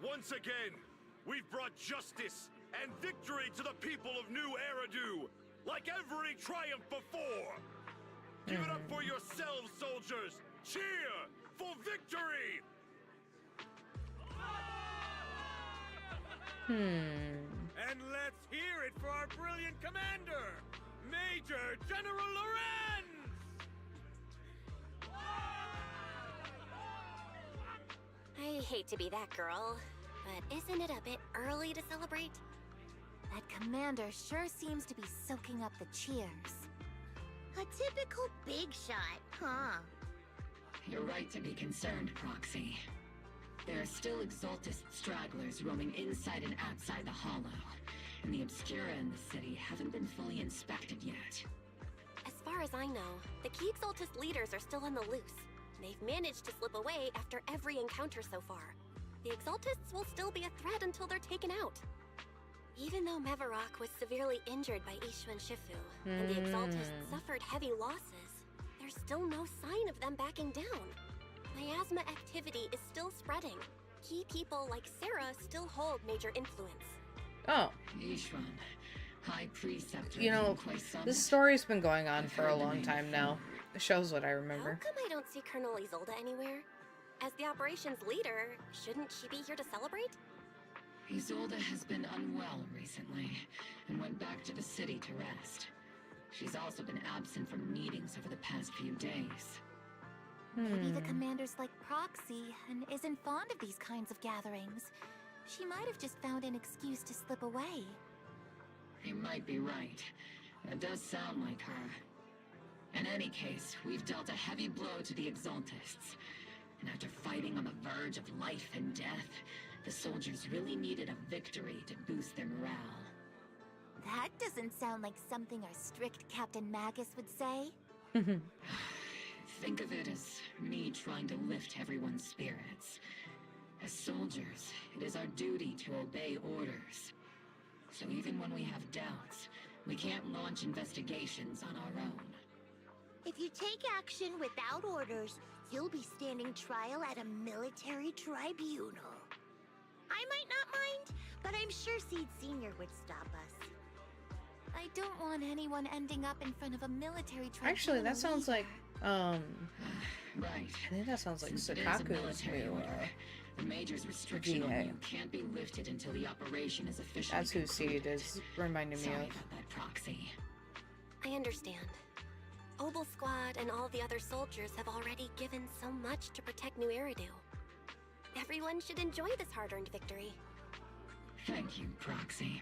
Once again, we've brought justice and victory to the people of New Eridu, like every triumph before. Give it up for yourselves, soldiers. Cheer for victory. And let's hear it for our brilliant commander, Major General Lorenz! I hate to be that girl, but isn't it a bit early to celebrate? That commander sure seems to be soaking up the cheers. A typical big shot, huh? You're right to be concerned, Proxy. There are still Exaltist stragglers roaming inside and outside the Hollow, and the Obscura in the city haven't been fully inspected yet. As far as I know, the key Exaltist leaders are still on the loose. They've managed to slip away after every encounter so far. The Exaltists will still be a threat until they're taken out. Even though Mevarok was severely injured by Ishu and Shifu, and the Exaltists suffered heavy losses, there's still no sign of them backing down. Miasma activity is still spreading. Key people like Sarah still hold major influence. Oh. Ishwan, High Preceptor. You know, this story's been going on for a long time now. It shows what I remember. How come I don't see Colonel Isolde anywhere? As the operations leader, shouldn't she be here to celebrate? Isolde has been unwell recently, and went back to the city to rest. She's also been absent from meetings over the past few days. Maybe the commander's like Proxy and isn't fond of these kinds of gatherings. She might have just found an excuse to slip away. You might be right. That does sound like her. In any case, we've dealt a heavy blow to the Exaltists. And after fighting on the verge of life and death, the soldiers really needed a victory to boost their morale. That doesn't sound like something our strict Captain Magus would say. Think of it as me trying to lift everyone's spirits. As soldiers, it is our duty to obey orders. So even when we have doubts, we can't launch investigations on our own. If you take action without orders, you'll be standing trial at a military tribunal. I might not mind, but I'm sure Seed Sr. would stop us. I don't want anyone ending up in front of a military tribunal. Actually, that sounds like, Right. I think that sounds like Since it is a Sakaku's military new, order, the Major's restriction on VA. you can't be lifted until the operation is officially That's who Seed is reminding me Sorry of. about that, Proxy. I understand. Obel Squad and all the other soldiers have already given so much to protect New Eridu. Everyone should enjoy this hard-earned victory. Thank you, Proxy.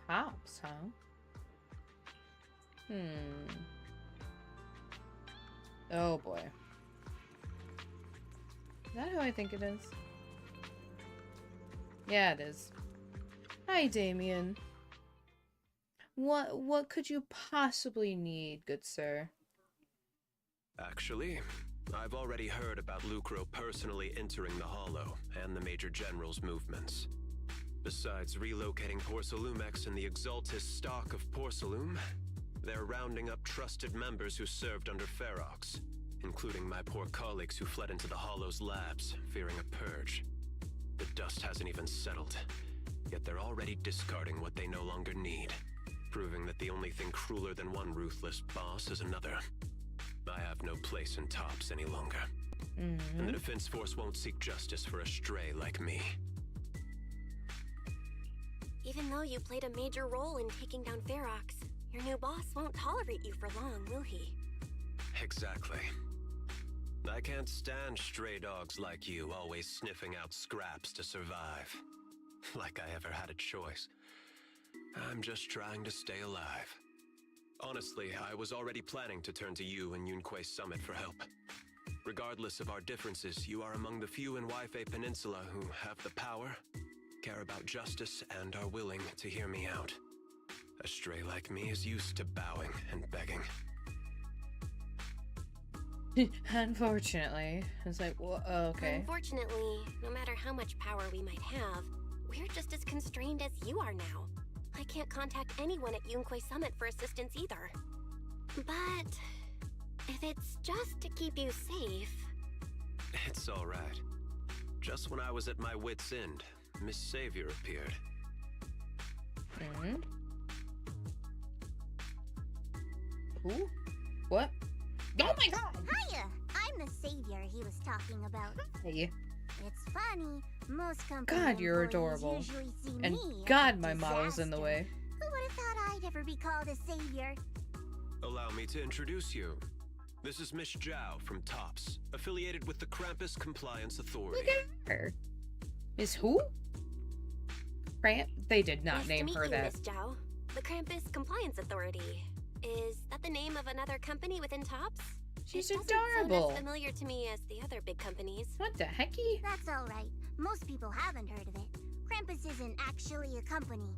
Tops, huh? Oh boy. Is that who I think it is? Yeah, it is. Hi, Damien. What could you possibly need, good sir? Actually, I've already heard about Lucro personally entering the Hollow and the Major General's movements. Besides relocating Porcelumex and the Exaltis stock of Porcelume, they're rounding up trusted members who served under Ferox, including my poor colleagues who fled into the Hollow's labs, fearing a purge. The dust hasn't even settled, yet they're already discarding what they no longer need, proving that the only thing crueler than one ruthless boss is another. I have no place in Tops any longer. And the Defense Force won't seek justice for a stray like me. Even though you played a major role in taking down Ferox, your new boss won't tolerate you for long, will he? Exactly. I can't stand stray dogs like you always sniffing out scraps to survive. Like I ever had a choice. I'm just trying to stay alive. Honestly, I was already planning to turn to you and Yunquay Summit for help. Regardless of our differences, you are among the few in Waifei Peninsula who have the power, care about justice, and are willing to hear me out. A stray like me is used to bowing and begging. Unfortunately. It's like, well, okay. Unfortunately, no matter how much power we might have, we're just as constrained as you are now. I can't contact anyone at Yunquay Summit for assistance either. But if it's just to keep you safe... It's all right. Just when I was at my wit's end, Miss Savior appeared. Who? What? Oh my god! Hiya! I'm the savior he was talking about. Hey. It's funny, most company God, you're employees adorable. usually see And me as God, a my model's in the disaster. way. Who would have thought I'd ever be called a savior? Allow me to introduce you. This is Miss Zhao from TOPS, affiliated with the Krampus Compliance Authority. Look at her. Is who? They did not Nice name to meet her you, that. Miss Zhao. The Krampus Compliance Authority. Is that the name of another company within TOPS? She's it doesn't adorable. sound as familiar to me as the other big companies. What the hecky? That's alright. Most people haven't heard of it. Krampus isn't actually a company.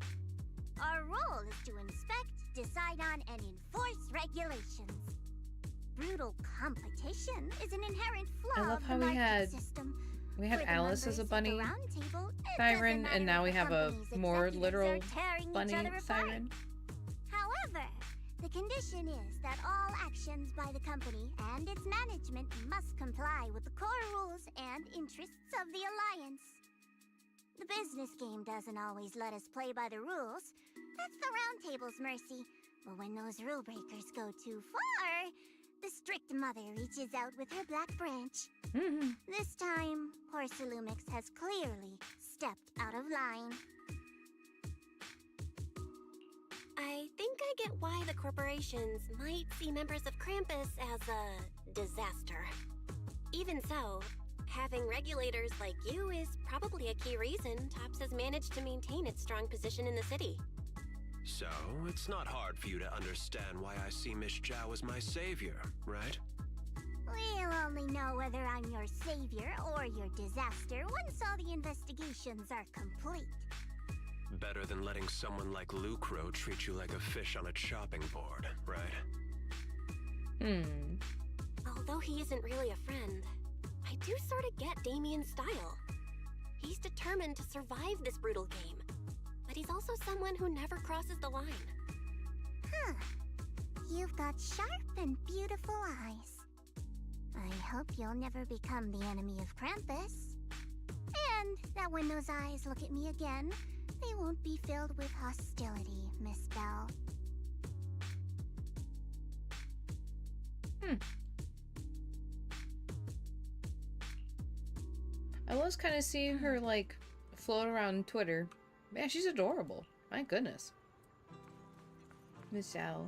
Our role is to inspect, decide on, and enforce regulations. Brutal competition is an inherent flaw I love of how the we market had system. we had For the Alice as a members of the bunny round table, it siren, doesn't and matter now we if the have a company's more executives literal are tearing each bunny other apart. siren. However, the condition is that all actions by the company and its management must comply with the core rules and interests of the Alliance. The business game doesn't always let us play by the rules. That's the Round Table's mercy. But when those rule breakers go too far, the strict mother reaches out with her black branch. This time, Porcelumix has clearly stepped out of line. I think I get why the corporations might see members of Krampus as a disaster. Even so, having regulators like you is probably a key reason TOPS has managed to maintain its strong position in the city. So, it's not hard for you to understand why I see Miss Zhao as my savior, right? We'll only know whether I'm your savior or your disaster once all the investigations are complete. Better than letting someone like Lucro treat you like a fish on a chopping board, right? Although he isn't really a friend, I do sort of get Damien's style. He's determined to survive this brutal game, but he's also someone who never crosses the line. Huh. You've got sharp and beautiful eyes. I hope you'll never become the enemy of Krampus. And that when those eyes look at me again, they won't be filled with hostility, Miss Bell. I was kind of seeing her like float around Twitter. Man, she's adorable. My goodness. Miss Zhao.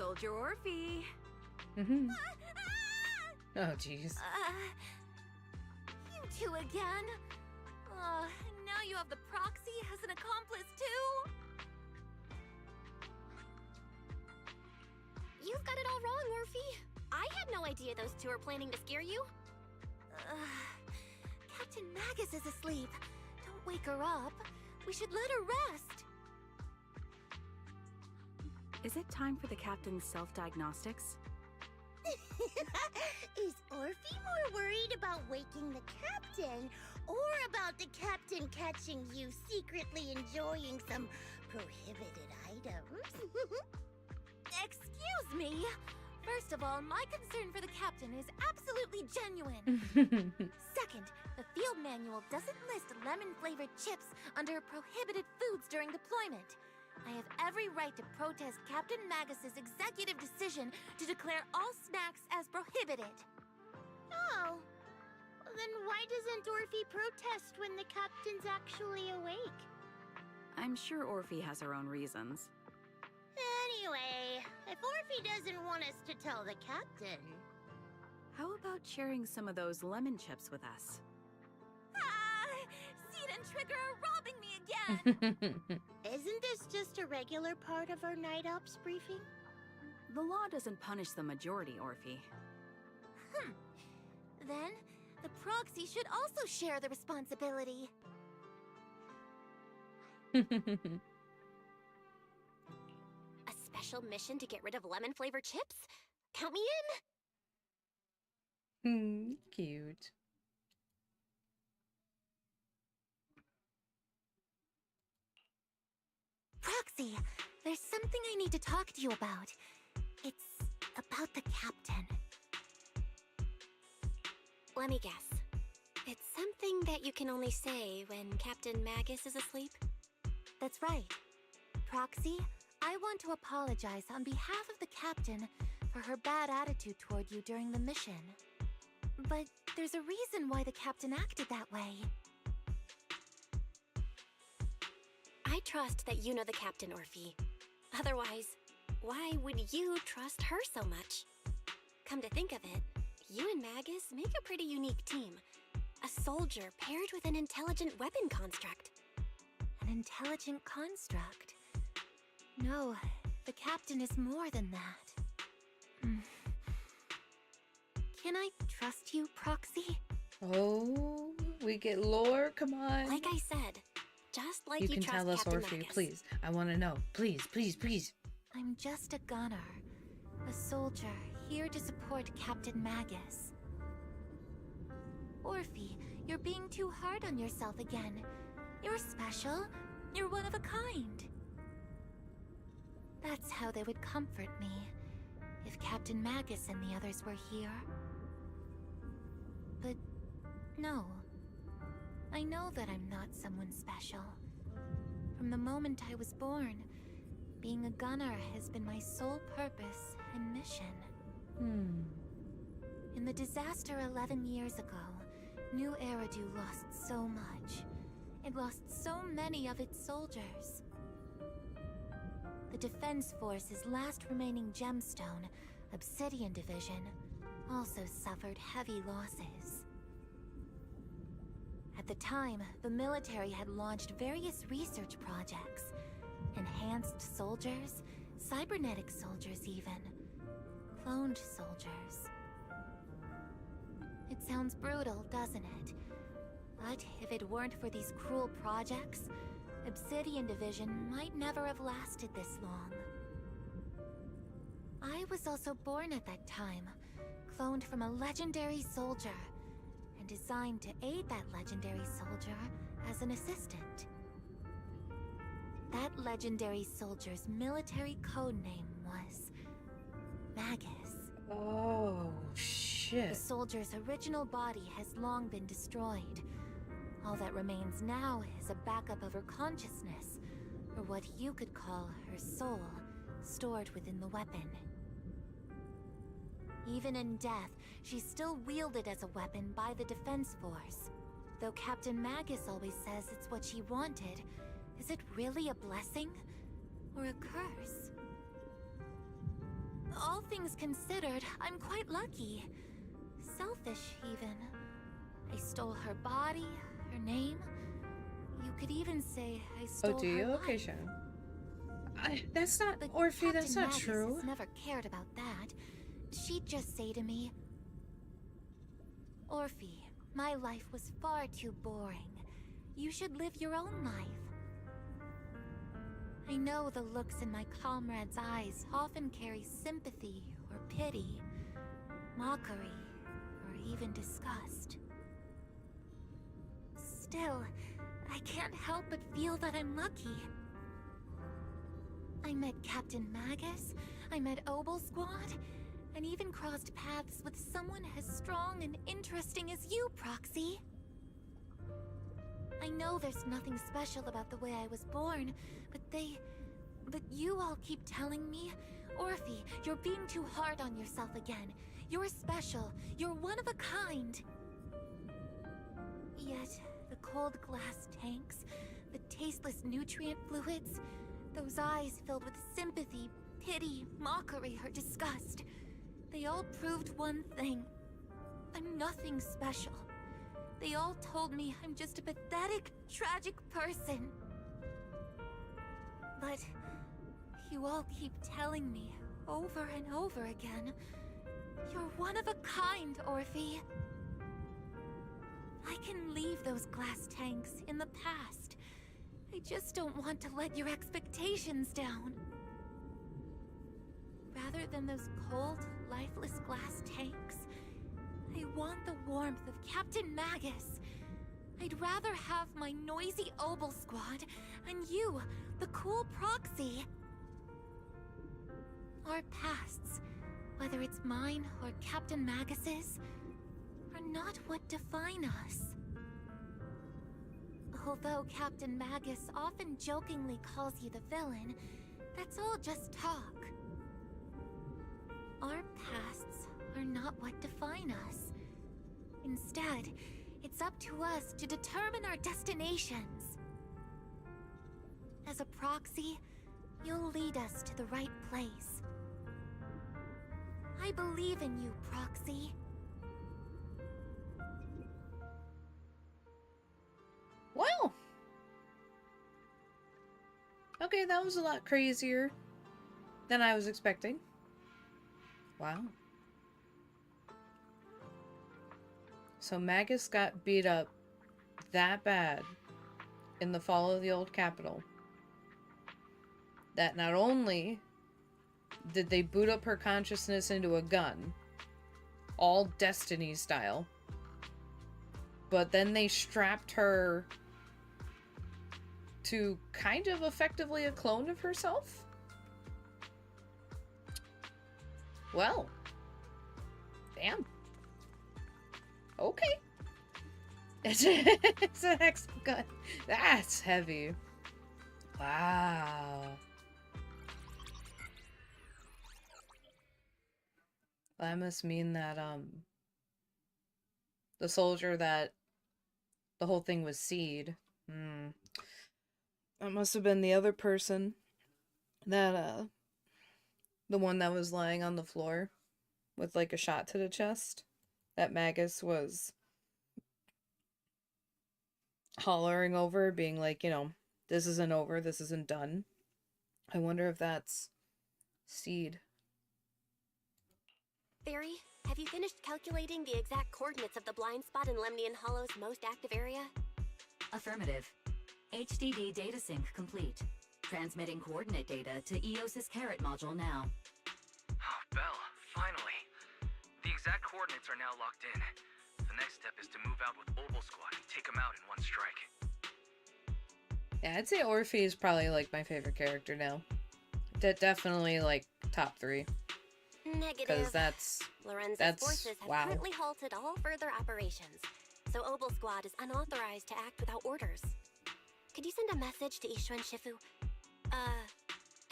Soldier Orphe. Mm-hmm. Oh, jeez. You two again? Now you have the proxy as an accomplice too? You've got it all wrong, Orphe. I had no idea those two were planning to scare you. Captain Magus is asleep. Don't wake her up. We should let her rest. Is it time for the captain's self-diagnostics? Is Orphe more worried about waking the captain or about the captain catching you secretly enjoying some prohibited items? Excuse me. First of all, my concern for the captain is absolutely genuine. Second, the field manual doesn't list lemon-flavored chips under prohibited foods during deployment. I have every right to protest Captain Magus's executive decision to declare all snacks as prohibited. Oh. Well, then why doesn't Orphe protest when the captain's actually awake? I'm sure Orphe has her own reasons. Anyway, if Orphe doesn't want us to tell the captain... How about sharing some of those lemon chips with us? Seed and Trigger are robbing me again! Isn't this just a regular part of our night ops briefing? The law doesn't punish the majority, Orphe. Then, the proxy should also share the responsibility. A special mission to get rid of lemon-flavored chips? Count me in! Cute. Proxy, there's something I need to talk to you about. It's about the captain. Let me guess. It's something that you can only say when Captain Magus is asleep? That's right. Proxy, I want to apologize on behalf of the captain for her bad attitude toward you during the mission. But there's a reason why the captain acted that way. I trust that you know the captain, Orphe. Otherwise, why would you trust her so much? Come to think of it, you and Magus make a pretty unique team. A soldier paired with an intelligent weapon construct. An intelligent construct? No, the captain is more than that. Can I trust you, Proxy? Oh, we get lore? Come on. Like I said, just like you you can trust tell us, Captain Orphe, Magus. please. I want to know. Please, please, please. I'm just a gunner. A soldier, here to support Captain Magus. Orphe, you're being too hard on yourself again. You're special. You're one of a kind. That's how they would comfort me, if Captain Magus and the others were here. But no. I know that I'm not someone special. From the moment I was born, being a gunner has been my sole purpose and mission. In the disaster 11 years ago, New Eridu lost so much. It lost so many of its soldiers. The Defense Force's last remaining gemstone, Obsidian Division, also suffered heavy losses. At the time, the military had launched various research projects. Enhanced soldiers, cybernetic soldiers even. Cloned soldiers. It sounds brutal, doesn't it? But if it weren't for these cruel projects, Obsidian Division might never have lasted this long. I was also born at that time, cloned from a legendary soldier, and designed to aid that legendary soldier as an assistant. That legendary soldier's military codename was Magus. Oh, shit. The soldier's original body has long been destroyed. All that remains now is a backup of her consciousness, or what you could call her soul, stored within the weapon. Even in death, she's still wielded as a weapon by the Defense Force. Though Captain Magus always says it's what she wanted, is it really a blessing? Or a curse? all things considered, I'm quite lucky. Selfish, even. I stole her body, her name. You could even say I stole Oh, do you? her Okay, life. Sharon. That's not But Orphe, that's Captain not Magus true. has never cared about that. She'd just say to me, Orphe, my life was far too boring. You should live your own life. I know the looks in my comrades' eyes often carry sympathy or pity, mockery, or even disgust. Still, I can't help but feel that I'm lucky. I met Captain Magus, I met Obel Squad, and even crossed paths with someone as strong and interesting as you, Proxy. I know there's nothing special about the way I was born, but you all keep telling me, Orphe, you're being too hard on yourself again. You're special, you're one of a kind. Yet, the cold glass tanks, the tasteless nutrient fluids, those eyes filled with sympathy, pity, mockery, or disgust, they all proved one thing. I'm nothing special. They all told me I'm just a pathetic, tragic person. But you all keep telling me over and over again, you're one of a kind, Orphe. I can leave those glass tanks in the past. I just don't want to let your expectations down. Rather than those cold, lifeless glass tanks, I want the warmth of Captain Magus. I'd rather have my noisy Obel Squad and you, the cool Proxy. Our pasts, whether it's mine or Captain Magus's, are not what define us. Although Captain Magus often jokingly calls you the villain, that's all just talk. Our pasts are not what define us. Instead, it's up to us to determine our destinations. As a Proxy, you'll lead us to the right place. I believe in you, Proxy. Well. Okay, that was a lot crazier than I was expecting. Wow. So Magus got beat up that bad in the fall of the old capital that not only did they boot up her consciousness into a gun, all Destiny style, but then they strapped her to kind of effectively a clone of herself? Well. Damn. Okay. It's an excellent gun. That's heavy. Wow. That must mean that, the soldier that the whole thing was seed. That must have been the other person that, the one that was lying on the floor with, like, a shot to the chest that Magus was hollering over, being like, you know, this isn't over, this isn't done. I wonder if that's seed. Barry, have you finished calculating the exact coordinates of the blind spot in Lemnian Hollow's most active area? Affirmative. HDD data sync complete. Transmitting coordinate data to EOS's Carrot module now. Oh, Belle, finally. The exact coordinates are now locked in. The next step is to move out with Obel Squad and take them out in one strike. Yeah, I'd say Orphe is probably, like, my favorite character now. Definitely, like, top 3. Negative. Because that's forces have wow. currently halted all further operations, so Obel Squad is unauthorized to act without orders. Could you send a message to Ishuan Shifu?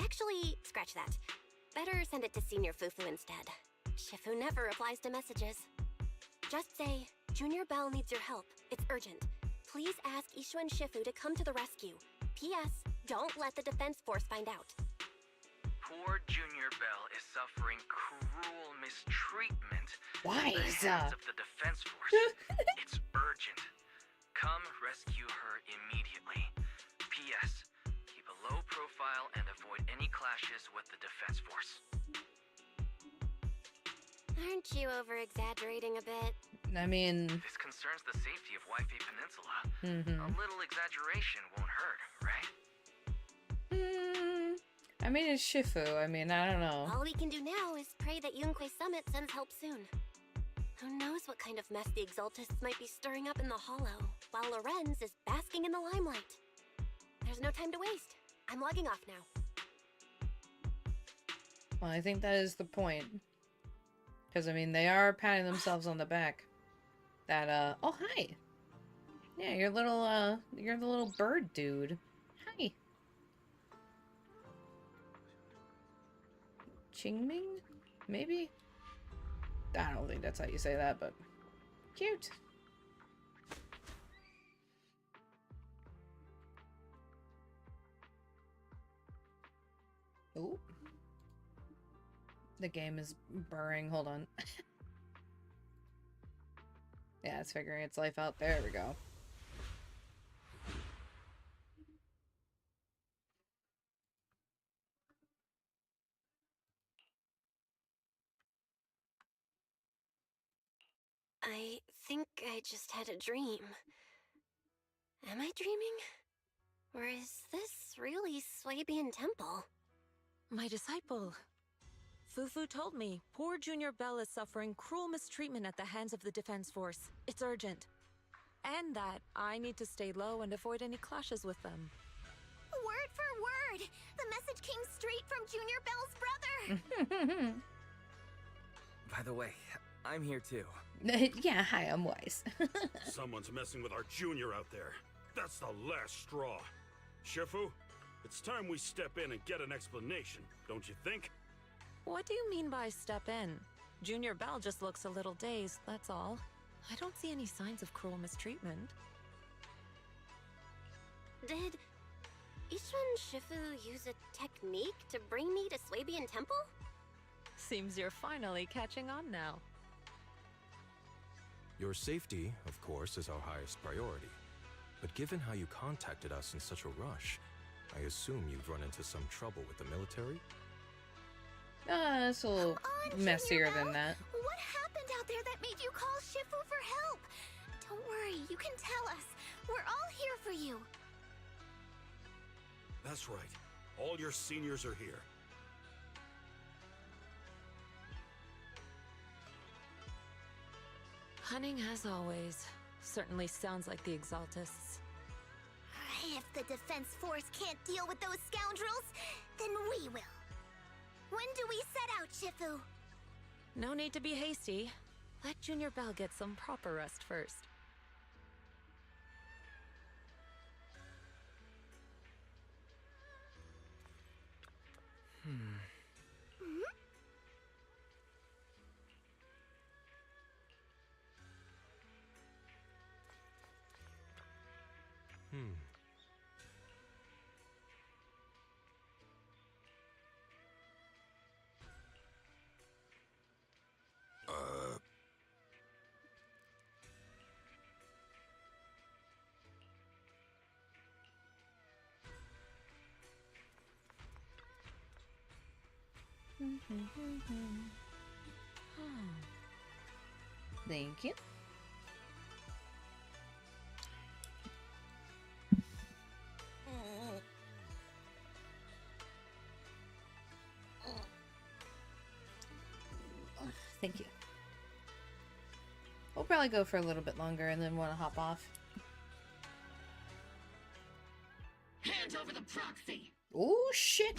Actually, scratch that. Better send it to Senior Fufu instead. Shifu never replies to messages. Just say, Junior Belle needs your help. It's urgent. Please ask Ishuan Shifu to come to the rescue. P.S. Don't let the defense force find out. Poor Junior Bell is suffering cruel mistreatment Why at the is hands of the Defense Force. It's urgent. Come rescue her immediately. P.S. Keep a low profile and avoid any clashes with the Defense Force. Aren't you over-exaggerating a bit? I mean... This concerns the safety of Waifei Peninsula. Mhm. A little exaggeration won't hurt, right? I mean, it's Shifu. I mean, I don't know. All we can do now is pray that Yunquei Summit sends help soon. Who knows what kind of mess the Exaltists might be stirring up in the Hollow, while Lorenz is basking in the limelight. There's no time to waste. I'm logging off now. Well, I think that is the point. Because, I mean, they are patting themselves on the back. That, oh, hi! Yeah, you're the little bird dude. Hi! Qingming? Maybe? I don't think that's how you say that, but... Cute! Ooh. The game is burring. Hold on. Yeah, it's figuring its life out. There we go. I think I just had a dream. Am I dreaming? Or is this really Swabian Temple? My disciple. Fufu told me poor Junior Bell is suffering cruel mistreatment at the hands of the Defense Force. It's urgent. And that I need to stay low and avoid any clashes with them. Word for word! The message came straight from Junior Bell's brother! By the way, I'm here too. Yeah, hi, I'm Wise. Someone's messing with our junior out there. That's the last straw. Shifu, it's time we step in and get an explanation, don't you think? What do you mean by step in? Junior Bell just looks a little dazed, that's all. I don't see any signs of cruel mistreatment. Did Ishun Shifu use a technique to bring me to Swabian Temple? Seems you're finally catching on now. Your safety, of course, is our highest priority. But given how you contacted us in such a rush, I assume you've run into some trouble with the military? It's a little messier than that. What happened out there that made you call Shifu for help? Don't worry, you can tell us. We're all here for you. That's right. All your seniors are here. Cunning as always. Certainly sounds like the Exaltists. If the Defense Force can't deal with those scoundrels, then we will. When do we set out, Shifu? No need to be hasty. Let Junior Bell get some proper rest first. Thank you. Thank you. We'll probably go for a little bit longer and then want to hop off. Hand over the proxy. Oh shit!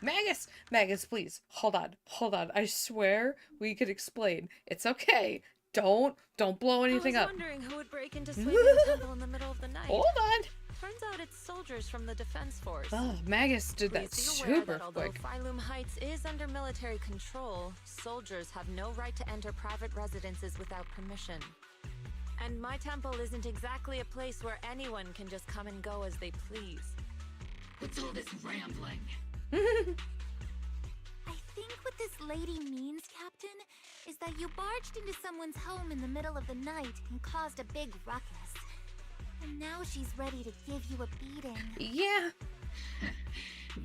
Magus! Magus, please. Hold on. Hold on. I swear we could explain. It's okay. Don't blow anything up. I was wondering who would break into Swabian Temple in the middle of the night. Hold on. Turns out it's soldiers from the Defense Force. Oh, Magus did that Please be aware super that although quick. Phylum Heights is under military control, soldiers have no right to enter private residences without permission. And my temple isn't exactly a place where anyone can just come and go as they please. What's all this rambling? lady means, Captain, is that you barged into someone's home in the middle of the night and caused a big ruckus. And now she's ready to give you a beating. Yeah.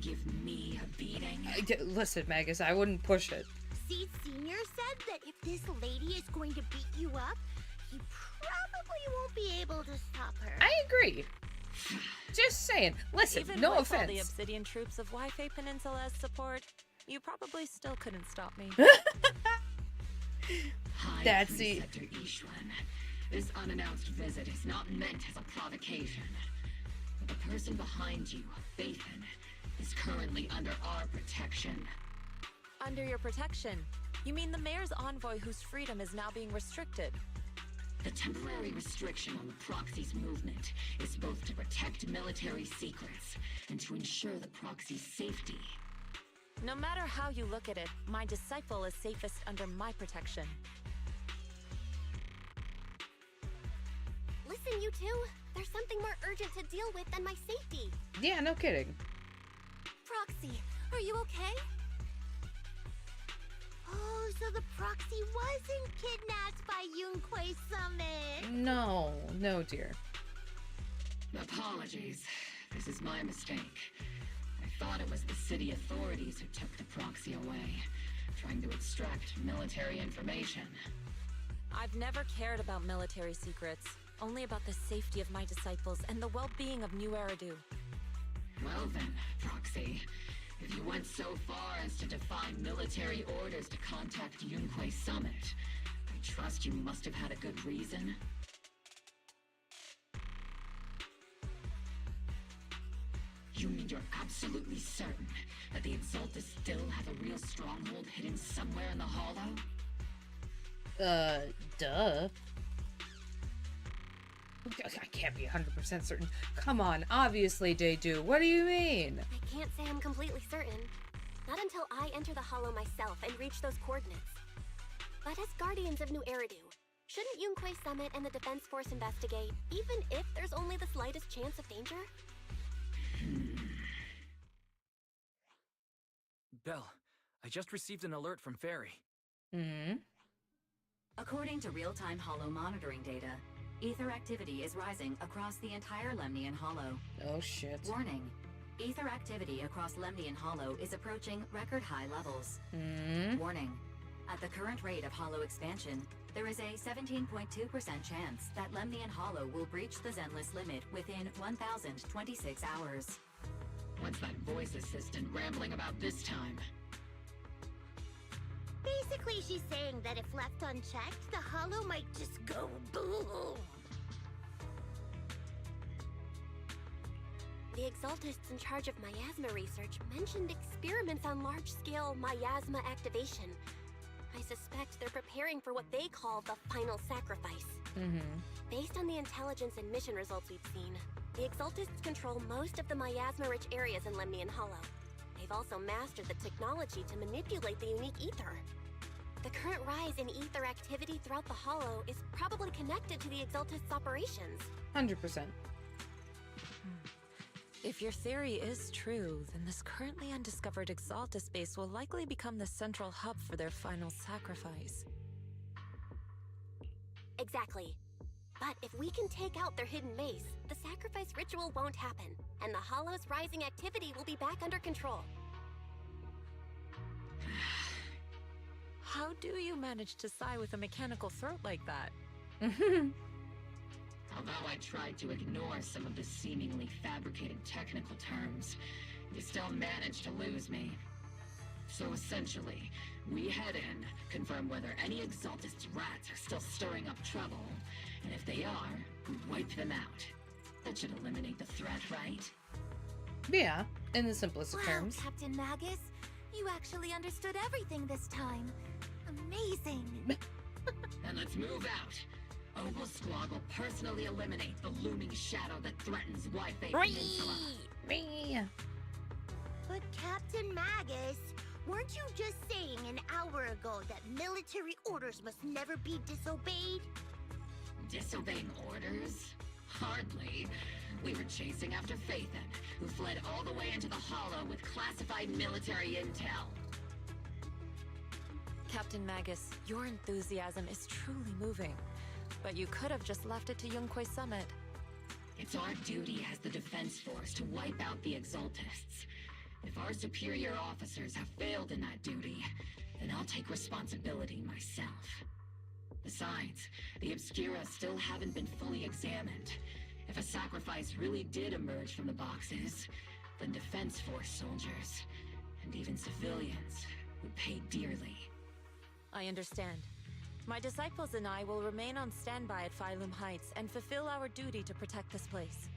Give me a beating? Listen, Magus, I wouldn't push it. Seed Senior said that if this lady is going to beat you up, he probably won't be able to stop her. I agree. Just saying. Listen, Even no with offense. all the Obsidian troops of Wi-Fi Peninsula as support, you probably still couldn't stop me. That's the... Preceptor Ishwan. This unannounced visit is not meant as a provocation. But the person behind you, Phaethon, is currently under our protection. Under your protection? You mean the mayor's envoy whose freedom is now being restricted? The temporary restriction on the Proxy's movement is both to protect military secrets and to ensure the Proxy's safety. No matter how you look at it, my disciple is safest under my protection. Listen, you two. There's something more urgent to deal with than my safety. Yeah, no kidding. Proxy, are you okay? Oh, so the Proxy wasn't kidnapped by Yunquei Summit. No, no, dear. Apologies. This is my mistake. I thought it was the city authorities who took the Proxy away, trying to extract military information. I've never cared about military secrets, only about the safety of my disciples and the well-being of New Eridu. Well then, Proxy, if you went so far as to defy military orders to contact Yunquei Summit, I trust you must have had a good reason. You mean you're absolutely certain that the Exaltus still have a real stronghold hidden somewhere in the Hollow? Duh. I can't be 100% certain. Come on, obviously they do. What do you mean? I can't say I'm completely certain. Not until I enter the Hollow myself and reach those coordinates. But as Guardians of New Eridu, shouldn't Yunquei Summit and the Defense Force investigate, even if there's only the slightest chance of danger? Belle, I just received an alert from Fairy. According to real-time Hollow monitoring data, ether activity is rising across the entire Lemnian Hollow. Oh shit. Warning. Ether activity across Lemnian Hollow is approaching record-high levels. Warning. At the current rate of Hollow expansion, there is a 17.2% chance that Lemnian Hollow will breach the Zenless limit within 1,026 hours. What's that voice assistant rambling about this time? Basically, she's saying that if left unchecked, the Hollow might just go boom. The Exaltists in charge of miasma research mentioned experiments on large-scale miasma activation. I suspect they're preparing for what they call the final sacrifice. Based on the intelligence and mission results we've seen, the Exaltists control most of the miasma-rich areas in Lemnian Hollow. They've also mastered the technology to manipulate the unique ether. The current rise in ether activity throughout the Hollow is probably connected to the Exaltists' operations. 100%. If your theory is true, then this currently undiscovered Exaltus base will likely become the central hub for their final sacrifice. Exactly. But if we can take out their hidden base, the sacrifice ritual won't happen, and the Hollow's rising activity will be back under control. How do you manage to sigh with a mechanical throat like that? Although I tried to ignore some of the seemingly fabricated technical terms, you still managed to lose me. So essentially, we head in, confirm whether any Exaltist rats are still stirring up trouble, and if they are, we wipe them out. That should eliminate the threat, right? Yeah, in the simplest of terms. Captain Magus, you actually understood everything this time. Amazing. And let's move out. Ogle Squad will personally eliminate the looming shadow that threatens Wi-Fi Peninsula. But Captain Magus, weren't you just saying an hour ago that military orders must never be disobeyed? Disobeying orders? Hardly. We were chasing after Phaethon, who fled all the way into the Hollow with classified military intel. Captain Magus, your enthusiasm is truly moving. But you could have just left it to Yunquei Summit. It's our duty as the Defense Force to wipe out the Exaltists. If our superior officers have failed in that duty, then I'll take responsibility myself. Besides, the Obscura still haven't been fully examined. If a sacrifice really did emerge from the boxes, then Defense Force soldiers, and even civilians, would pay dearly. I understand. My disciples and I will remain on standby at Phylum Heights and fulfill our duty to protect this place.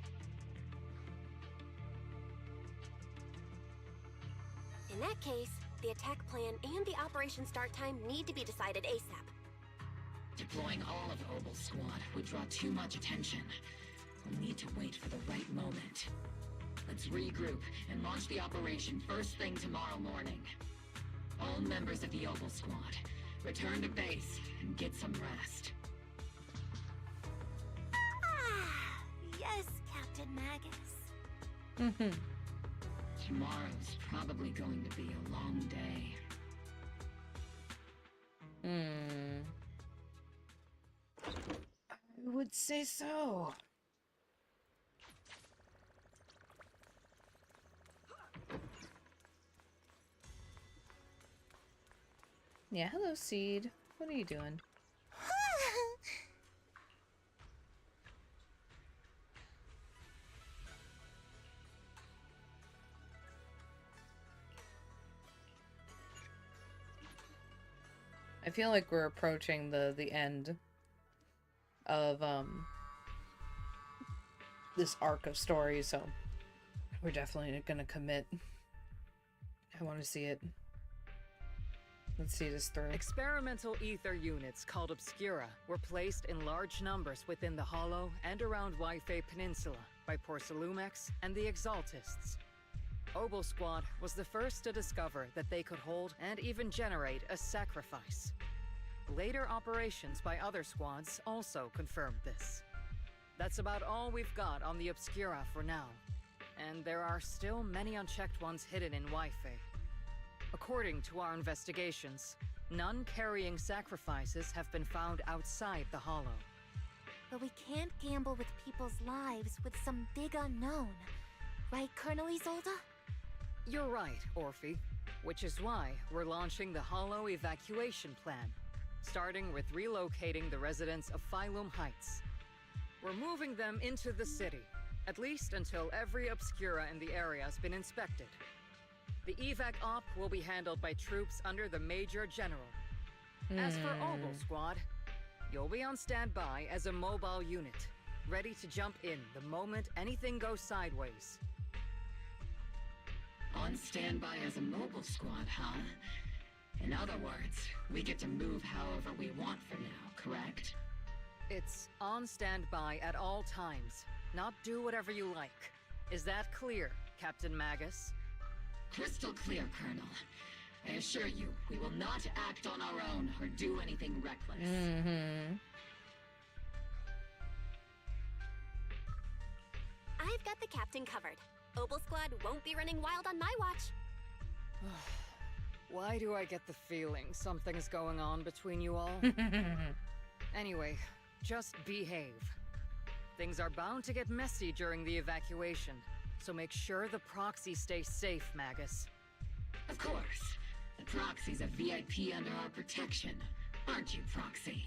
In that case, the attack plan and the operation start time need to be decided ASAP. Deploying all of Obel's squad would draw too much attention. We'll need to wait for the right moment. Let's regroup and launch the operation first thing tomorrow morning. All members of the Obel squad, return to base and get some rest. Ah, yes, Captain Magus. Tomorrow's probably going to be a long day. I would say so. Yeah, hello, Seed. What are you doing? I feel like we're approaching the end of this arc of story, so we're definitely gonna commit. I want to see it. Let's see this through. Experimental ether units called Obscura were placed in large numbers within the Hollow and around Waifei Peninsula by Porcelumex and the Exaltists. Obel Squad was the first to discover that they could hold and even generate a sacrifice. Later operations by other squads also confirmed this. That's about all we've got on the Obscura for now, and there are still many unchecked ones hidden in Waifei. According to our investigations, none carrying sacrifices have been found outside the Hollow. But we can't gamble with people's lives with some big unknown. Right, Colonel Isolde? You're right, Orphe. Which is why we're launching the Hollow evacuation plan, starting with relocating the residents of Phylum Heights. We're moving them into the city, at least until every Obscura in the area has been inspected. The evac op will be handled by troops under the Major General. As for Obel Squad, you'll be on standby as a mobile unit, ready to jump in the moment anything goes sideways. On standby as a mobile squad, huh? In other words, we get to move however we want for now, correct? It's on standby at all times, not do whatever you like. Is that clear, Captain Magus? Crystal clear, Colonel. I assure you, we will not act on our own or do anything reckless. I've got the captain covered. Obel Squad won't be running wild on my watch. Why do I get the feeling something's going on between you all? Anyway, just behave. Things are bound to get messy during the evacuation, so make sure the proxy stays safe, Magus. Of course. The proxy's a VIP under our protection, aren't you, Proxy?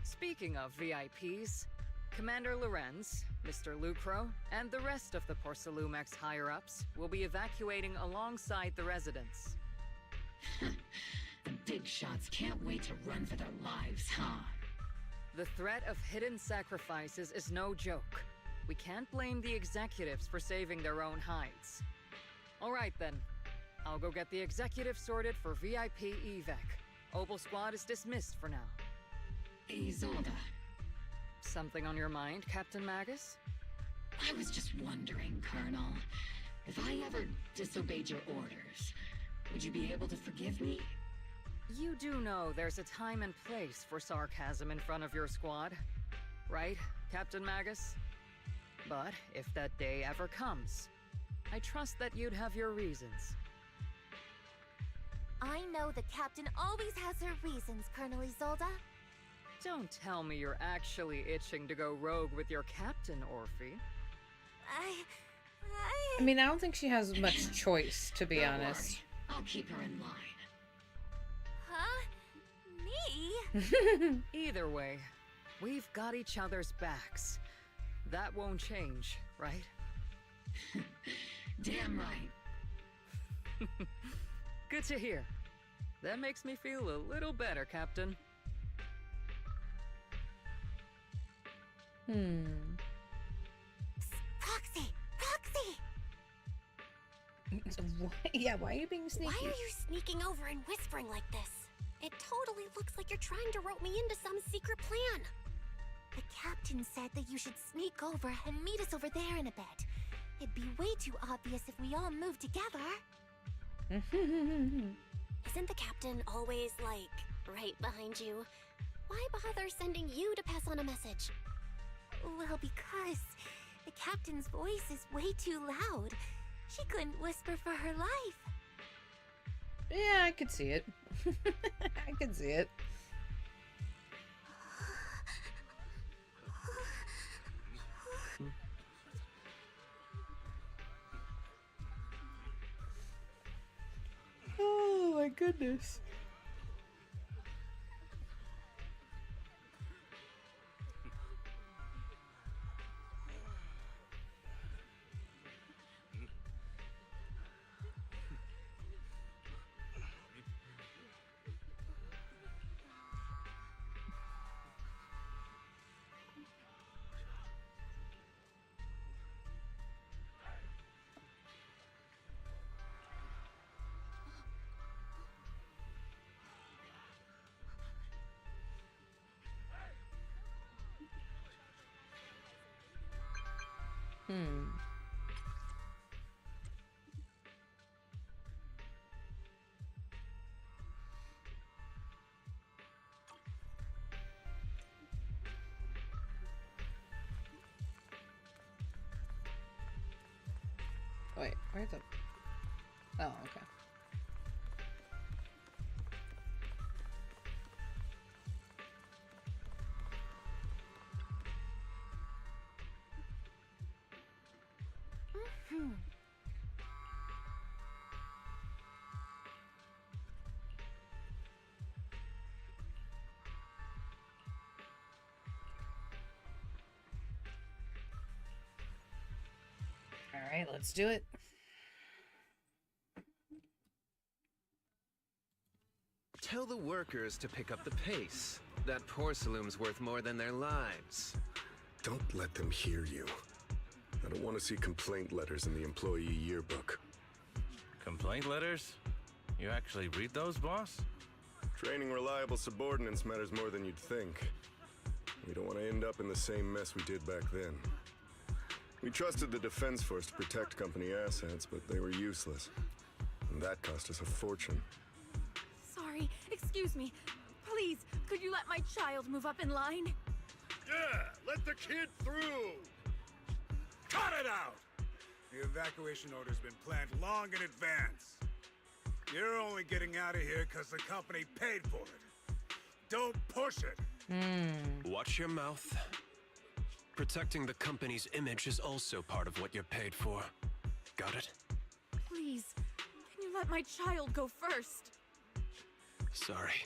Speaking of VIPs, Commander Lorenz, Mr. Lucro, and the rest of the Porcelumex higher-ups will be evacuating alongside the residents. The big shots can't wait to run for their lives, huh? The threat of hidden sacrifices is no joke. We can't blame the executives for saving their own hides. All right then, I'll go get the executive sorted for VIP evac. Obel Squad is dismissed for now. Isolde. Something on your mind, Captain Magus? I was just wondering, Colonel, if I ever disobeyed your orders, would you be able to forgive me? You do know there's a time and place for sarcasm in front of your squad, right, Captain Magus? But if that day ever comes, I trust that you'd have your reasons. I know the captain always has her reasons, Colonel Isolde. Don't tell me you're actually itching to go rogue with your captain, Orphe. I mean, I don't think she has much choice, to be honest. I'll keep her in line. Huh? Me? Either way, we've got each other's backs. That won't change, right? Damn right. Good to hear. That makes me feel a little better, Captain. Proxy! Proxy! Yeah, why are you being sneaky? Why are you sneaking over and whispering like this? It totally looks like you're trying to rope me into some secret plan. The captain said that you should sneak over and meet us over there in a bit. It'd be way too obvious if we all moved together. Isn't the captain always, like, right behind you? Why bother sending you to pass on a message? Well, because the captain's voice is way too loud. She couldn't whisper for her life. Yeah, I could see it. I could see it. Oh my goodness. Wait, where's the... Oh, okay. Alright, let's do it. Tell the workers to pick up the pace. That porcelain's worth more than their lives. Don't let them hear you. I don't want to see complaint letters in the employee yearbook. Complaint letters? You actually read those, boss? Training reliable subordinates matters more than you'd think. We don't want to end up in the same mess we did back then. We trusted the Defense Force to protect company assets, but they were useless. And that cost us a fortune. Sorry, excuse me. Please, could you let my child move up in line? Yeah, let the kid through! Cut it out! The evacuation order's been planned long in advance. You're only getting out of here because the company paid for it. Don't push it. Watch your mouth. Protecting the company's image is also part of what you're paid for. Got it? Please, can you let my child go first? Sorry.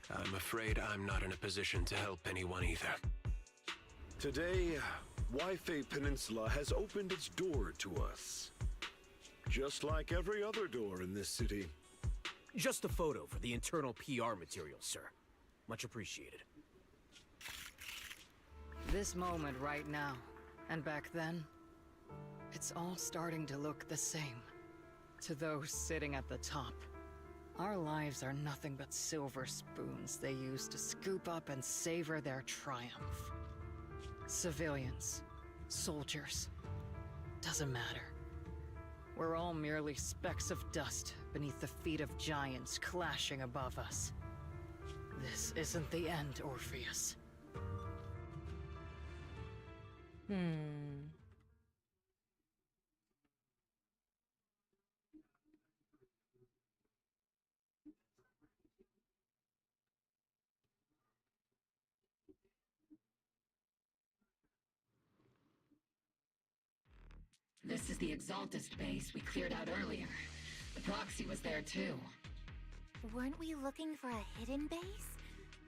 I'm afraid I'm not in a position to help anyone either. Today, Waifei Peninsula has opened its door to us. Just like every other door in this city. Just a photo for the internal PR material, sir. Much appreciated. This moment right now, and back then, it's all starting to look the same. To those sitting at the top, our lives are nothing but silver spoons they use to scoop up and savor their triumph. Civilians, soldiers, doesn't matter. We're all merely specks of dust beneath the feet of giants clashing above us. This isn't the end, Orpheus. is the Exaltist base we cleared out earlier. The proxy was there too. Weren't we looking for a hidden base?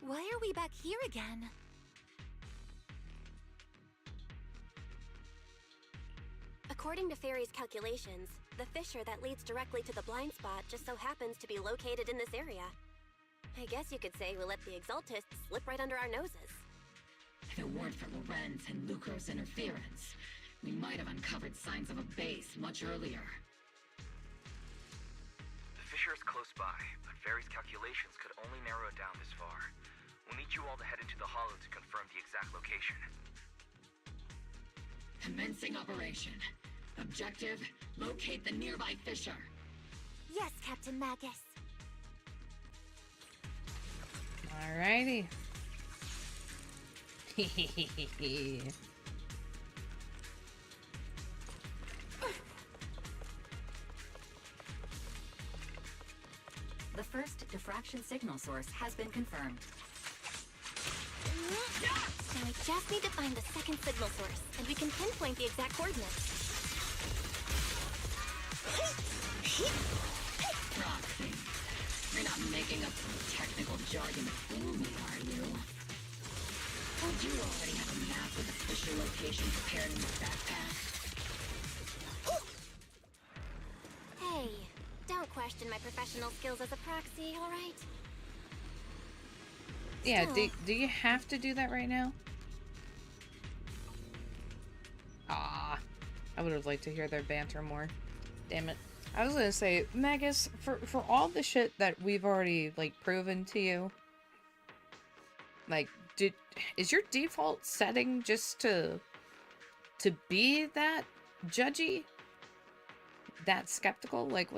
Why are we back here again? According to Fairy's calculations, the fissure that leads directly to the blind spot just so happens to be located in this area. I guess you could say we let the Exaltists slip right under our noses. If it weren't for Lorenz and Lucro's interference, we might have uncovered signs of a base much earlier. The fissure is close by, but Fairy's calculations could only narrow it down this far. We'll need you all to head into the hollow to confirm the exact location. Commencing operation. Objective, locate the nearby fissure. Yes, Captain Magus. Alrighty. The first diffraction signal source has been confirmed. Now we just need to find the second signal source, and we can pinpoint the exact coordinates. Proxy. You're not making up some technical jargon to fool me, are you? Don't you already have a map with the fissure location prepared in your backpack? Hey, don't question my professional skills as a proxy, alright? Yeah, do you have to do that right now? Ah, I would have liked to hear their banter more. Damn it. I was gonna say, Magus, for all the shit that we've already, like, proven to you, like, is your default setting just to be that judgy? That skeptical? Like,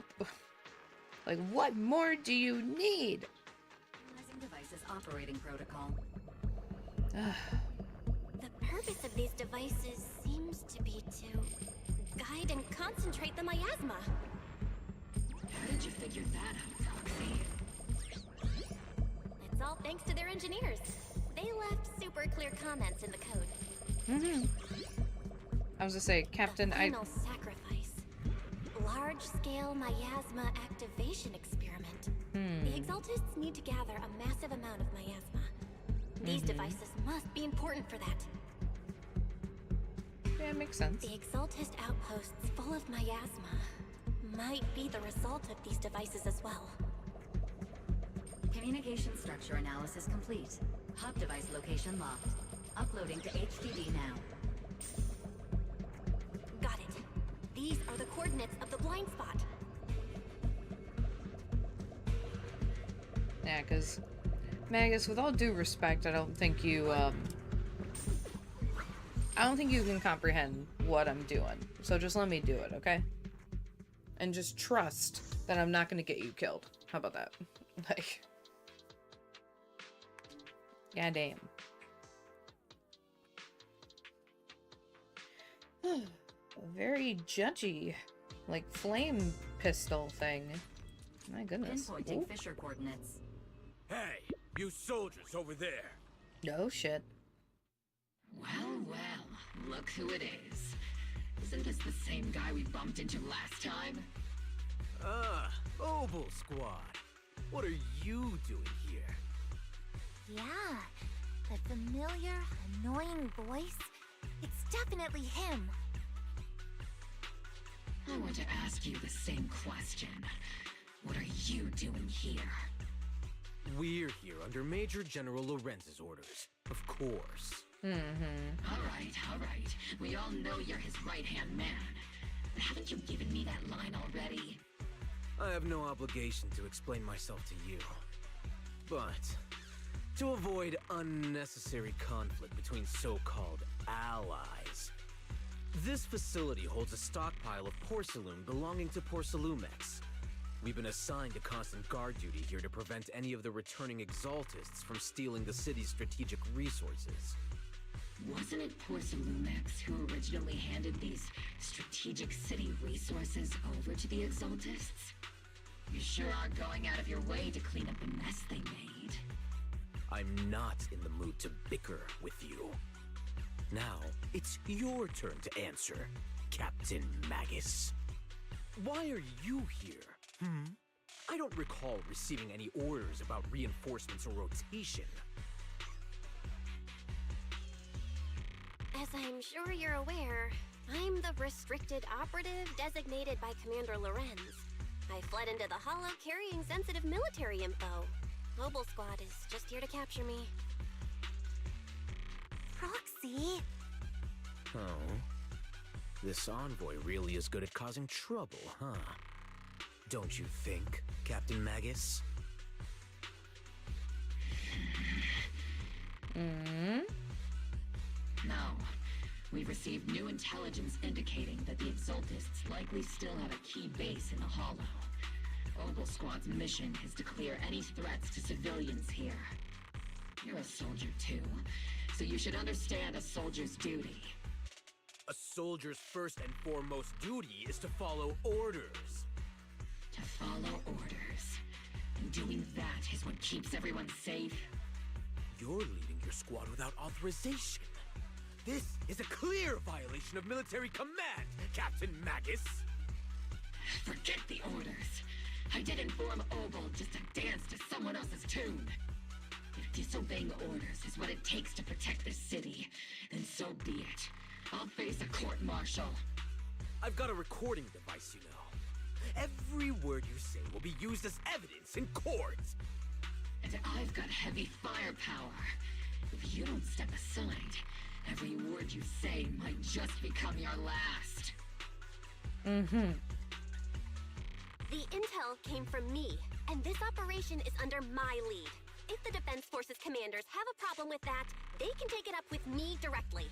what more do you need? Devices operating protocol. The purpose of these devices seems to be to guide and concentrate the miasma. How did you figure that out, Proxy? It's all thanks to their engineers. They left super clear comments in the code. Mm-hmm. I was gonna say, Captain, Final sacrifice. Large-scale miasma activation experiment. The Exaltists need to gather a massive amount of miasma. These devices must be important for that. Yeah, makes sense. The Exaltist outposts full of miasma might be the result of these devices as well. Communication structure analysis complete. Hub device location locked. Uploading to HDD now. Got it. These are the coordinates of the blind spot. Yeah, because, Magus, with all due respect, I don't think you can comprehend what I'm doing. So just let me do it, okay? And just trust that I'm not going to get you killed. How about that? Like, goddamn. Very judgy, like, flame pistol thing. My goodness. Pinpointing fissure coordinates. Hey, you soldiers over there. No shit. Well, look who it is. Isn't this the same guy we bumped into last time? Obel Squad. What are you doing here? Yeah, that familiar, annoying voice. It's definitely him. I want to ask you the same question. What are you doing here? We're here under Major General Lorenz's orders, of course. All right. We all know you're his right-hand man. But haven't you given me that line already? I have no obligation to explain myself to you. But to avoid unnecessary conflict between so-called allies, this facility holds a stockpile of porcelain belonging to Porcelumex. We've been assigned to constant guard duty here to prevent any of the returning Exaltists from stealing the city's strategic resources. Wasn't it Porcelumex who originally handed these strategic city resources over to the Exaltists? You sure are going out of your way to clean up the mess they made. I'm not in the mood to bicker with you. Now, it's your turn to answer. Captain Magus? Why are you here? I don't recall receiving any orders about reinforcements or rotation. As I'm sure you're aware, I'm the restricted operative designated by Commander Lorenz. I fled into the Hollow carrying sensitive military info. Mobile Squad is just here to capture me. Proxy? Oh. This envoy really is good at causing trouble, huh? Don't you think, Captain Magus? No. We've received new intelligence indicating that the Exaltists likely still have a key base in the Hollow. Obel Squad's mission is to clear any threats to civilians here. You're a soldier too, so you should understand a soldier's duty. A soldier's first and foremost duty is to follow orders. To follow orders. And doing that is what keeps everyone safe. You're leaving your squad without authorization. This is a clear violation of military command, Captain Magus! Forget the orders. I didn't form Obel just to dance to someone else's tune. If disobeying orders is what it takes to protect this city, then so be it. I'll face a court-martial. I've got a recording device, you know. Every word you say will be used as evidence in court. And I've got heavy firepower. If you don't step aside, every word you say might just become your last. The intel came from me, and this operation is under my lead. If the Defense Forces commanders have a problem with that, they can take it up with me directly.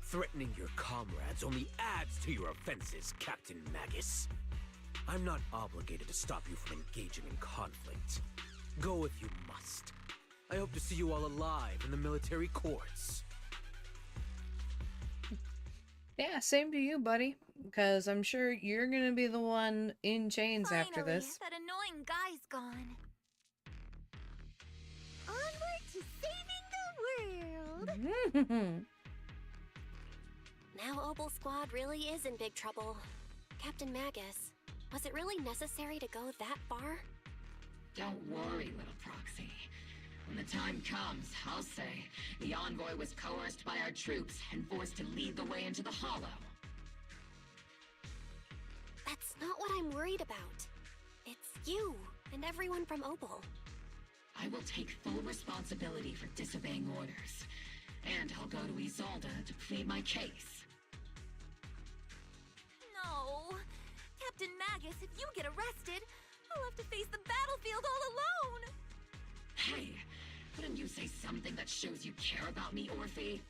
Threatening your comrades only adds to your offenses, Captain Magus. I'm not obligated to stop you from engaging in conflict. Go if you must. I hope to see you all alive in the military courts. Yeah, same to you, buddy. Because I'm sure you're gonna be the one in chains after this. That annoying guy's gone. Onward to saving the world! Now Obel Squad really is in big trouble. Captain Magus, was it really necessary to go that far? Don't worry, little Proxy. When the time comes, I'll say the envoy was coerced by our troops and forced to lead the way into the Hollow. That's not what I'm worried about. It's you and everyone from Obel. I will take full responsibility for disobeying orders. And I'll go to Isolde to plead my case. No! Captain Magus, if you get arrested, I'll have to face the battlefield all alone! Hey, wouldn't you say something that shows you care about me, Orphe?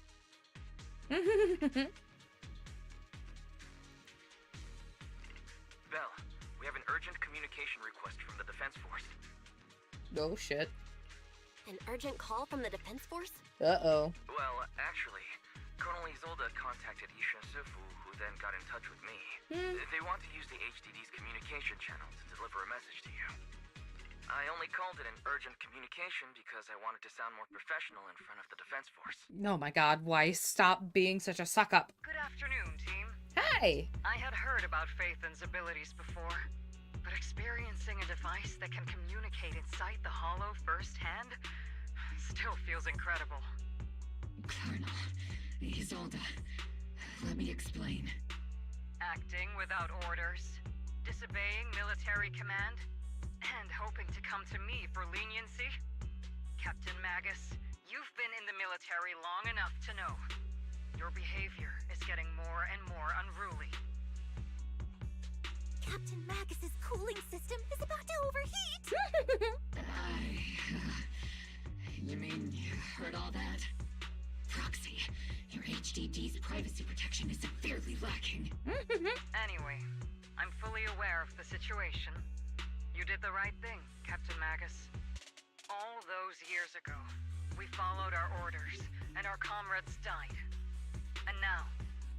Belle, we have an urgent communication request from the Defense Force. Oh shit. An urgent call from the Defense Force? Uh-oh. Well, actually, Colonel Isolde contacted Isha Sifu, who then got in touch with me. They want to use the HDD's communication channel to deliver a message to you. I only called it an urgent communication because I wanted to sound more professional in front of the Defense Force. Oh my god, why stop being such a suck-up? Good afternoon, team. Hi! I had heard about Phaethon's abilities before, but experiencing a device that can communicate inside the Hollow firsthand still feels incredible. Colonel, Isolde, let me explain. Acting without orders, disobeying military command, and hoping to come to me for leniency? Captain Magus, you've been in the military long enough to know. Your behavior is getting more and more unruly. Captain Magus's cooling system is about to overheat! You mean you heard all that? Proxy, your HDD's privacy protection is severely lacking. Anyway, I'm fully aware of the situation. You did the right thing, Captain Magus. All those years ago, we followed our orders, and our comrades died. And now,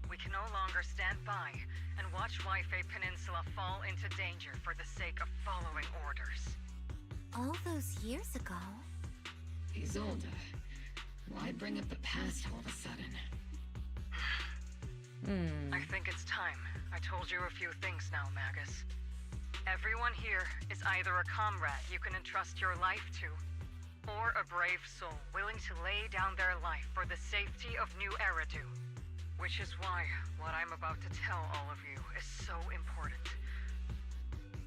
we can no longer stand by and watch Waifei Peninsula fall into danger for the sake of following orders. All those years ago? Isolde, why bring up the past all of a sudden? I think it's time. I told you a few things now, Magus. Everyone here is either a comrade you can entrust your life to, or a brave soul willing to lay down their life for the safety of New Eridu. Which is why what I'm about to tell all of you is so important.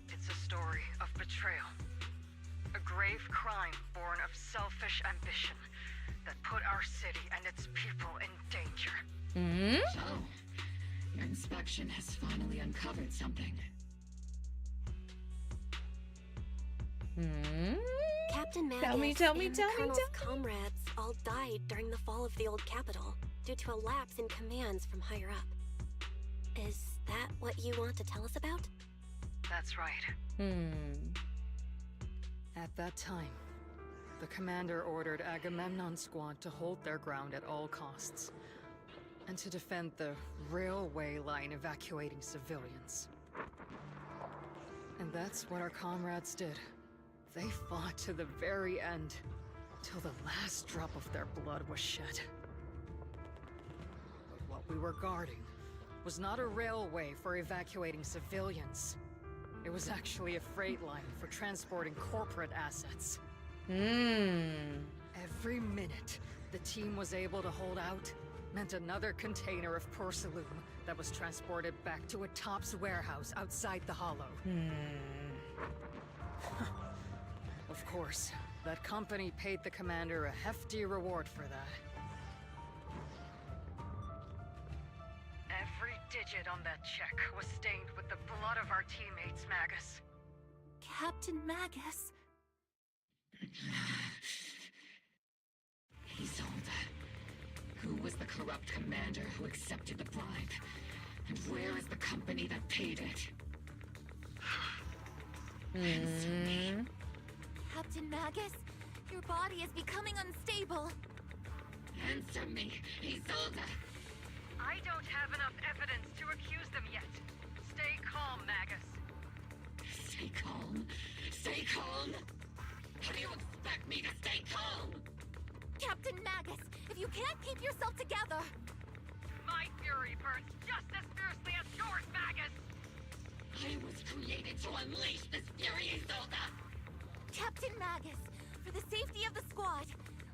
It's a story of betrayal. A grave crime born of selfish ambition that put our city and its people in danger. So, your inspection has finally uncovered something. Captain Magus and Colonel's comrades all died during the fall of the old capital due to a lapse in commands from higher up. Is that what you want to tell us about? That's right. At that time, the commander ordered Agamemnon's squad to hold their ground at all costs, and to defend the railway line evacuating civilians. And that's what our comrades did. They fought to the very end, till the last drop of their blood was shed. But what we were guarding was not a railway for evacuating civilians. It was actually a freight line for transporting corporate assets. Every minute the team was able to hold out meant another container of porcelain that was transported back to a Topps warehouse outside the Hollow. Of course, that company paid the commander a hefty reward for that. Every digit on that check was stained with the blood of our teammates, Magus. Captain Magus. Isolde. Who was the corrupt commander who accepted the bribe? And where is the company that paid it? Answer me. Captain Magus, your body is becoming unstable. Answer me, Isolde. I don't have enough evidence to accuse them yet. Stay calm, Magus. Stay calm? Stay calm? How do you expect me to stay calm? Captain Magus, if you can't keep yourself together... My fury burns just as fiercely as yours, Magus! I was created to unleash this fury, Isolde! Captain Magus, for the safety of the squad,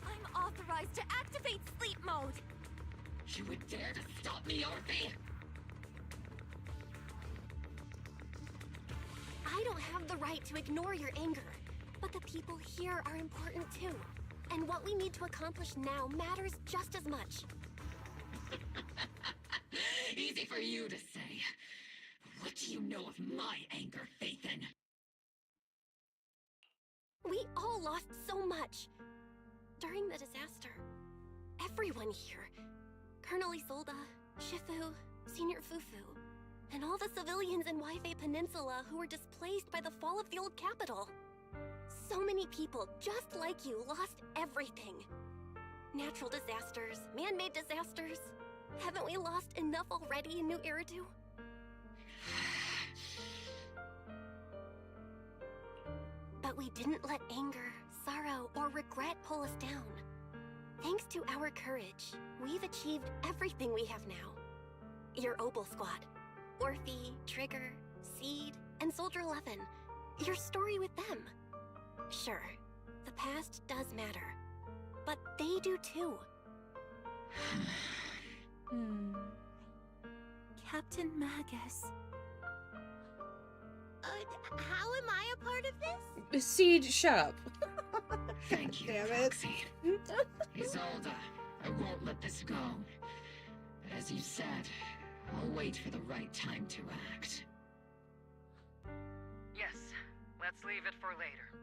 I'm authorized to activate sleep mode. You would dare to stop me, Orphe? I don't have the right to ignore your anger, but the people here are important too. And what we need to accomplish now matters just as much. Easy for you to say. What do you know of my anger, Phaethon? We all lost so much. During the disaster, everyone here, Colonel Isolde, Shifu, Senior Fufu, and all the civilians in Waifei Peninsula who were displaced by the fall of the old capital. So many people, just like you, lost everything. Natural disasters, man-made disasters. Haven't we lost enough already in New Eridu? But we didn't let anger, sorrow, or regret pull us down. Thanks to our courage, we've achieved everything we have now. Your Obel Squad, Orphe, Trigger, Seed, and Soldier 11. Your story with them. Sure, the past does matter, but they do too. Captain Magus. How am I a part of this? Seed, shut up. Thank you, Damn it. Proxy. Isolde, I won't let this go. As you said, I'll wait for the right time to act. Yes, let's leave it for later.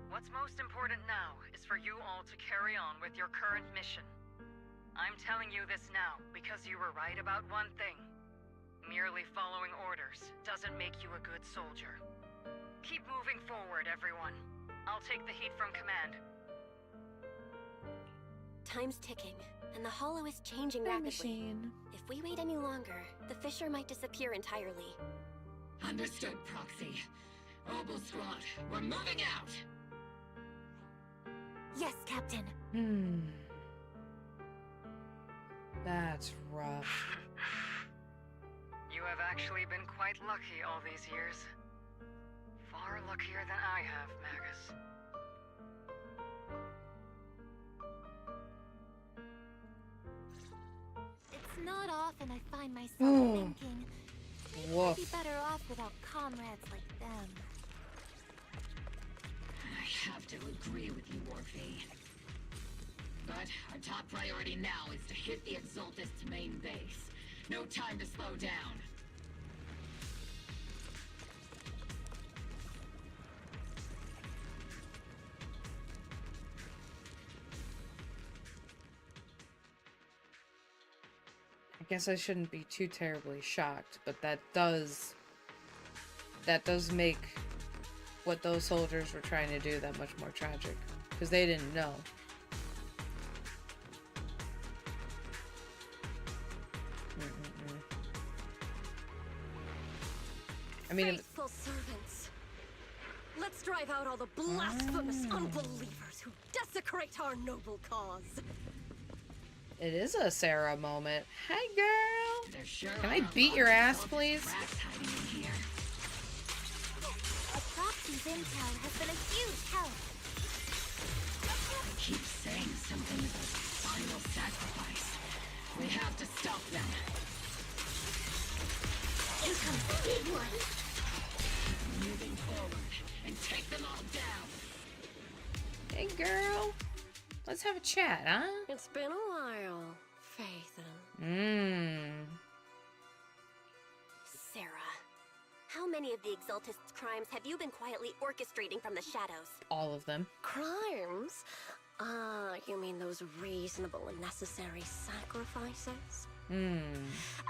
What's most important now is for you all to carry on with your current mission. I'm telling you this now because you were right about one thing. Merely following orders doesn't make you a good soldier. Keep moving forward, everyone. I'll take the heat from command. Time's ticking, and the Hollow is changing rapidly. If we wait any longer, the fissure might disappear entirely. Understood, Proxy. Obel Squad, we're moving out! Yes, Captain. That's rough. have actually been quite lucky all these years. Far luckier than I have, Magus. It's not often I find myself Ooh. thinking maybe I'd Woof. be better off without comrades like them. I have to agree with you, Orphe. But our top priority now is to hit the Exaltist's main base. No time to slow down. I guess I shouldn't be too terribly shocked, but that does make what those soldiers were trying to do that much more tragic, because they didn't know. I mean, Faithful servants. Let's drive out all the blasphemous unbelievers who desecrate our noble cause. it is a Sarah moment. Hey, girl! There sure Can are I a beat lot your of ass, Exaltist please? brats hiding in here. A proxy's intel has been a huge help. They keep saying something about final sacrifice. We have to stop them. Here comes the big one. Moving forward and take them all down. Hey, girl. Let's have a chat, huh? It's been a while, Phaethon. Sarah, how many of the Exaltist's crimes have you been quietly orchestrating from the shadows? All of them. Crimes? Ah, you mean those reasonable and necessary sacrifices?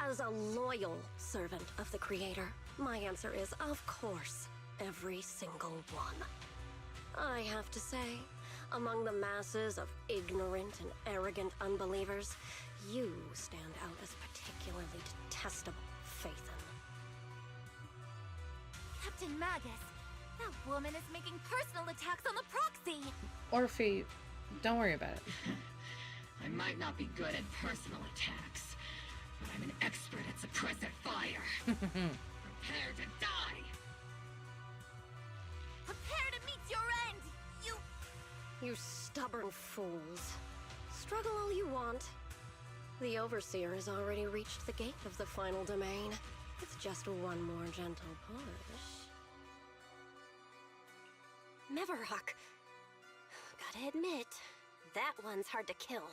As a loyal servant of the Creator, my answer is, of course, every single one. I have to say, among the masses of ignorant and arrogant unbelievers, you stand out as particularly detestable, Phaethon. Captain Magus, that woman is making personal attacks on the proxy. Orphe, don't worry about it. I might not be good at personal attacks, but I'm an expert at suppressive fire. Prepare to die! Prepare to meet your end, You stubborn fools. Struggle all you want. The Overseer has already reached the gate of the final domain. It's just one more gentle push. Meverok. Gotta admit, that one's hard to kill.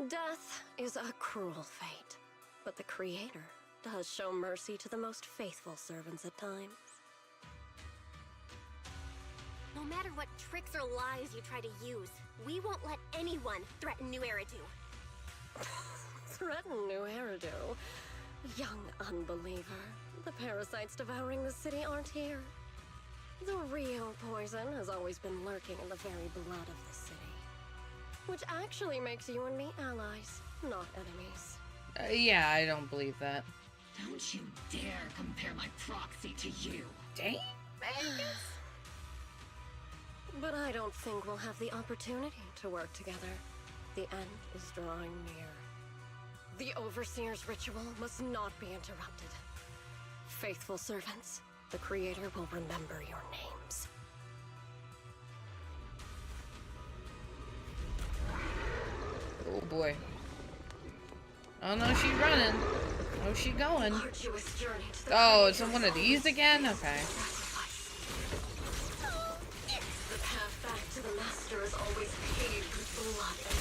Death is a cruel fate, but the Creator does show mercy to the most faithful servants at times. No matter what tricks or lies you try to use, we won't let anyone threaten New Eridu. Threaten New Eridu? Young unbeliever. The parasites devouring the city aren't here. The real poison has always been lurking in the very blood of the city. Which actually makes you and me allies, not enemies. Yeah, I don't believe that. Don't you dare compare my proxy to you. Dang, But I don't think we'll have the opportunity to work together. The end is drawing near. The Overseer's ritual must not be interrupted. Faithful servants, the Creator will remember your names. Oh boy. Oh no, she's running. Oh, she going. Oh, it's one of these again? Okay. The path back to the Master is always paved with blood and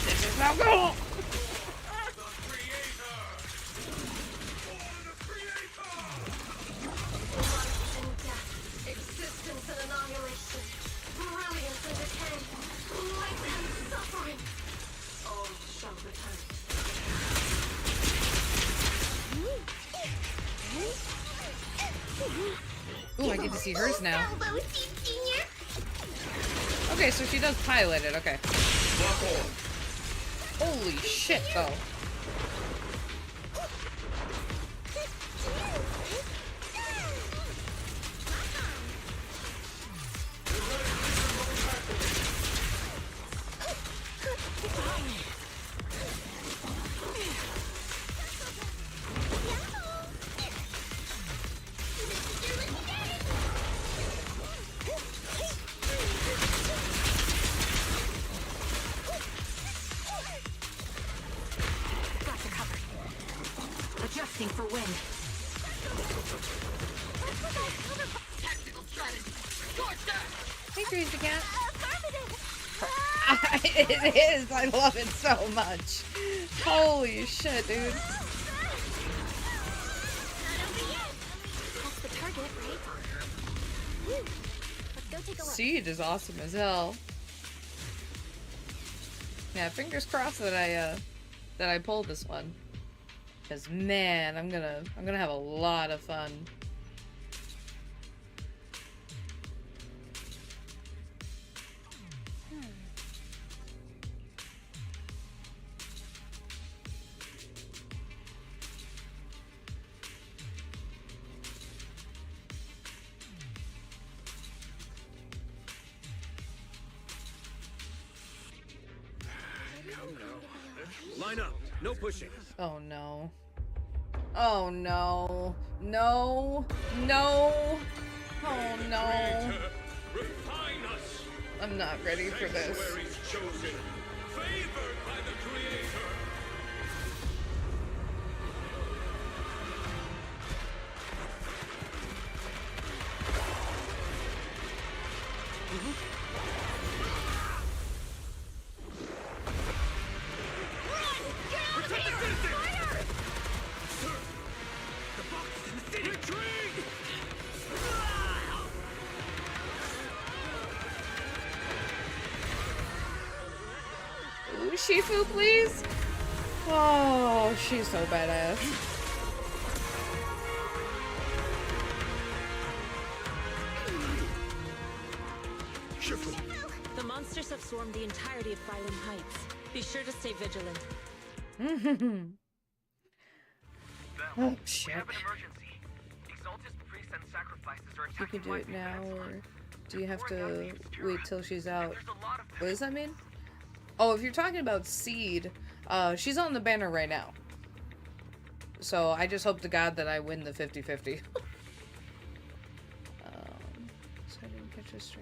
This is not cool. life and death, existence and annihilation, brilliance and decay, light and suffering. All shall return. Ooh, I get to see hers now. Elbow Seed Senior. Okay, so she does pilot it. Okay. Holy shit, though. bracing for wind. Tactical strategy. Scorch that! Hey, Crazy Cat. Affirmative! It is. I love it so much. Holy shit, dude. That's the target, right? Woo. Let's go take a look. Seed is awesome as hell. Yeah, fingers crossed that I pulled this one. Cause man, I'm gonna have a lot of fun. Line up. No pushing. Oh no. Oh no. No. No. Oh no. Refine us. I'm not ready for this. Sanctuaries chosen, favored by the Creator. Ooh, Shifu, please. Oh, she's so badass. The monsters have swarmed the entirety of Phylum Heights. Be sure to stay vigilant. Oh, shit. We have an emergency. Exaltus priests and sacrifices are You attacking can do it Wi-Fi now, transfer. or do you have to wait till she's out? There's a lot of them. What does that mean? Oh, if you're talking about Seed, she's on the banner right now. So I just hope to God that I win the 50-50. So I didn't catch a stray.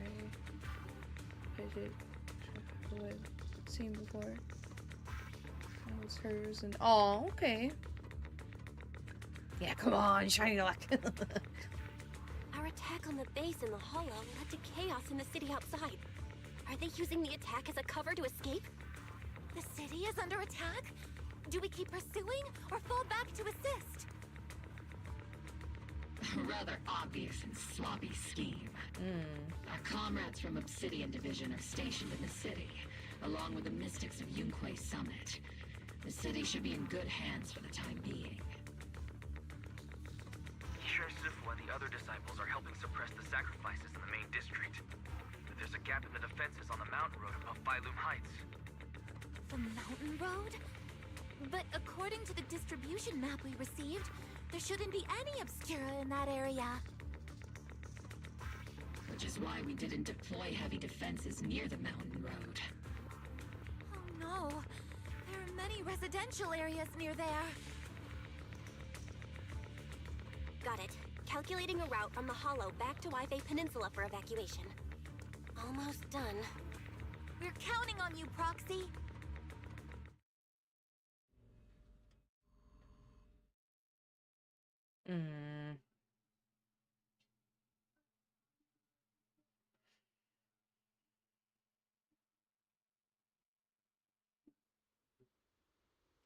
I did what I'd seen before. That was hers, and oh, okay. Yeah, come on, shiny luck. Our attack on the base in the hollow led to chaos in the city outside. Are they using the attack as a cover to escape? The city is under attack? Do we keep pursuing or fall back to assist? Rather obvious and sloppy scheme. Our comrades from Obsidian Division are stationed in the city, along with the mystics of Yunquei Summit. The city should be in good hands for the time being. Sure, Sifu and the other disciples are helping suppress the sacrifices in the main district. There's a gap in the defenses on the mountain road above Phylum Heights. The mountain road? But according to the distribution map we received, there shouldn't be any Obscura in that area. Which is why we didn't deploy heavy defenses near the mountain road. Oh no, there are many residential areas near there. Got it. Calculating a route from the hollow back to Waifei Peninsula for evacuation. Almost done. We're counting on you, Proxy.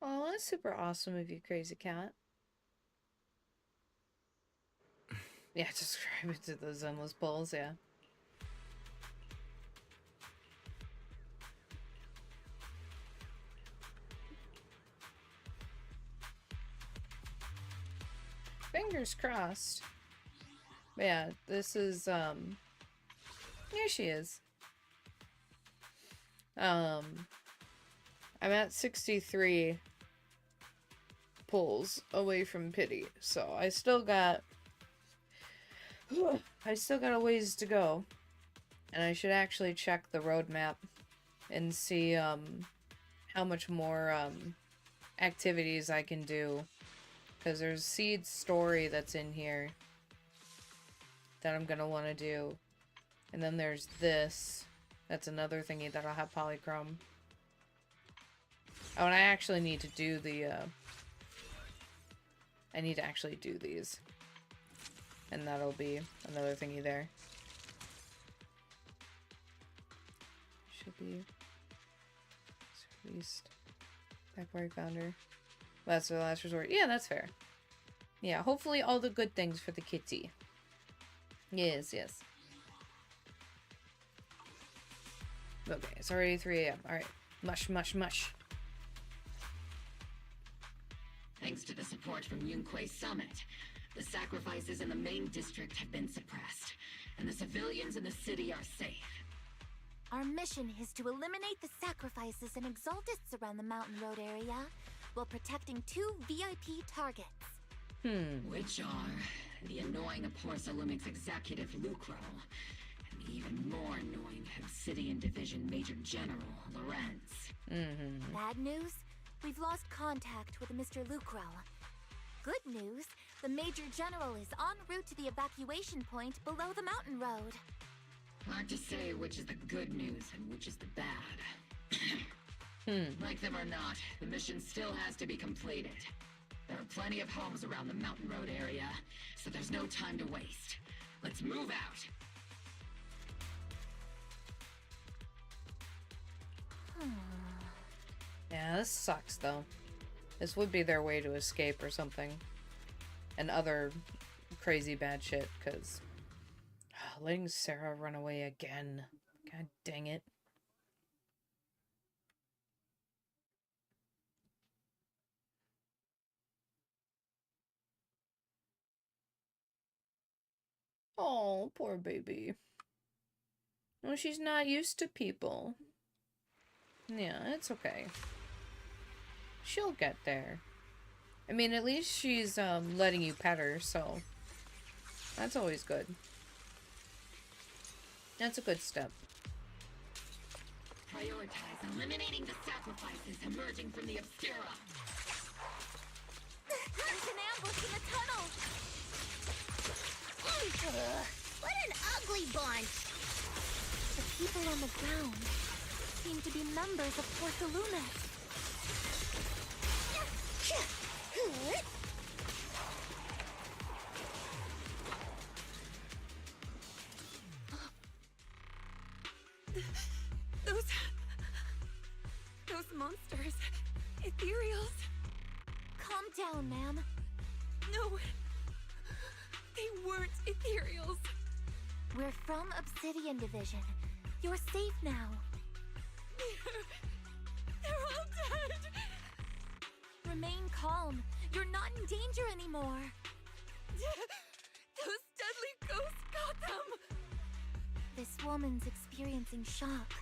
Oh, that's super awesome of you, Crazy Cat. Yeah, subscribe it to those endless polls, yeah. Fingers crossed. But yeah, this is, here she is. I'm at 63 pulls away from pity, so I still got a ways to go. And I should actually check the roadmap and see, how much more, activities I can do. Because there's Seed's story that's in here that I'm gonna want to do. And then there's this. That's another thingy that I'll have polychrome. Oh, and I actually need to do the, I need to actually do these. And that'll be another thingy there. Should be released back where I found her. That's the last resort. Yeah, that's fair. Yeah, hopefully all the good things for the kitty. Yes, yes. Okay, it's already 3 a.m. Alright. Mush, mush, mush. Thanks to the support from Yunque Summit, the sacrifices in the main district have been suppressed, and the civilians in the city are safe. Our mission is to eliminate the sacrifices and exaltists around the Mountain Road area while protecting 2 VIP targets. Which are the annoying Porcelumix executive Lucro, and the even more annoying Obsidian Division Major General Lorenz. Bad news? We've lost contact with Mr. Lucro. Good news, the Major General is en route to the evacuation point below the mountain road. Hard to say which is the good news and which is the bad. Like them or not, the mission still has to be completed. There are plenty of homes around the Mountain Road area, so there's no time to waste. Let's move out. Yeah, this sucks though. This would be their way to escape or something. And other crazy bad shit, because letting Sarah run away again. God dang it. Oh, poor baby. Well, she's not used to people. Yeah, it's okay. She'll get there. I mean, at least she's letting you pet her, so that's always good. That's a good step. Prioritize eliminating the sacrifices emerging from the Obscura. There's an ambush in the tunnel! What an ugly bunch! The people on the ground seem to be members of Porcelumix. Those monsters. Ethereals. Calm down, ma'am. No. They weren't ethereals. We're from Obsidian Division. You're safe now. They're all dead. Remain calm. You're not in danger anymore. Those deadly ghosts got them. This woman's experiencing shock.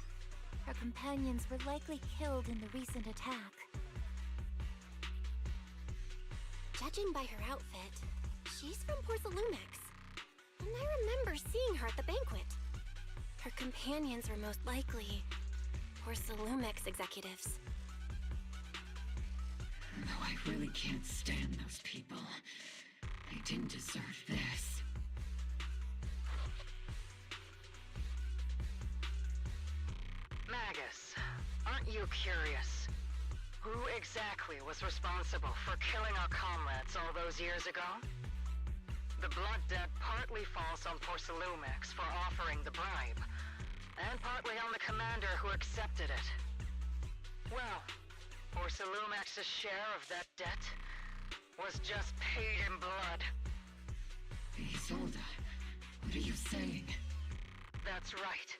Her companions were likely killed in the recent attack. Judging by her outfit, she's from Porcelumix. And I remember seeing her at the banquet. Her companions were most likely Porcelumix executives. Though I really can't stand those people, they didn't deserve this. Magus, aren't you curious? Who exactly was responsible for killing our comrades all those years ago? The blood debt partly falls on Porcelumix for offering the bribe, and partly on the commander who accepted it. Well, Porcelumix's share of that debt was just paid in blood. Isolde, what are you saying? That's right.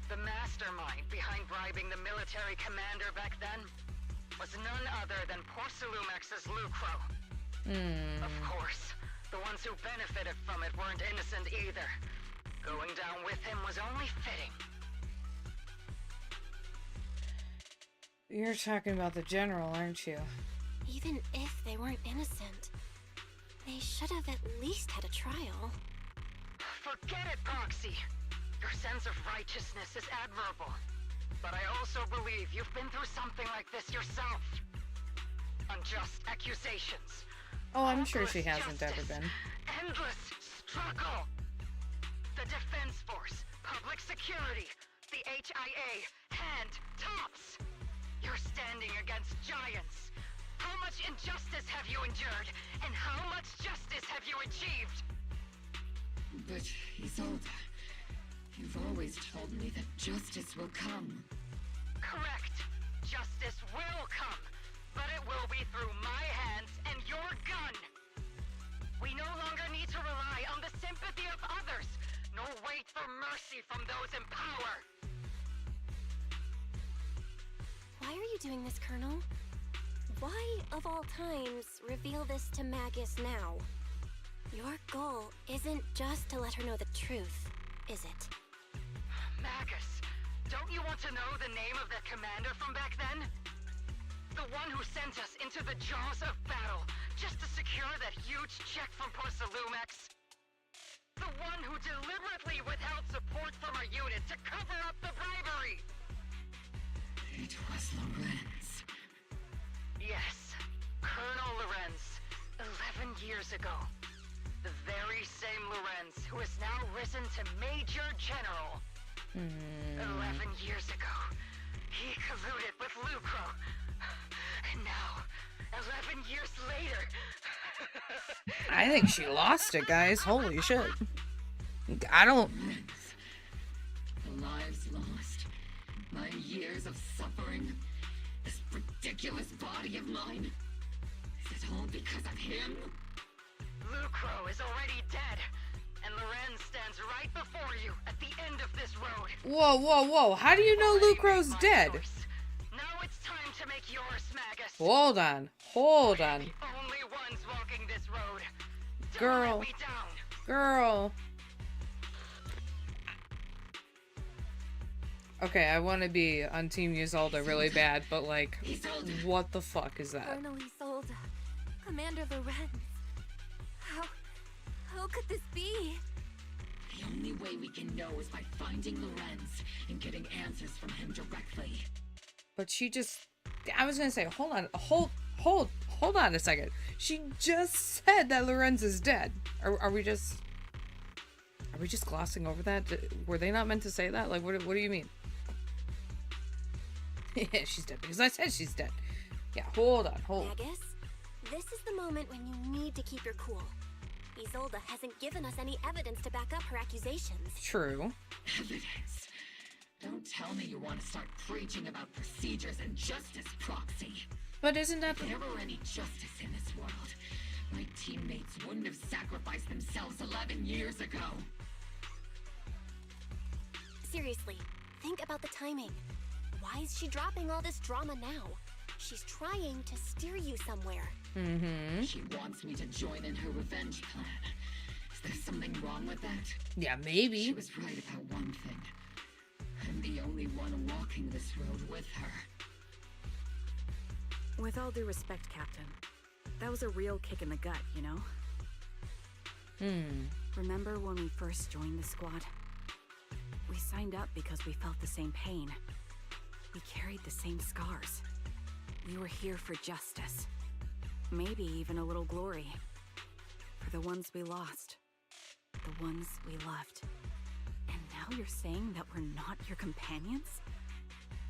The mastermind behind bribing the military commander back then was none other than Porcelumix's Lucro. Of course, the ones who benefited from it weren't innocent either. Going down with him was only fitting. You're talking about the general, aren't you? Even if they weren't innocent, they should have at least had a trial. Forget it, Proxy. Your sense of righteousness is admirable. But I also believe you've been through something like this yourself. Unjust accusations. Oh, I'm sure she hasn't ever been. Endless struggle. The Defense Force, Public Security, the HIA, and Tops. You're standing against giants. How much injustice have you endured? And how much justice have you achieved? But, Isolde, you've always told me that justice will come. Correct. Justice will come. But it will be through my hands and your gun. We no longer need to rely on the sympathy of others, nor wait for mercy from those in power. Why are you doing this, Colonel? Why, of all times, reveal this to Magus now? Your goal isn't just to let her know the truth, is it? Magus, don't you want to know the name of that commander from back then? The one who sent us into the jaws of battle just to secure that huge check from Porsalumex? The one who deliberately withheld support from our unit to cover up the bribery? It was Lorenz. Yes, Colonel Lorenz, 11 years ago. The very same Lorenz who has now risen to Major General. 11 years ago, he colluded with Lucro. And now, 11 years later... I think she lost it, guys. Holy shit. I don't... The lives lost. My years of suffering. This ridiculous body of mine. Is it all because of him? Lucro is already dead. And Lorenz stands right before you at the end of this road. Whoa, whoa, whoa. How do you know Lucro's dead? Now it's time to make yours, Magus. Hold on. Hold on. The only ones walking this road. Don't Girl. let me down. Girl. Okay, I want to be on Team Isolde really bad, but like, what the fuck is that? Colonel Isolde, Commander Lorenz. How could this be? The only way we can know is by finding Lorenz and getting answers from him directly. But she just... I was gonna say, hold on. Hold on a second. She just said that Lorenz is dead. Are we just glossing over that? Were they not meant to say that? Like, what do you mean? Yeah, she's dead because I said she's dead. Yeah, hold on. Magus, this is the moment when you need to keep your cool. Isolde hasn't given us any evidence to back up her accusations. True. Evidence? Don't tell me you want to start preaching about procedures and justice, Proxy. But isn't that... If there were any justice in this world, my teammates wouldn't have sacrificed themselves 11 years ago. Seriously, think about the timing. Why is she dropping all this drama now? She's trying to steer you somewhere. She wants me to join in her revenge plan. Is there something wrong with that? Yeah, maybe. She was right about one thing. I'm the only one walking this road with her. With all due respect, Captain, that was a real kick in the gut, you know? Remember when we first joined the squad? We signed up because we felt the same pain. We carried the same scars. We were here for justice. Maybe even a little glory. For the ones we lost. The ones we loved. And now you're saying that we're not your companions?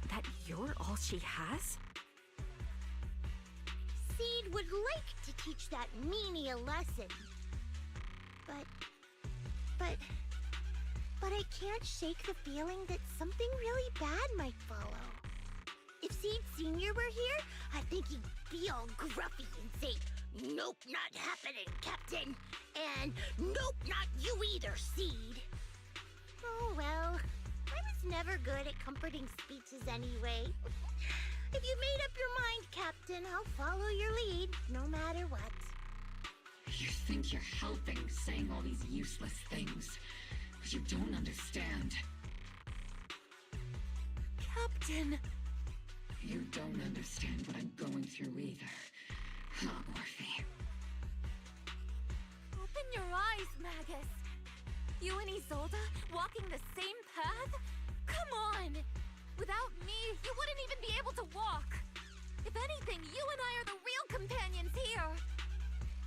That you're all she has? Seed would like to teach that meanie a lesson. But I can't shake the feeling that something really bad might follow. If Seed Sr. were here, I think he'd be all gruffy and say, "Nope, not happening, Captain." And "Nope, not you either, Seed." Oh well, I was never good at comforting speeches anyway. If you made up your mind, Captain, I'll follow your lead, no matter what. You think you're helping saying all these useless things, but you don't understand. Captain! You don't understand what I'm going through either, huh, Orphe? Open your eyes, Magus. You and Isolde walking the same path? Come on! Without me, you wouldn't even be able to walk. If anything, you and I are the real companions here.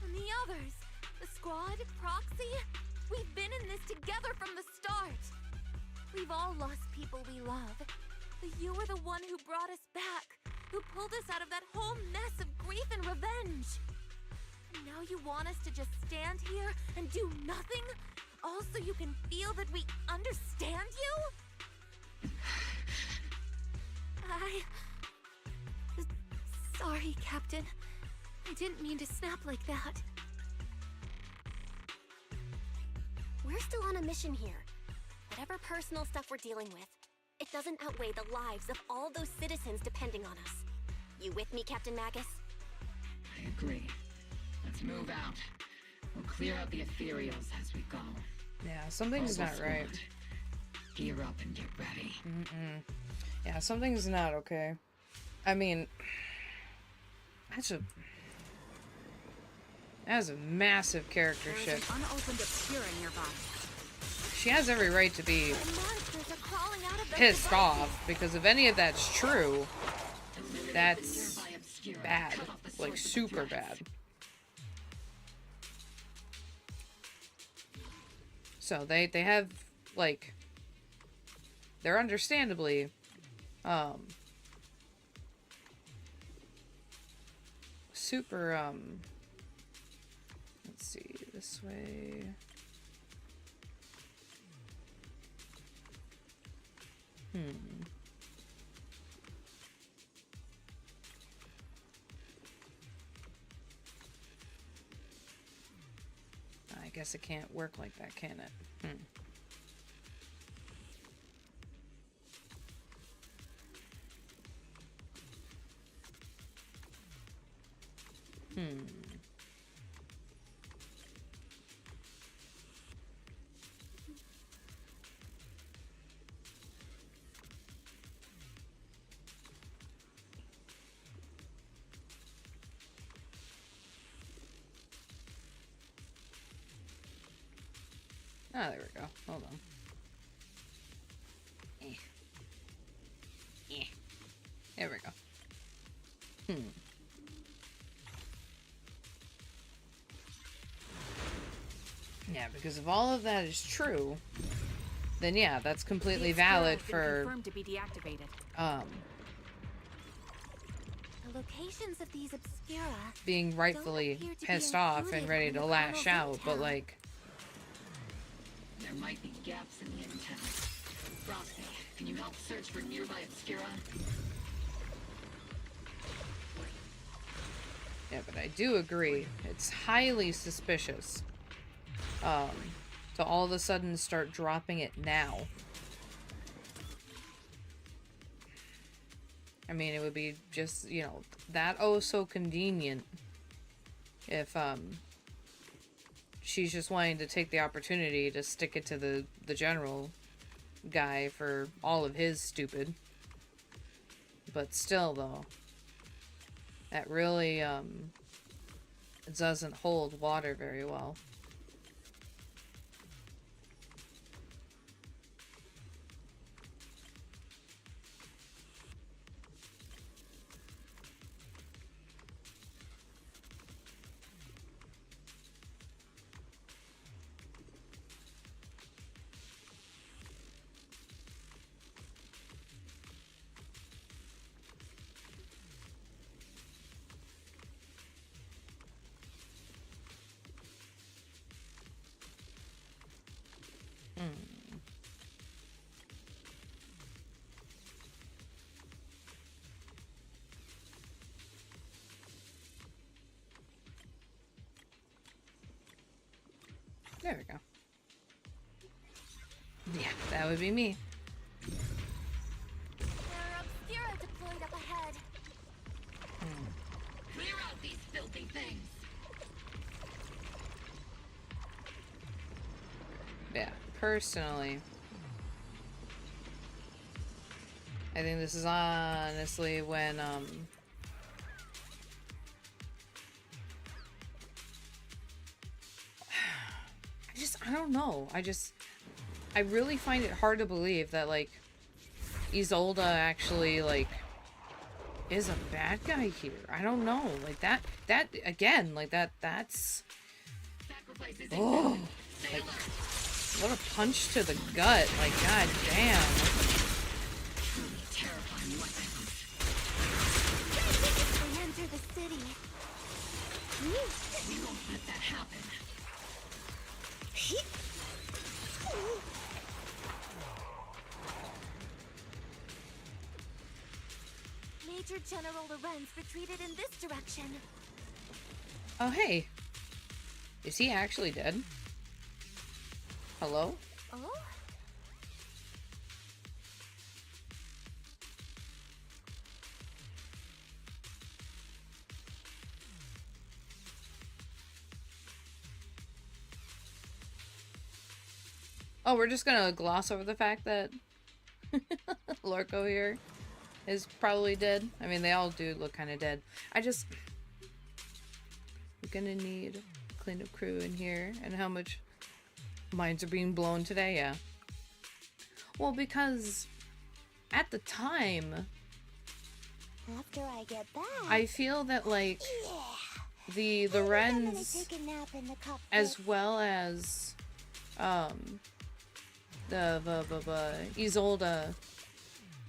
And the others, the squad, Proxy, we've been in this together from the start. We've all lost people we love. But you were the one who brought us back, who pulled us out of that whole mess of grief and revenge. And now you want us to just stand here and do nothing? All so you can feel that we understand you? Sorry, Captain. I didn't mean to snap like that. We're still on a mission here. Whatever personal stuff we're dealing with, it doesn't outweigh the lives of all those citizens depending on us. You with me, Captain Magus? I agree. Let's move out. We'll clear out the ethereals as we go. Yeah, something's not right. Gear up and get ready. Yeah, something's not okay. I mean, that's a massive character shift. An unopened obscura nearby. She has every right to be pissed off, because if any of that's true, that's bad. Like, super bad. So they have, like, they're understandably super let's see, this way. I guess it can't work like that, can it? Ah, there we go. Hold on. There we go. Yeah, because if all of that is true, then yeah, that's completely valid for confirmed to be deactivated. The locations of these obscura being rightfully pissed off and ready to lash out, but like, there might be gaps in the intel. Frosty, can you help search for nearby obscura? yeah, but I do agree, it's highly suspicious to all of a sudden start dropping it now. I mean, it would be just, you know, that oh so convenient if she's just wanting to take the opportunity to stick it to the general guy for all of his stupid. But still, though, that really it doesn't hold water very well. There we go. Yeah, that would be me. There are obscura deployed up ahead. Clear out these filthy things. Yeah, personally, I think this is honestly when I don't know. I really find it hard to believe that, like, Isolde actually, like, is a bad guy here. I don't know. Like, that again, like, that's... Oh, like, what a punch to the gut. Like, god damn. happen. Major General Lorenz retreated in this direction. Oh, hey. Is he actually dead? Hello? Oh? Oh, we're just gonna gloss over the fact that Lorco here is probably dead. I mean, they all do look kind of dead. We're gonna need a cleanup crew in here. And how much minds are being blown today? Yeah. Well, because at the time, After I get back, I feel that, like, the I'm gonna Wrens, take a nap in the cockpit. as well as, Isolde,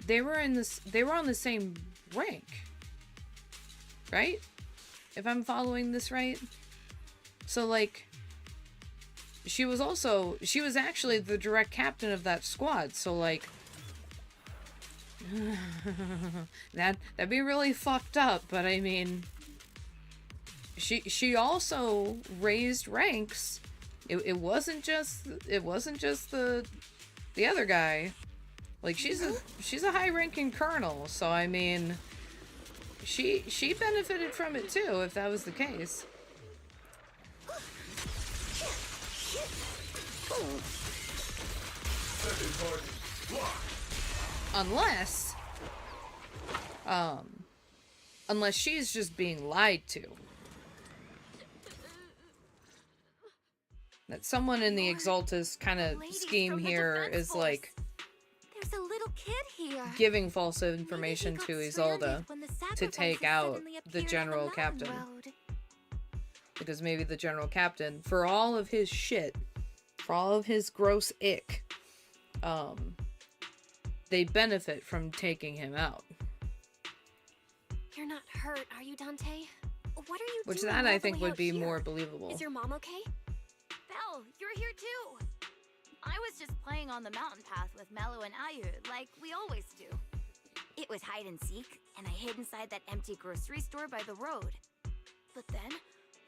they were on the same rank, right? If I'm following this right. So, like, she was actually the direct captain of that squad, so, like, that'd be really fucked up, but I mean, she also raised ranks. It wasn't just the other guy. Like, she's a high-ranking colonel, so I mean, she benefited from it too, if that was the case. Unless she's just being lied to. That someone in the Exaltus kind of scheme here is like There's a little kid here. giving false information to Isolde to take out the general captain. Because maybe the general captain, for all of his shit, for all of his gross ick, they benefit from taking him out. You're not hurt, are you, Dante? What are you Which doing that all I the think way would out be here? more believable. Is your mom okay? Belle, you're here too. I was just playing on the mountain path with Mello and Ayu, like we always do. It was hide and seek, and I hid inside that empty grocery store by the road. But then,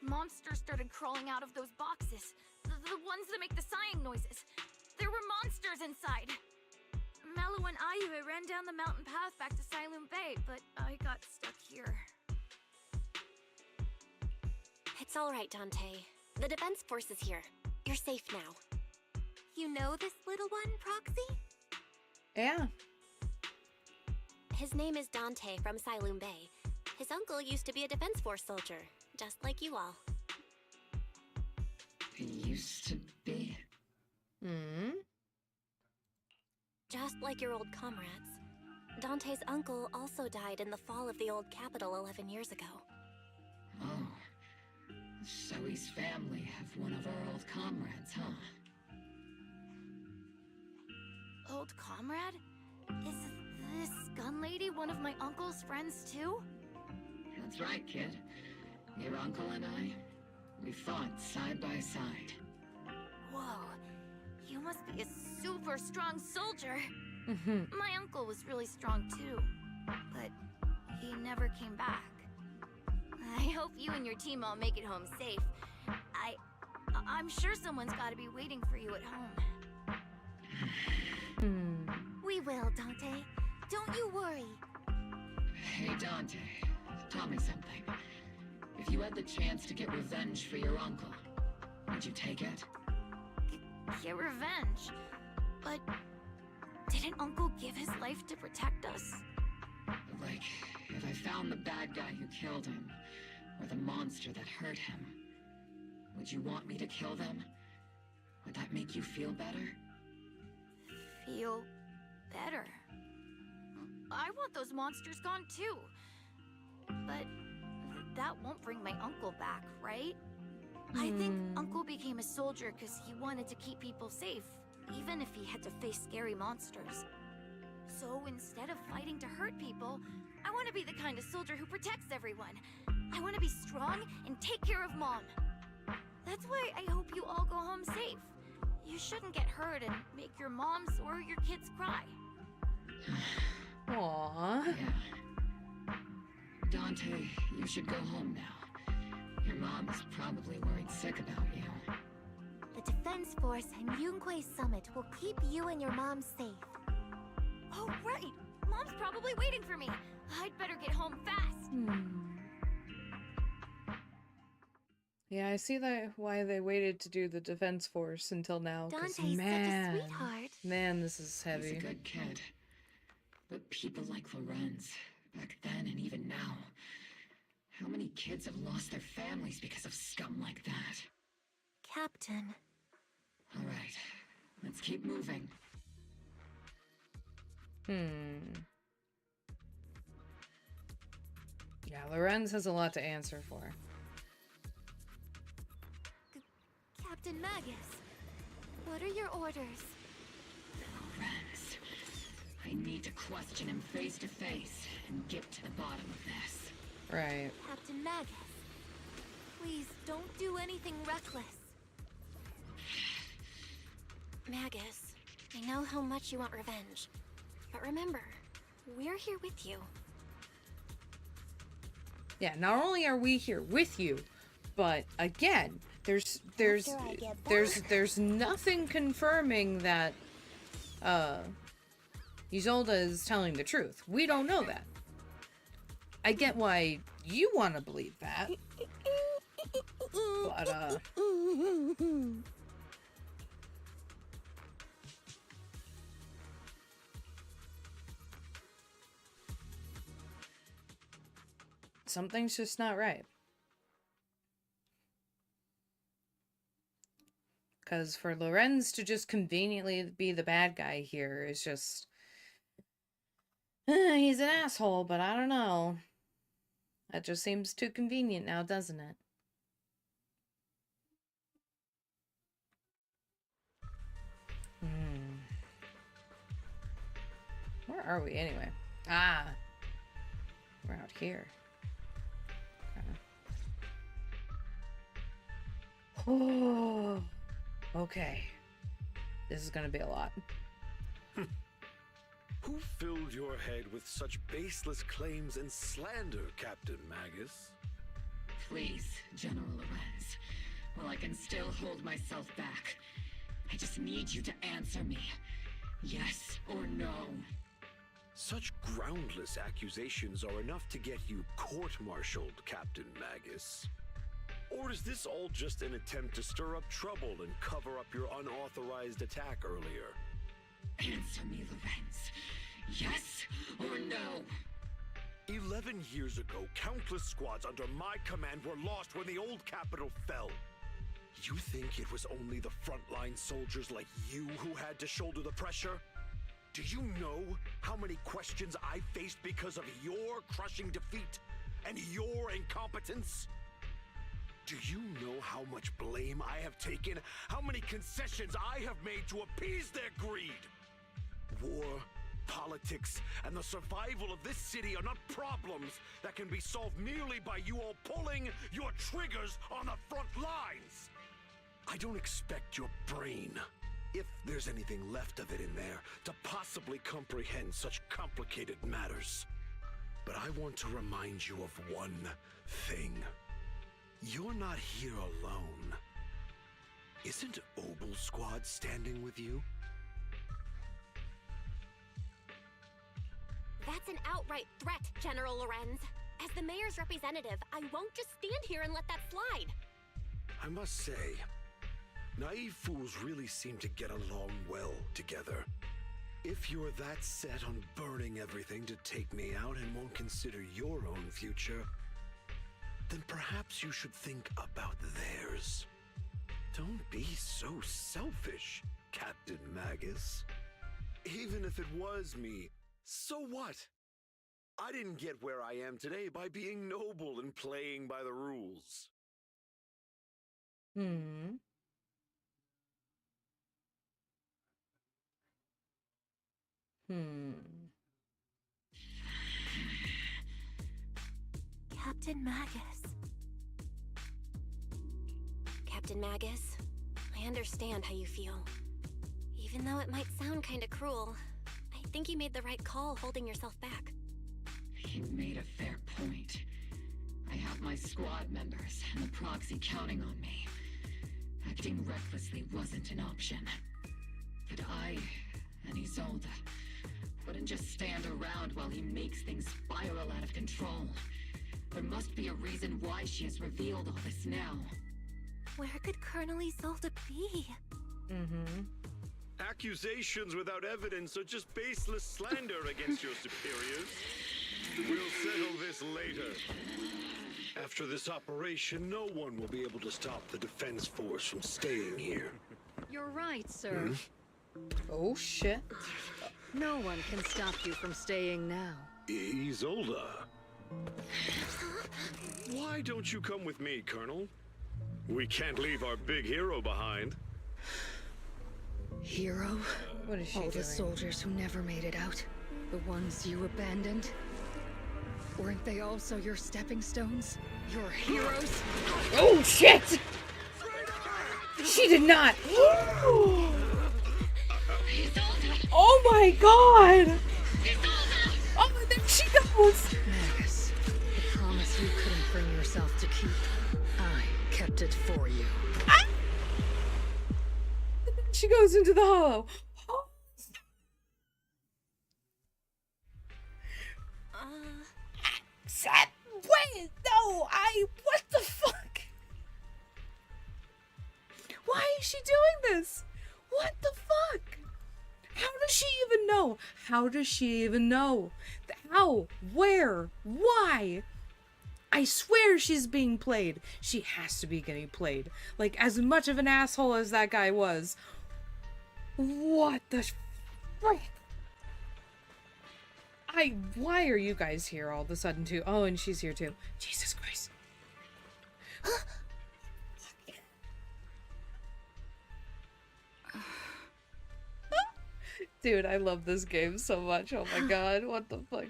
monsters started crawling out of those boxes. The ones that make the sighing noises. There were monsters inside. Mello and Ayu ran down the mountain path back to Siloon Bay, but I got stuck here. It's all right, Dante. The Defense Force is here. You're safe now. You know this little one, Proxy? Yeah. His name is Dante from Siloon Bay. His uncle used to be a Defense Force soldier, just like you all. Used to be. Hmm? Just like your old comrades. Dante's uncle also died in the fall of the old capital 11 years ago. Oh. So his family have one of our old comrades, huh? Old comrade? Is this gun lady one of my uncle's friends too? That's right, kid. Your uncle and I, we fought side by side. Whoa, you must be a super strong soldier. My uncle was really strong too, but he never came back. I hope you and your team all make it home safe. I'm sure someone's got to be waiting for you at home. We will, Dante. Don't you worry. Hey, Dante, tell me something. If you had the chance to get revenge for your uncle, would you take it? Get revenge? But didn't Uncle give his life to protect us? Like, if I found the bad guy who killed him, or the monster that hurt him, would you want me to kill them? Would that make you feel better? Feel better? I want those monsters gone too. But that won't bring my uncle back, right? I think Uncle became a soldier because he wanted to keep people safe, even if he had to face scary monsters. So instead of fighting to hurt people, I want to be the kind of soldier who protects everyone. I want to be strong and take care of Mom. That's why I hope you all go home safe. You shouldn't get hurt and make your moms or your kids cry. Aww. Yeah. Dante, you should go home now. Your mom is probably worried sick about you. The Defense Force and Yunque Summit will keep you and your mom safe. Oh, right! Mom's probably waiting for me. I'd better get home fast. Yeah, I see that why they waited to do the Defense Force until now. 'Cause Dante's man, such a sweetheart. Man, this is heavy. He's a good kid. But people like Lorenz, back then and even now, how many kids have lost their families because of scum like that? Captain. All right, let's keep moving. Yeah, Lorenz has a lot to answer for. Captain Magus, what are your orders? Lorenz, I need to question him face to face and get to the bottom of this. Right. Captain Magus, please don't do anything reckless. Magus, I know how much you want revenge. But remember, we're here with you. Yeah, not only are we here with you, but again, there's nothing confirming that Isolde is telling the truth. We don't know that. I get why you want to believe that. But something's just not right. Because for Lorenz to just conveniently be the bad guy here is just... he's an asshole, but I don't know. That just seems too convenient now, doesn't it? Where are we anyway? Ah! We're out here. Oh, okay. This is gonna be a lot. Who filled your head with such baseless claims and slander, Captain Magus? Please, General Lorenz. While I can still hold myself back, I just need you to answer me. Yes or no? Such groundless accusations are enough to get you court-martialed, Captain Magus. Or is this all just an attempt to stir up trouble and cover up your unauthorized attack earlier? Answer me, Lorenz. Yes or no? 11 years ago, countless squads under my command were lost when the old capital fell. You think it was only the frontline soldiers like you who had to shoulder the pressure? Do you know how many questions I faced because of your crushing defeat and your incompetence? Do you know how much blame I have taken? How many concessions I have made to appease their greed? War, politics, and the survival of this city are not problems that can be solved merely by you all pulling your triggers on the front lines. I don't expect your brain, if there's anything left of it in there, to possibly comprehend such complicated matters. But I want to remind you of one thing. You're not here alone. Isn't Obel Squad standing with you? That's an outright threat, General Lorenz. As the mayor's representative, I won't just stand here and let that slide. I must say, naive fools really seem to get along well together. If you're that set on burning everything to take me out and won't consider your own future, then perhaps you should think about theirs. Don't be so selfish, Captain Magus. Even if it was me, so what? I didn't get where I am today by being noble and playing by the rules. Captain Magus. Captain Magus. I understand how you feel. Even though it might sound kinda cruel, I think you made the right call holding yourself back. You made a fair point. I have my squad members and the proxy counting on me. Acting recklessly wasn't an option. But I and Isolde wouldn't just stand around while he makes things spiral out of control. There must be a reason why she has revealed all this now. Where could Colonel Isolde be? Accusations without evidence are just baseless slander against your superiors. We'll settle this later. After this operation, no one will be able to stop the Defense Force from staying here. You're right, sir. Oh, shit. No one can stop you from staying now. Isolde. Why don't you come with me, Colonel? We can't leave our big hero behind. Hero? What is she All doing? the soldiers who never made it out. The ones you abandoned. Weren't they also your stepping stones? Your heroes? Oh, shit! She did not! Oh my god! Oh, there she goes! Magus, the promise you couldn't bring yourself to keep. I kept it for you. Ah! She goes into the hollow. Wait, no, what the fuck? Why is she doing this? What the fuck? How does she even know? How does she even know? How? Where? Why? I swear she's being played. She has to be getting played. Like, as much of an asshole as that guy was. What the frick? Why are you guys here all of a sudden too? Oh, and she's here too. Jesus Christ. Dude, I love this game so much. Oh my god, what the fuck?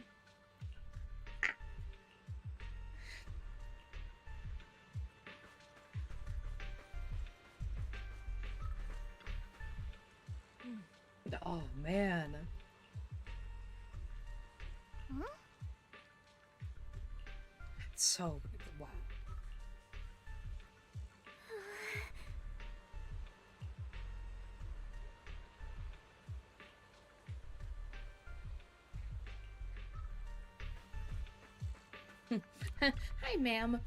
Oh man. It's so wow. Hi, ma'am.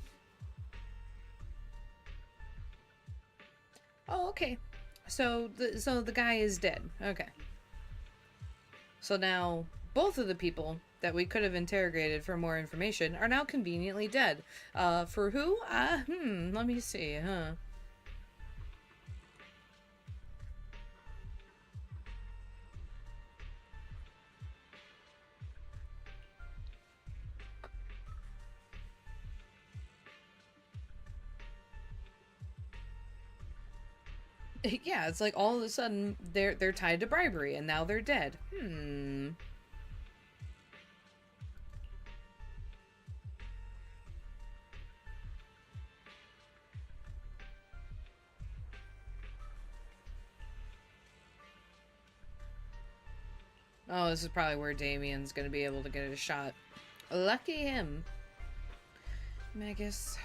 Oh, okay. So the guy is dead. Okay. So now both of the people that we could have interrogated for more information are now conveniently dead. For who? Let me see, huh? Yeah, it's like all of a sudden they're tied to bribery and now they're dead. Oh, this is probably where Damien's gonna be able to get a shot. Lucky him. Magus.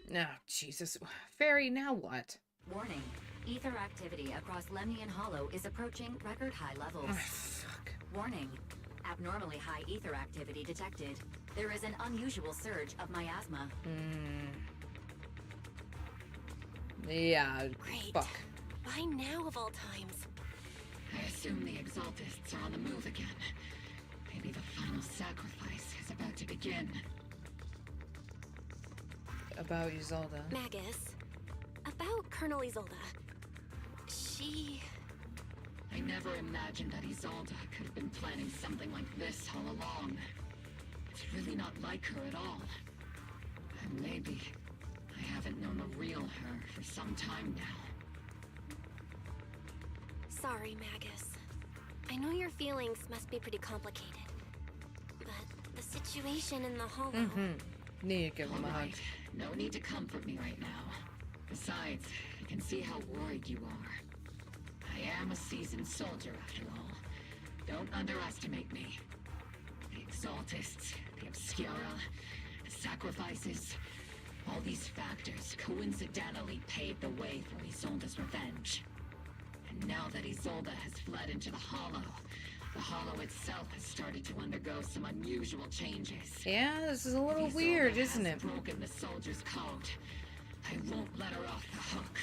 No, Jesus. Fairy, now what? Warning. Ether activity across Lemnian Hollow is approaching record high levels. Oh, fuck. Warning. Abnormally high ether activity detected. There is an unusual surge of miasma. Yeah, Great. fuck. Why now of all times? I assume the Exaltists are on the move again. Maybe the final sacrifice is about to begin. About Isolde. Magus, about Colonel Isolde. She... I never imagined that Isolde could have been planning something like this all along. It's really not like her at all. And maybe I haven't known the real her for some time now. Sorry, Magus. I know your feelings must be pretty complicated, but the situation in the hollow... Need to give him a hug. Alright, no need to comfort me right now. Besides, I can see how worried you are. I am a seasoned soldier, after all. Don't underestimate me. The Exaltists, the Obscura, the sacrifices, all these factors coincidentally paved the way for Isolde's revenge. And now that Isolde has fled into the Hollow itself has started to undergo some unusual changes. Yeah, this is a little weird, isn't it? Broken the soldier's code. I won't let her off the hook.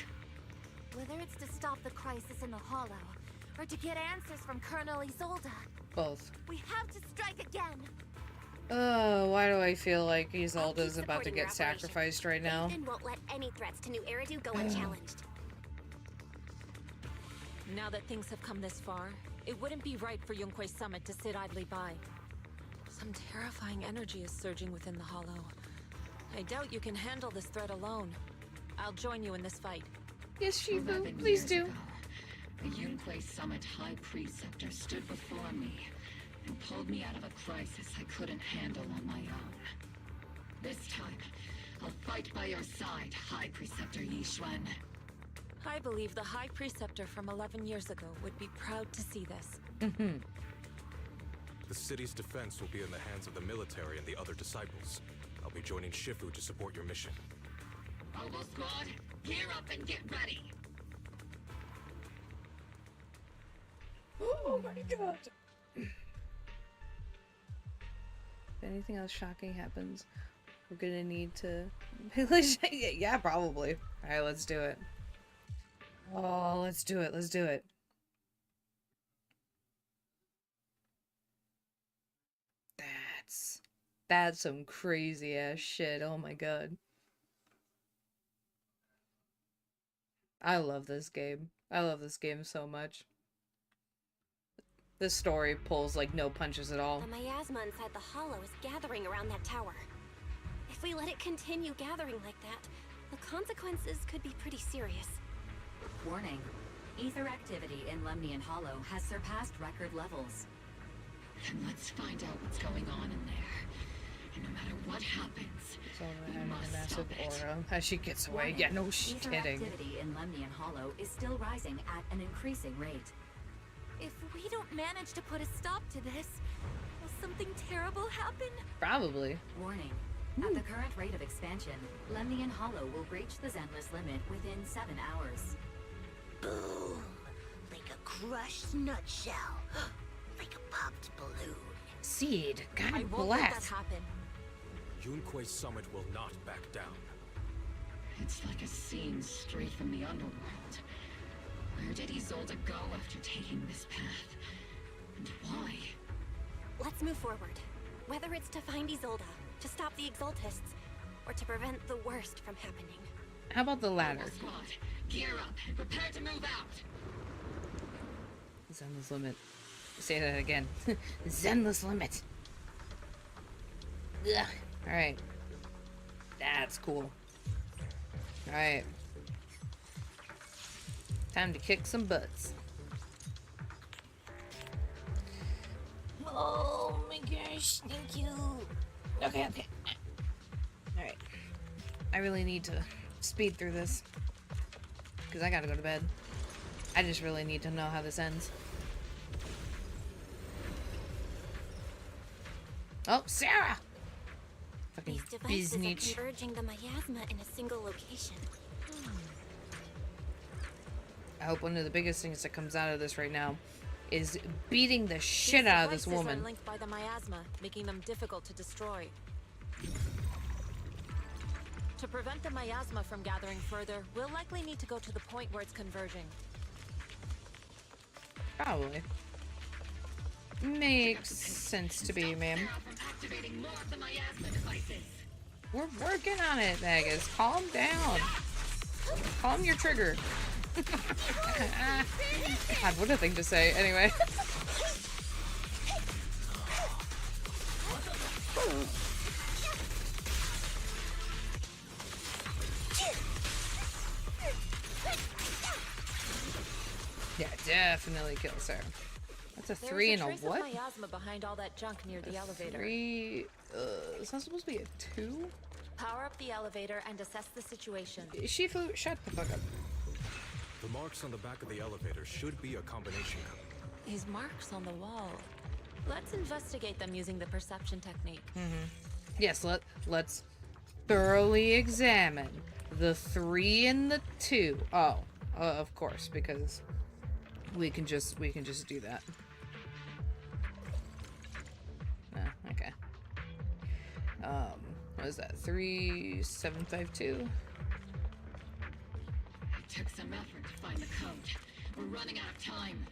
Whether it's to stop the crisis in the Hollow, or to get answers from Colonel Isolde. Both. We have to strike again. Oh, why do I feel like Isolde's about to get sacrificed right now? And won't let any threats to New Eridu go unchallenged. Now that things have come this far, it wouldn't be right for Yunque's summit to sit idly by. Some terrifying energy is surging within the Hollow. I doubt you can handle this threat alone. I'll join you in this fight. Yes, Shifu, please do. The Yunque Summit High Preceptor stood before me and pulled me out of a crisis I couldn't handle on my own. This time, I'll fight by your side, High Preceptor Yixuan. I believe the High Preceptor from 11 years ago would be proud to see this. The city's defense will be in the hands of the military and the other disciples. I'll be joining Shifu to support your mission. Hobo Squad, gear up and get ready! Oh my god. If anything else shocking happens, we're gonna need to... Yeah, probably. Alright, let's do it. Oh, let's do it. Let's do it. That's some crazy ass shit. Oh my god. I love this game. I love this game so much. This story pulls like no punches at all. The miasma inside the Hollow is gathering around that tower. If we let it continue gathering like that, the consequences could be pretty serious. Warning. Ether activity in Lemnian Hollow has surpassed record levels. Then let's find out what's going on in there. And no matter what happens, we must massive stop it. aura as she gets away. Warning. Yeah, no, she's Ether kidding. activity in Lemnian Hollow is still rising at an increasing rate. If we don't manage to put a stop to this, will something terrible happen? Probably. Warning. At the current rate of expansion, Lemnian Hollow will breach the Zenless limit within 7 hours. Boom! Like a crushed nutshell. Like a popped balloon. Seed, God I won't let that bless. happen. Yunque Summit will not back down. It's like a scene straight from the underworld. Where did Isolde go after taking this path? And why? Let's move forward. Whether it's to find Isolde, to stop the Exaltists, or to prevent the worst from happening. How about the latter? Hobo Squad, gear up and prepare to move out! Zenless limit. Say that again. Zenless limit. Ugh. Alright. That's cool. Alright. Time to kick some butts. Oh my gosh, thank you. Okay. Alright. I really need to speed through this. Because I gotta go to bed. I just really need to know how this ends. Oh, Sarah! Fucking These devices are biznitch. converging the miasma in a single location. I hope one of the biggest things that comes out of this right now is beating the shit out of this These devices woman. are linked by the miasma, making them difficult to destroy. To prevent the miasma from gathering further, we'll likely need to go to the point where it's converging. Probably. Makes sense to me, ma'am. Activating more of the miasma devices. We're working on it, Magus. Calm down. Calm your trigger. God, what a thing to say. Anyway. Yeah, definitely kills her. That's a 3 and a There's a what? trace of miasma behind all that junk near the elevator. 3. Is that supposed to be a 2? Power up the elevator and assess the situation. Shifu, shut the fuck up. The marks on the back of the elevator should be a combination code. These marks on the wall. Let's investigate them using the perception technique. Yes, let's thoroughly examine the 3 and the 2. Oh, of course, because we can just do that. Okay. What is that? 3752. It took some effort to find the code. We're running out of time.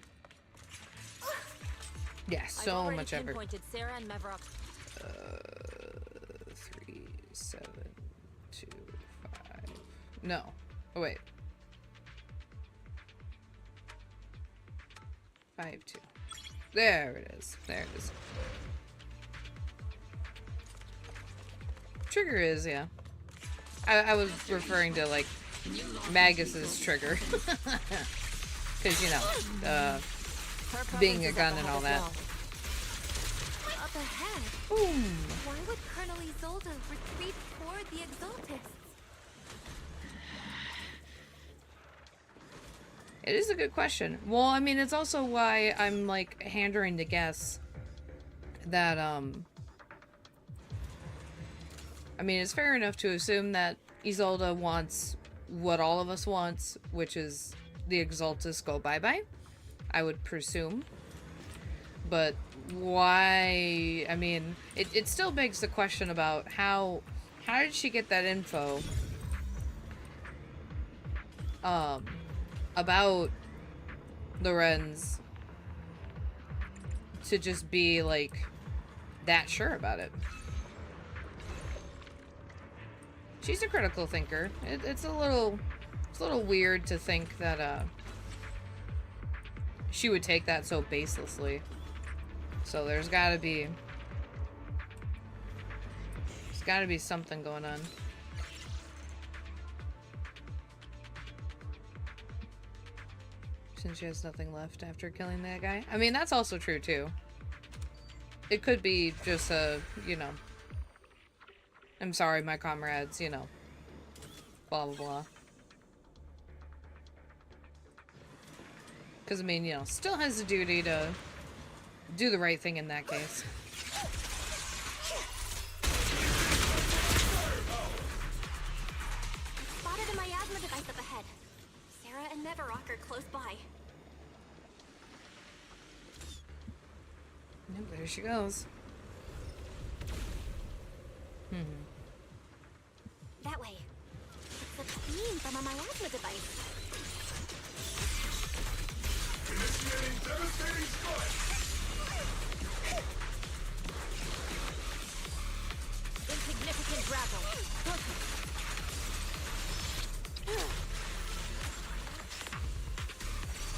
Yeah, I've so already much effort. pinpointed Sarah and Mevarok. 3725. No. Oh wait. 52. There it is. There it is. Trigger is, yeah. I was referring to like Magus's trigger. Cause you know, being a gun and all that. Up ahead. Boom. Why would Colonel Isolde retreat toward the Exaltists? It is a good question. Well, I mean, it's also why I'm like handering to guess that I mean, it's fair enough to assume that Isolde wants what all of us wants, which is the Exaltus go bye-bye. I would presume. But why? I mean, it still begs the question about how did she get that info about Lorenz to just be like that sure about it. She's a critical thinker. It's a little weird to think that she would take that so baselessly. So there's gotta be something going on. Since she has nothing left after killing that guy. I mean, that's also true too. It could be just a, you know, I'm sorry, my comrades, you know, blah, blah, blah. Because, I mean, you know, still has a duty to do the right thing in that case. Spotted a miasma device up ahead. Sarah and Mevarok are close by. Yep, there she goes. That way. It's a beam from a miasma device. Initiating devastating strike! Insignificant grapple.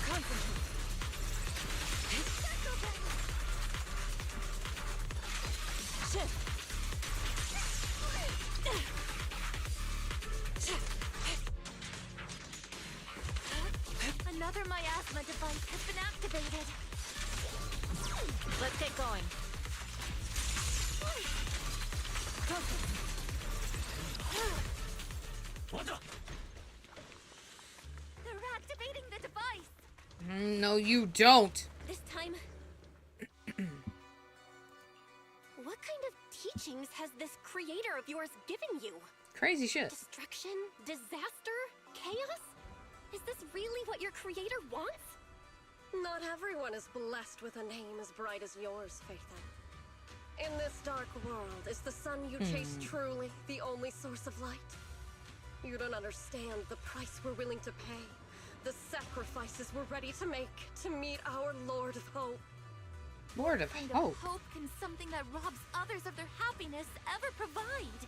Concentrate. Shift. Another miasma device has been activated. Let's get going. They're activating the device. No, you don't. This time... What kind of teachings has this creator of yours given you? Crazy shit. Destruction? Disaster? Chaos? Is this really what your creator wants? Not everyone is blessed with a name as bright as yours, Phaethon. In this dark world, is the sun you chase truly the only source of light? You don't understand the price we're willing to pay, the sacrifices we're ready to make to meet our Lord of Hope. Lord of What kind Hope. of hope can something that robs others of their happiness ever provide?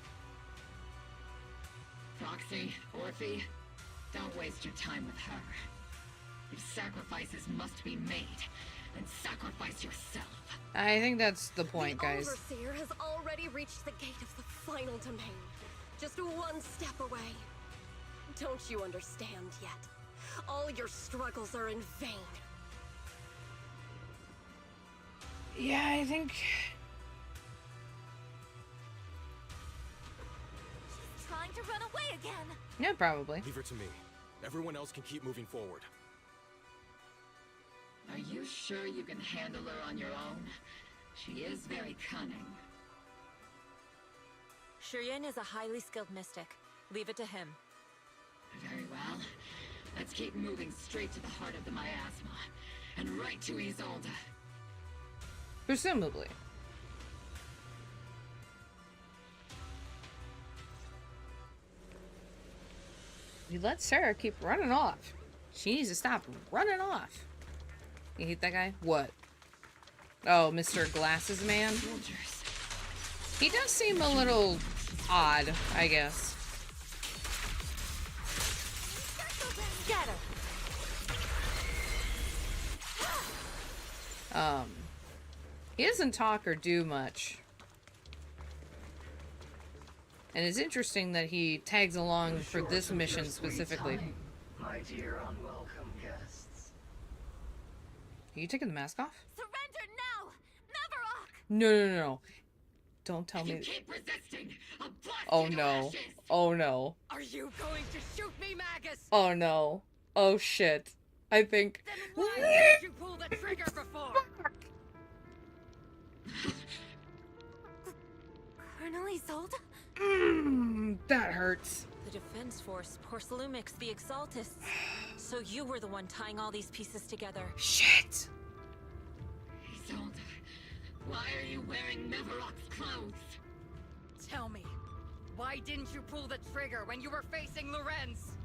Roxy, Orphe, don't waste your time with her. If sacrifices must be made, then sacrifice yourself. I think that's the point, guys. The Overseer has already reached the gate of the final domain. Just one step away. Don't you understand yet? All your struggles are in vain. Yeah, I think... She's trying to run away again. Yeah, probably. Leave her to me. Everyone else can keep moving forward. Are you sure you can handle her on your own? She is very cunning. Shiryen is a highly skilled mystic. Leave it to him. Very well. Let's keep moving straight to the heart of the miasma. And right to Isolde. Presumably. You let Sarah keep running off. She needs to stop running off. You hate that guy? What? Oh, Mr. Glasses Man? He does seem a little odd, I guess. Get her. He doesn't talk or do much. And it's interesting that he tags along for this mission specifically. My dear unwelcome guests. Are you taking the mask off? Surrender now! Mavarok! No. Don't tell me. Keep resisting. I'll blast Oh you to no. ashes. Oh no. Are you going to shoot me, Magus? Oh no. Oh shit. I think. Then why didn't you pull the trigger before? Colonel Isolde? That hurts. The Defense Force, Porcelumix, the Exaltists. So you were the one tying all these pieces together. Shit! Isolde, why are you wearing Mavarok's clothes? Tell me, why didn't you pull the trigger when you were facing Lorenz?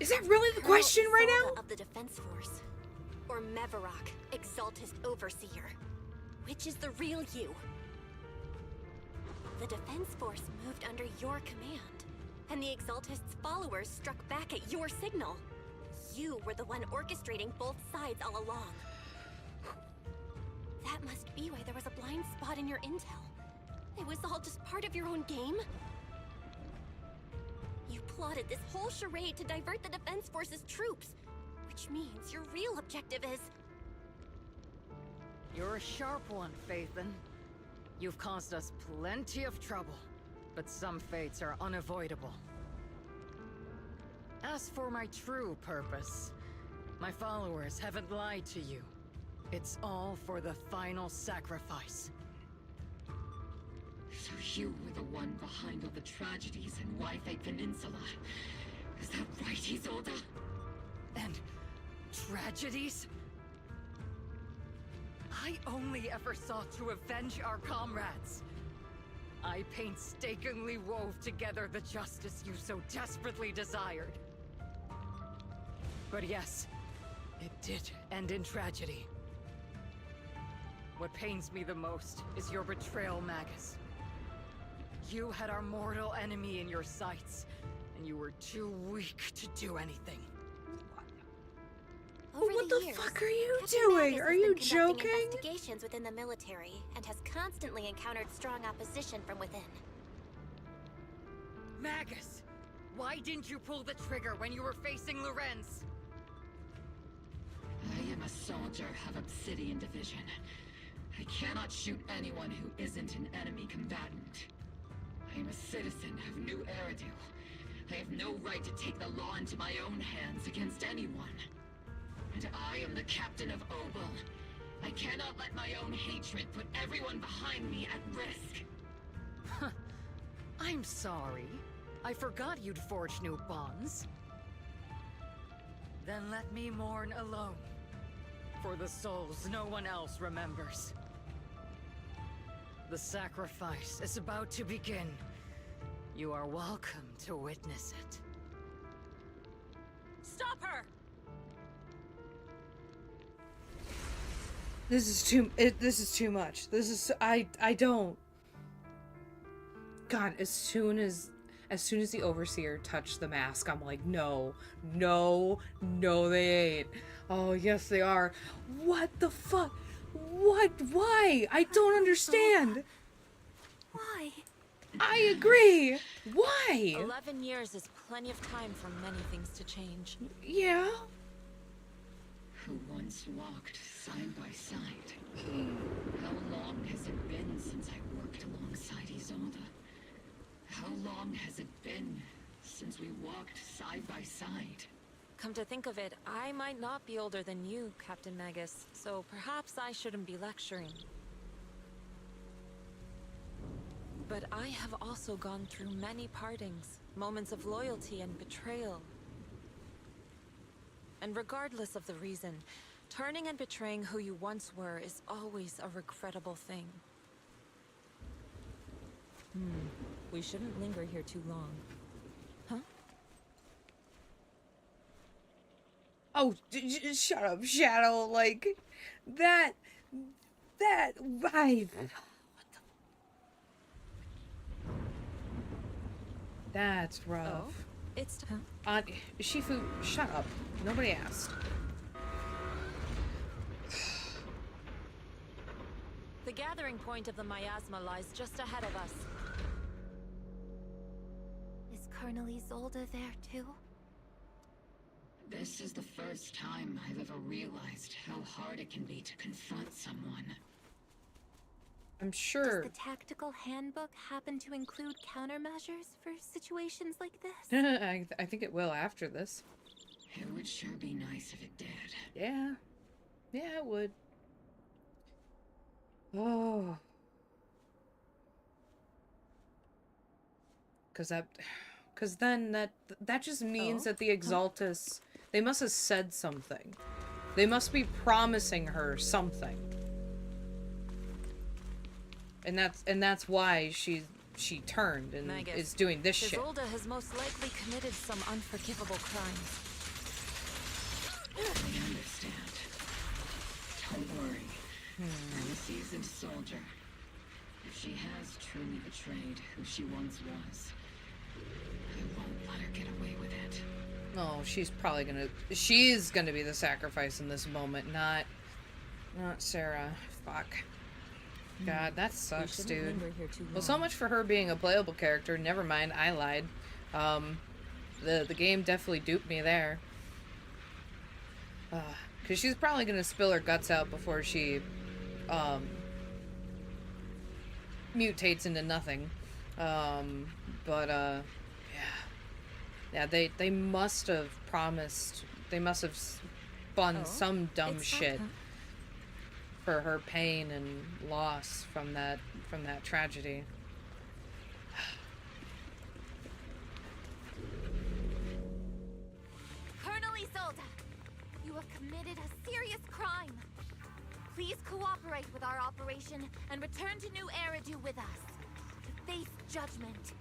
Is that really the question right now? Of the Defense Force. Or Mavarok, Exaltist Overseer. Which is the real you? The Defense Force moved under your command, and the Exaltist's followers struck back at your signal. You were the one orchestrating both sides all along. That must be why there was a blind spot in your intel. It was all just part of your own game? You plotted this whole charade to divert the Defense Force's troops, which means your real objective is... You're a sharp one, Phaethon. You've caused us plenty of trouble, but some fates are unavoidable. As for my true purpose, my followers haven't lied to you. It's all for the final sacrifice. So you were the one behind all the tragedies in Wi-Fi Peninsula. Is that right, Isolde? And tragedies? I only ever sought to avenge our comrades. I painstakingly wove together the justice you so desperately desired. But yes, it did end in tragedy. What pains me the most is your betrayal, Magus. You had our mortal enemy in your sights, and you were too weak to do anything. Over What the the years, fuck are you Captain doing? Magus Are has you been conducting joking? investigations within the military and has constantly encountered strong opposition from within. Magus! Why didn't you pull the trigger when you were facing Lorenz? I am a soldier of Obsidian Division. I cannot shoot anyone who isn't an enemy combatant. I am a citizen of New Eridu. I have no right to take the law into my own hands against anyone. And I am the captain of Obel. I cannot let my own hatred put everyone behind me at risk. I'm sorry. I forgot you'd forged new bonds. Then let me mourn alone. For the souls no one else remembers. The sacrifice is about to begin. You are welcome to witness it. Stop her! This is too much. This is I don't. God, as soon as the Overseer touched the mask, I'm like, no, they ain't. Oh, yes, they are. What the fuck? What? Why? I don't understand. Why? I agree. Why? 11 years is plenty of time for many things to change. Yeah. who once walked side by side. How long has it been since I worked alongside Isolde? How long has it been since we walked side by side? Come to think of it, I might not be older than you, Captain Magus, so perhaps I shouldn't be lecturing. But I have also gone through many partings, moments of loyalty and betrayal. And regardless of the reason, turning and betraying who you once were is always a regrettable thing. We shouldn't linger here too long. Huh? Oh, shut up, Shadow. Like, that vibe. That's rough. Oh, it's Shifu, shut up. Nobody asked. The gathering point of the miasma lies just ahead of us. Is Colonel Isolde there too? This is the first time I've ever realized how hard it can be to confront someone. I'm sure. Does the tactical handbook happen to include countermeasures for situations like this? I think it will after this. It would sure be nice if it did. Yeah. Yeah, it would. Oh. Cause then that just means that the Exaltus, they must have said something. They must be promising her something. And that's why she turned and Magus, is doing this shit. Isolde has most likely committed some unforgivable crimes. I understand. Don't worry. I'm a seasoned soldier. If she has truly betrayed who she once was, I won't let her get away with it. Oh, she's gonna be the sacrifice in this moment, not Sarah. Fuck. God, that sucks, dude. Well, so much for her being a playable character. Never mind, I lied. The game definitely duped me there. Because she's probably gonna spill her guts out before she mutates into nothing. Yeah, they must have promised. They must have spun some dumb shit for her pain and loss from that tragedy. Colonel Isolde, you have committed a serious crime. Please cooperate with our operation and return to New Eridu with us to face judgment.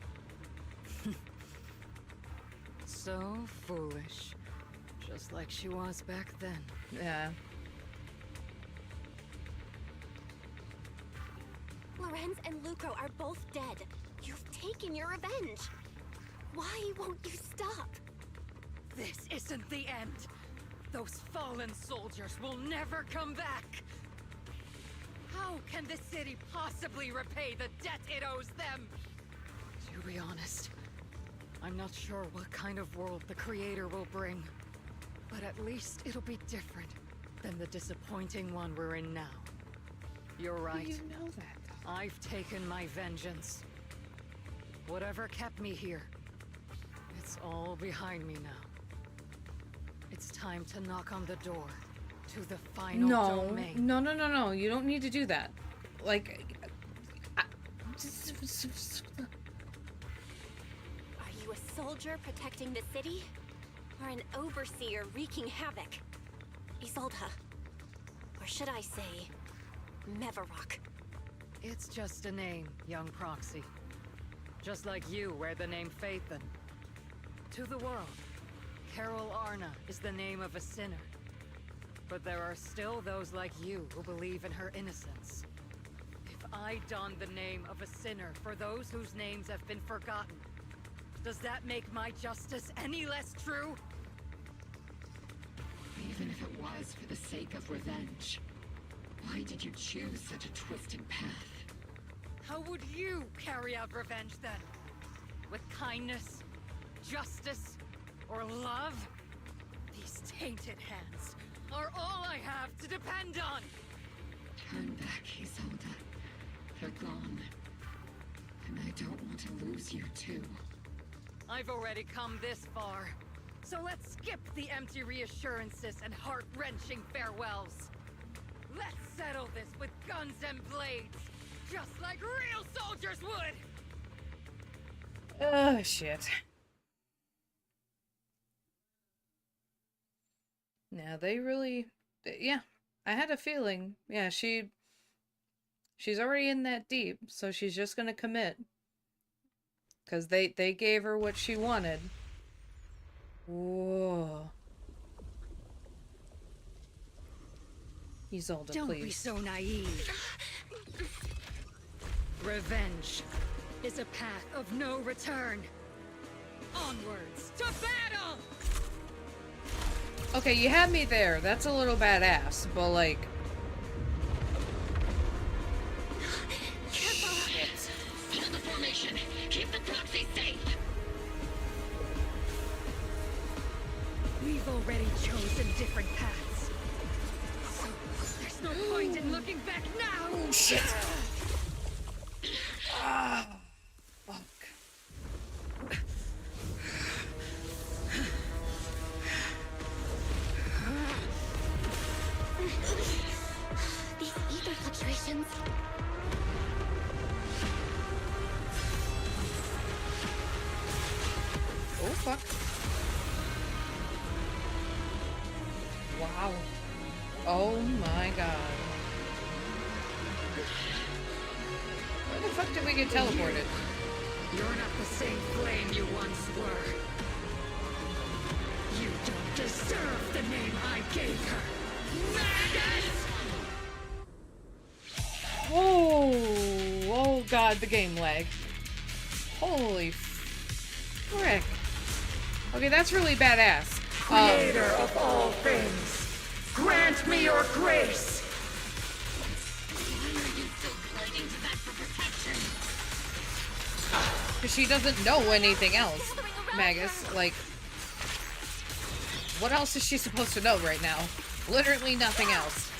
So foolish. Just like she was back then. Yeah. Lorenz and Lucro are both dead. You've taken your revenge. Why won't you stop? This isn't the end. Those fallen soldiers will never come back. How can the city possibly repay the debt it owes them? To be honest, I'm not sure what kind of world the Creator will bring. But at least it'll be different than the disappointing one we're in now. You're right. You know that. I've taken my vengeance. Whatever kept me here, it's all behind me now. It's time to knock on the door to the final domain. No. You don't need to do that. Like, Are you a soldier protecting the city? Or an overseer wreaking havoc? Isolde. Or should I say, Mevarok? It's just a name, young proxy. Just like you wear the name Phaethon. To the world, Carol Arna is the name of a sinner. But there are still those like you who believe in her innocence. If I don the name of a sinner for those whose names have been forgotten, does that make my justice any less true? Even if it was for the sake of revenge, why did you choose such a twisted path? How would you carry out revenge then? With kindness, justice, or love? These tainted hands are all I have to depend on! Turn back, Isolde. They're gone. And I don't want to lose you, too. I've already come this far. So let's skip the empty reassurances and heart-wrenching farewells. Let's settle this with guns and blades, just like real soldiers would! Oh, shit. Now they really... Yeah, I had a feeling. Yeah, she's already in that deep, so she's just gonna commit. Because they gave her what she wanted. Whoa. Isolde, Don't please. be so naive. Revenge is a path of no return. Onwards to battle! Okay, you had me there. That's a little badass, but like... Shit. Hold the formation. Keep the proxy safe. We've already chosen different paths. So there's no point in looking back now! Oh, shit. Ah. Fuck. These ether fluctuations. Oh, fuck. Wow. Oh my god. Where the fuck did we get teleported? You're not the same flame you once were. You don't deserve the name I gave her. Magus! Oh god, the game lag. Holy frick. Okay, that's really badass. Creator of all things, grant me your grace! Why are you still clinging to that for protection? Because she doesn't know anything else, Magus. Like, what else is she supposed to know right now? Literally nothing else.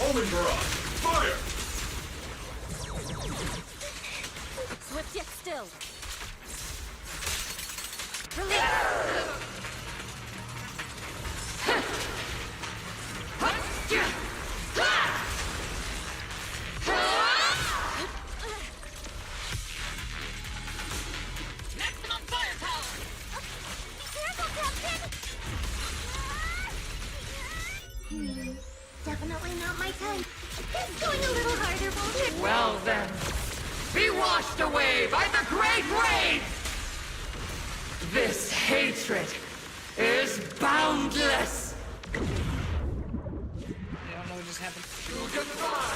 Omen barrage! Fire! Swift yet still. Maximum firepower! Careful, Captain! Definitely not my type. It's going a little harder, won't it? Well then, be washed away by the Great Rain! This hatred is boundless! You don't know what just happened. To defy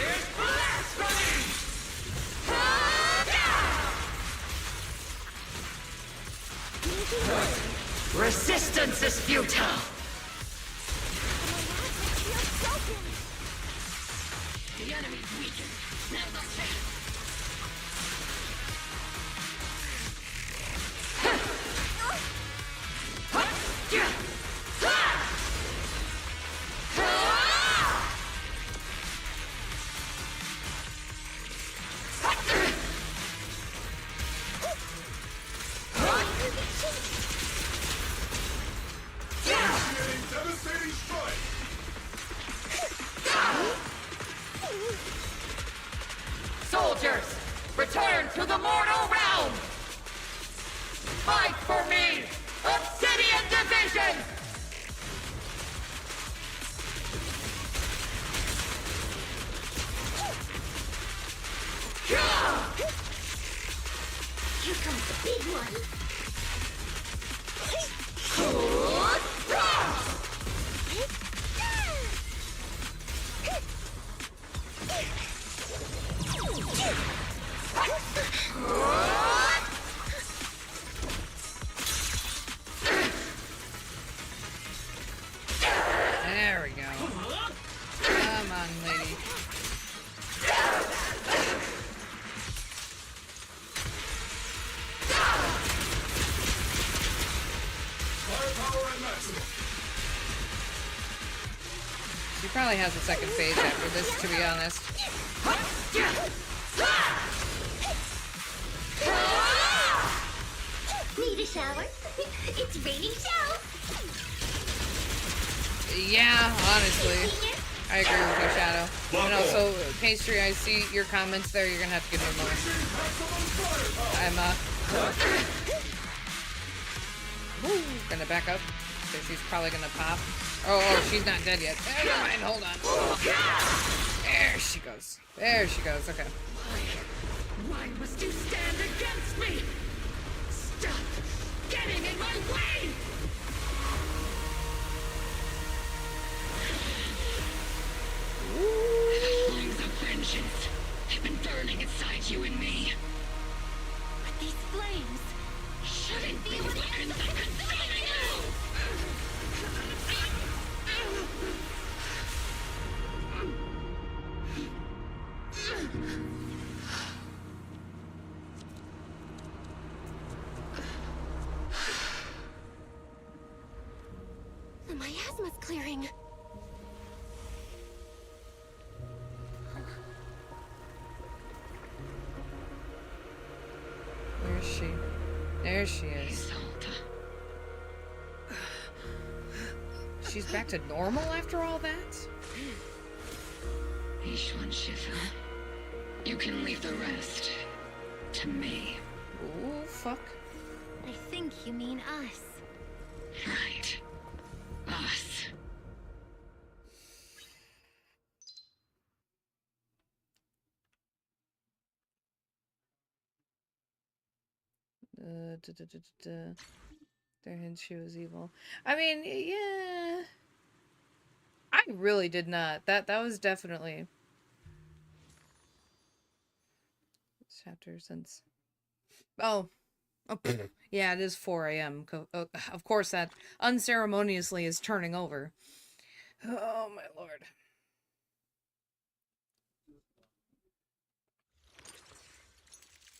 is blasphemy! Resistance is futile! The enemy's weakened. Now's our chance. Devastating strike! Soldiers, return to the mortal realm! Fight for me! Obsidian Division! Here comes the big one. She probably has a second phase after this, to be honest. Need a shower? It's raining shower. Yeah, honestly. I agree with you, Shadow. And also, Pastry, I see your comments there. You're gonna have to give me a moment. I'm, gonna back up. Because she's probably gonna pop. Oh, she's not dead yet. Never mind, hold on. There she goes. There she goes, okay. Why must you stand against me? Stop getting in my way! The flames of vengeance have been burning inside you and me. But these flames shouldn't be weapons that consume you! The miasma's clearing. Where is she? There she is. She's back to normal after all that? Ishwan Shifa, you can leave the rest to me. Ooh, fuck. I think you mean us. Right. Us. Their hint she was evil. I mean, yeah. I really did not. That was definitely chapter since. Oh, yeah, it is 4 a.m. Of course, that unceremoniously is turning over. Oh my lord.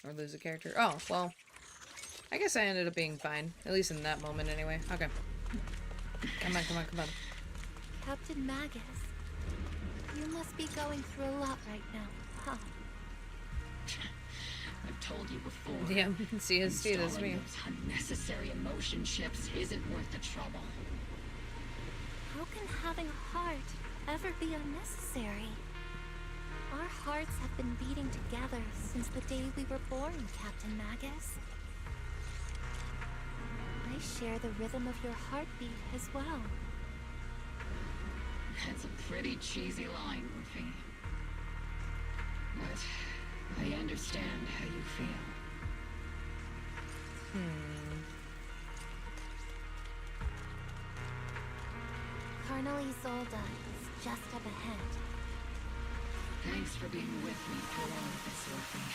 Or lose a character. Oh, well. I guess I ended up being fine. At least in that moment, anyway. Okay. Come on, come on, come on. Captain Magus, you must be going through a lot right now, huh? I've told you before. Yeah, CST, that's me. Those unnecessary emotion chips isn't worth the trouble. How can having a heart ever be unnecessary? Our hearts have been beating together since the day we were born, Captain Magus. I share the rhythm of your heartbeat as well. That's a pretty cheesy line, Rufy. But I understand how you feel. Colonel Isolde is just up ahead. Thanks for being with me through all of this, Rufy.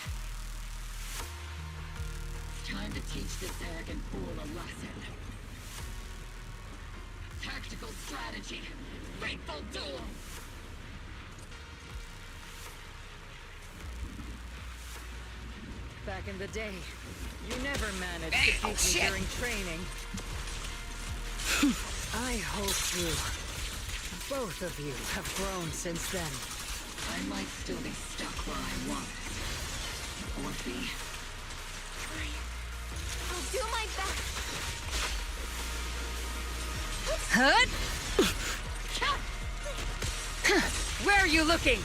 It's time to teach this arrogant fool a lesson. Tactical strategy. Fateful duel. Back in the day, you never managed to beat me during training. I hope both of you have grown since then. I might still be stuck where I was. Or be. I'll do my best. Hut! Where are you looking?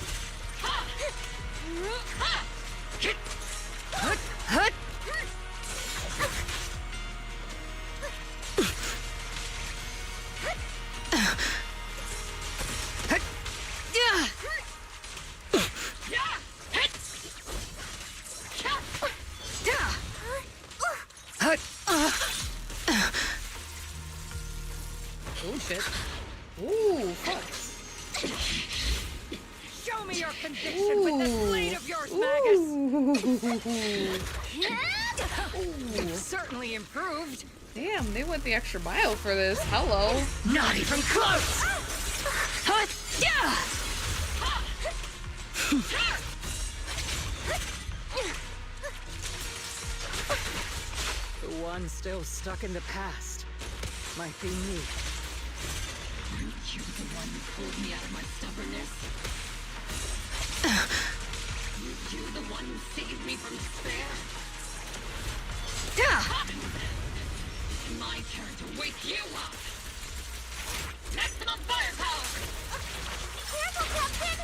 Hut! Hut! Oh shit. Ooh, fuck. Show me your conviction with this blade of yours, Magus! You've certainly improved. Damn, they went the extra mile for this. Hello. Not even close! The one still stuck in the past. might be me. Aren't you the one who pulled me out of my stubbornness? Aren't you the one who saved me from despair? It's my turn to wake you up! Maximum firepower! Careful, Captain!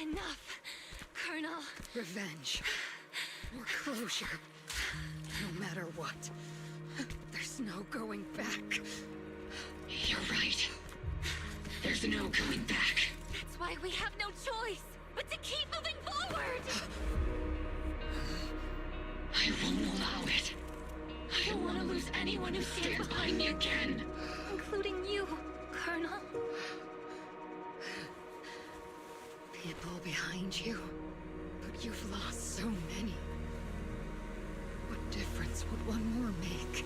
Enough, Colonel. Revenge. Or closure. No matter what. There's no going back. You're right. There's no going back. That's why we have no choice but to keep moving forward! I won't allow it. I don't want to lose anyone who stands behind me again. Including you, Colonel. People behind you, but you've lost so many. What difference would one more make?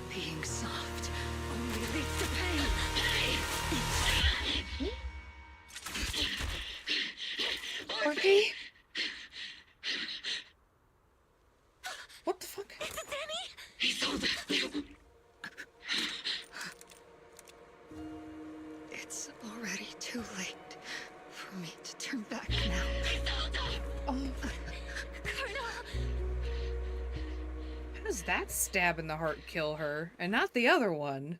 Being soft only leads to pain. Orky? What the fuck? Is it Danny? He sold it. It's already too late for me to turn back now. Oh. Colonel! How does that stab in the heart kill her, and not the other one?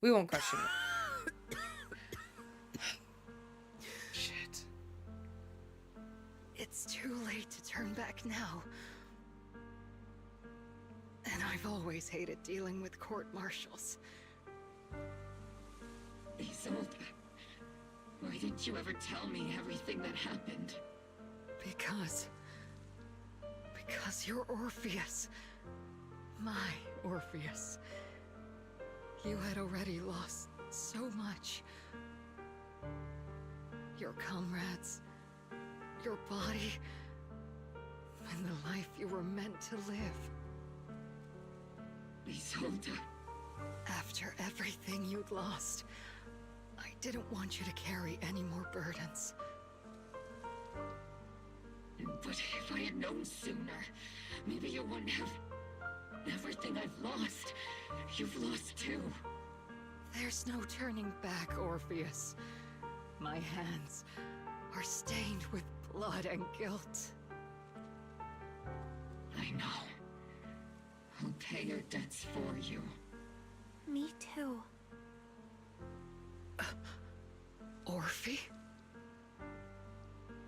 We won't question it. Shit. It's too late to turn back now. And I've always hated dealing with court-martials. Isolde, why didn't you ever tell me everything that happened? Because you're Orpheus. My Orpheus. You had already lost so much. Your comrades, your body, and the life you were meant to live. Isolde, after everything you'd lost, I didn't want you to carry any more burdens. But if I had known sooner, maybe you wouldn't have... Everything I've lost, you've lost too. There's no turning back, Orpheus. My hands are stained with blood and guilt. I know. I'll pay your debts for you. Me too. Orphe?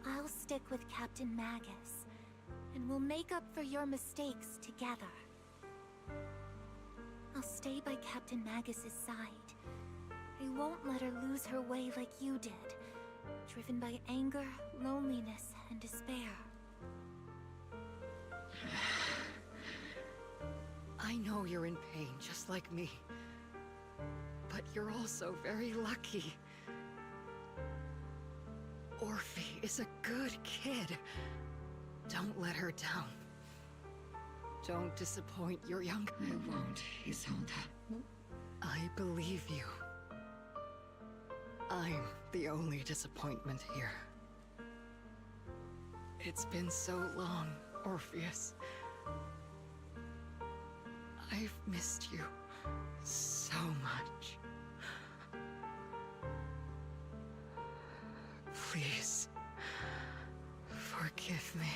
I'll stick with Captain Magus, and we'll make up for your mistakes together. I'll stay by Captain Magus's side. I won't let her lose her way like you did, driven by anger, loneliness, and despair. I know you're in pain, just like me. But you're also very lucky. Orphe is a good kid. Don't let her down. Don't disappoint your young... I won't, Isolde. I believe you. I'm the only disappointment here. It's been so long, Orpheus. I've missed you so much. Please, forgive me.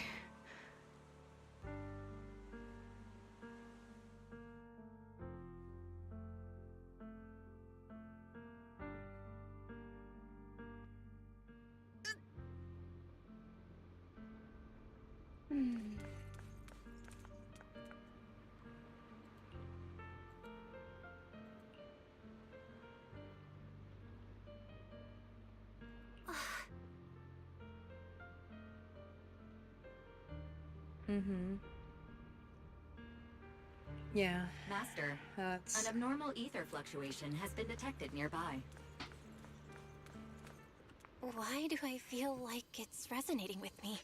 Mm-hmm. Yeah. Master, That's... an abnormal ether fluctuation has been detected nearby. Why do I feel like it's resonating with me?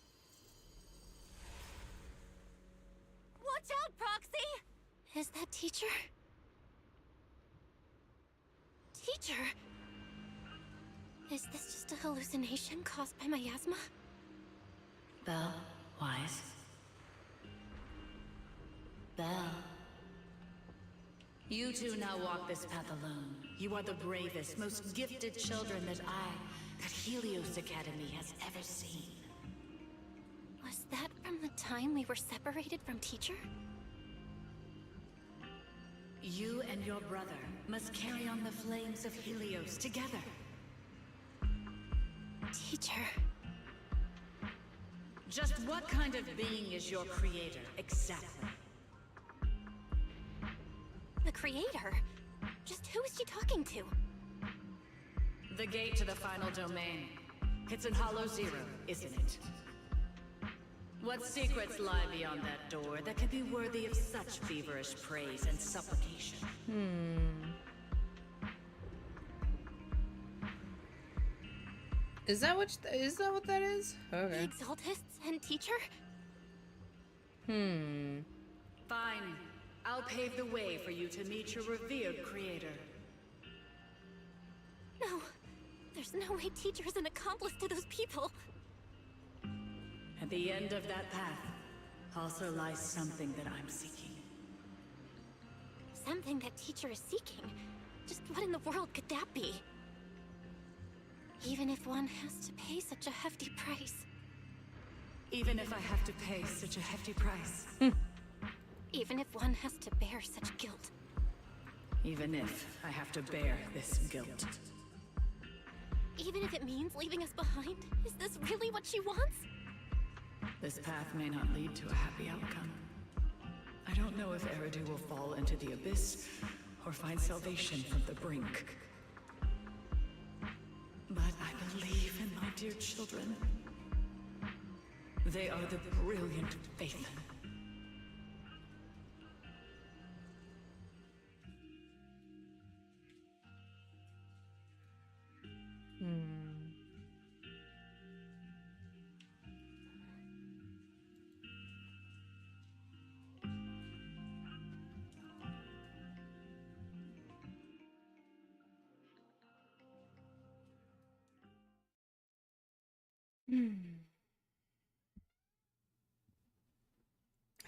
Watch out, Proxy! Is that Teacher? Teacher? Is this just a hallucination caused by miasma? Belle, Wise. Belle. You two now walk this path alone. You are the bravest, most gifted children that Helios Academy has ever seen. Was that from the time we were separated from Teacher? You and your brother must carry on the flames of Helios together. Teacher. Just what kind of being is your creator, exactly? The Creator? Just who is she talking to? The gate to the final domain. It's in Hollow Zero, isn't it? What secrets lie beyond that door that could be worthy of such feverish praise and supplication? Is that what that is? Okay. The Exaltists and Teacher? Fine. I'll pave the way for you to meet your revered creator. No. There's no way Teacher is an accomplice to those people. At the end of that path also lies something that I'm seeking. Something that Teacher is seeking? Just what in the world could that be? Even if one has to pay such a hefty price. Even if I have to pay such a hefty price. Even if one has to bear such guilt. Even if I have to bear this guilt. Even if it means leaving us behind? Is this really what she wants? This path may not lead to a happy outcome. I don't know if Eridu will fall into the abyss or find salvation from the brink. But I believe in my dear children. They are the brilliant Phaethon.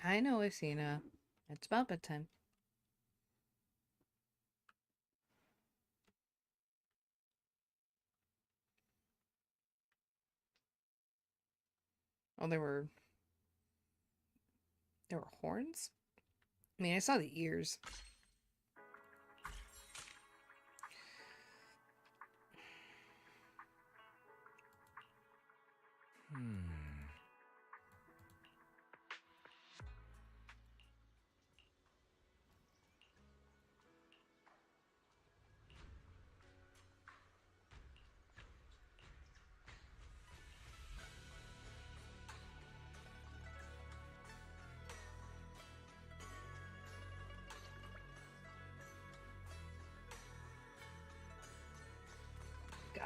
I know, Isina. It's about bedtime. Oh, there were horns? I mean, I saw the ears.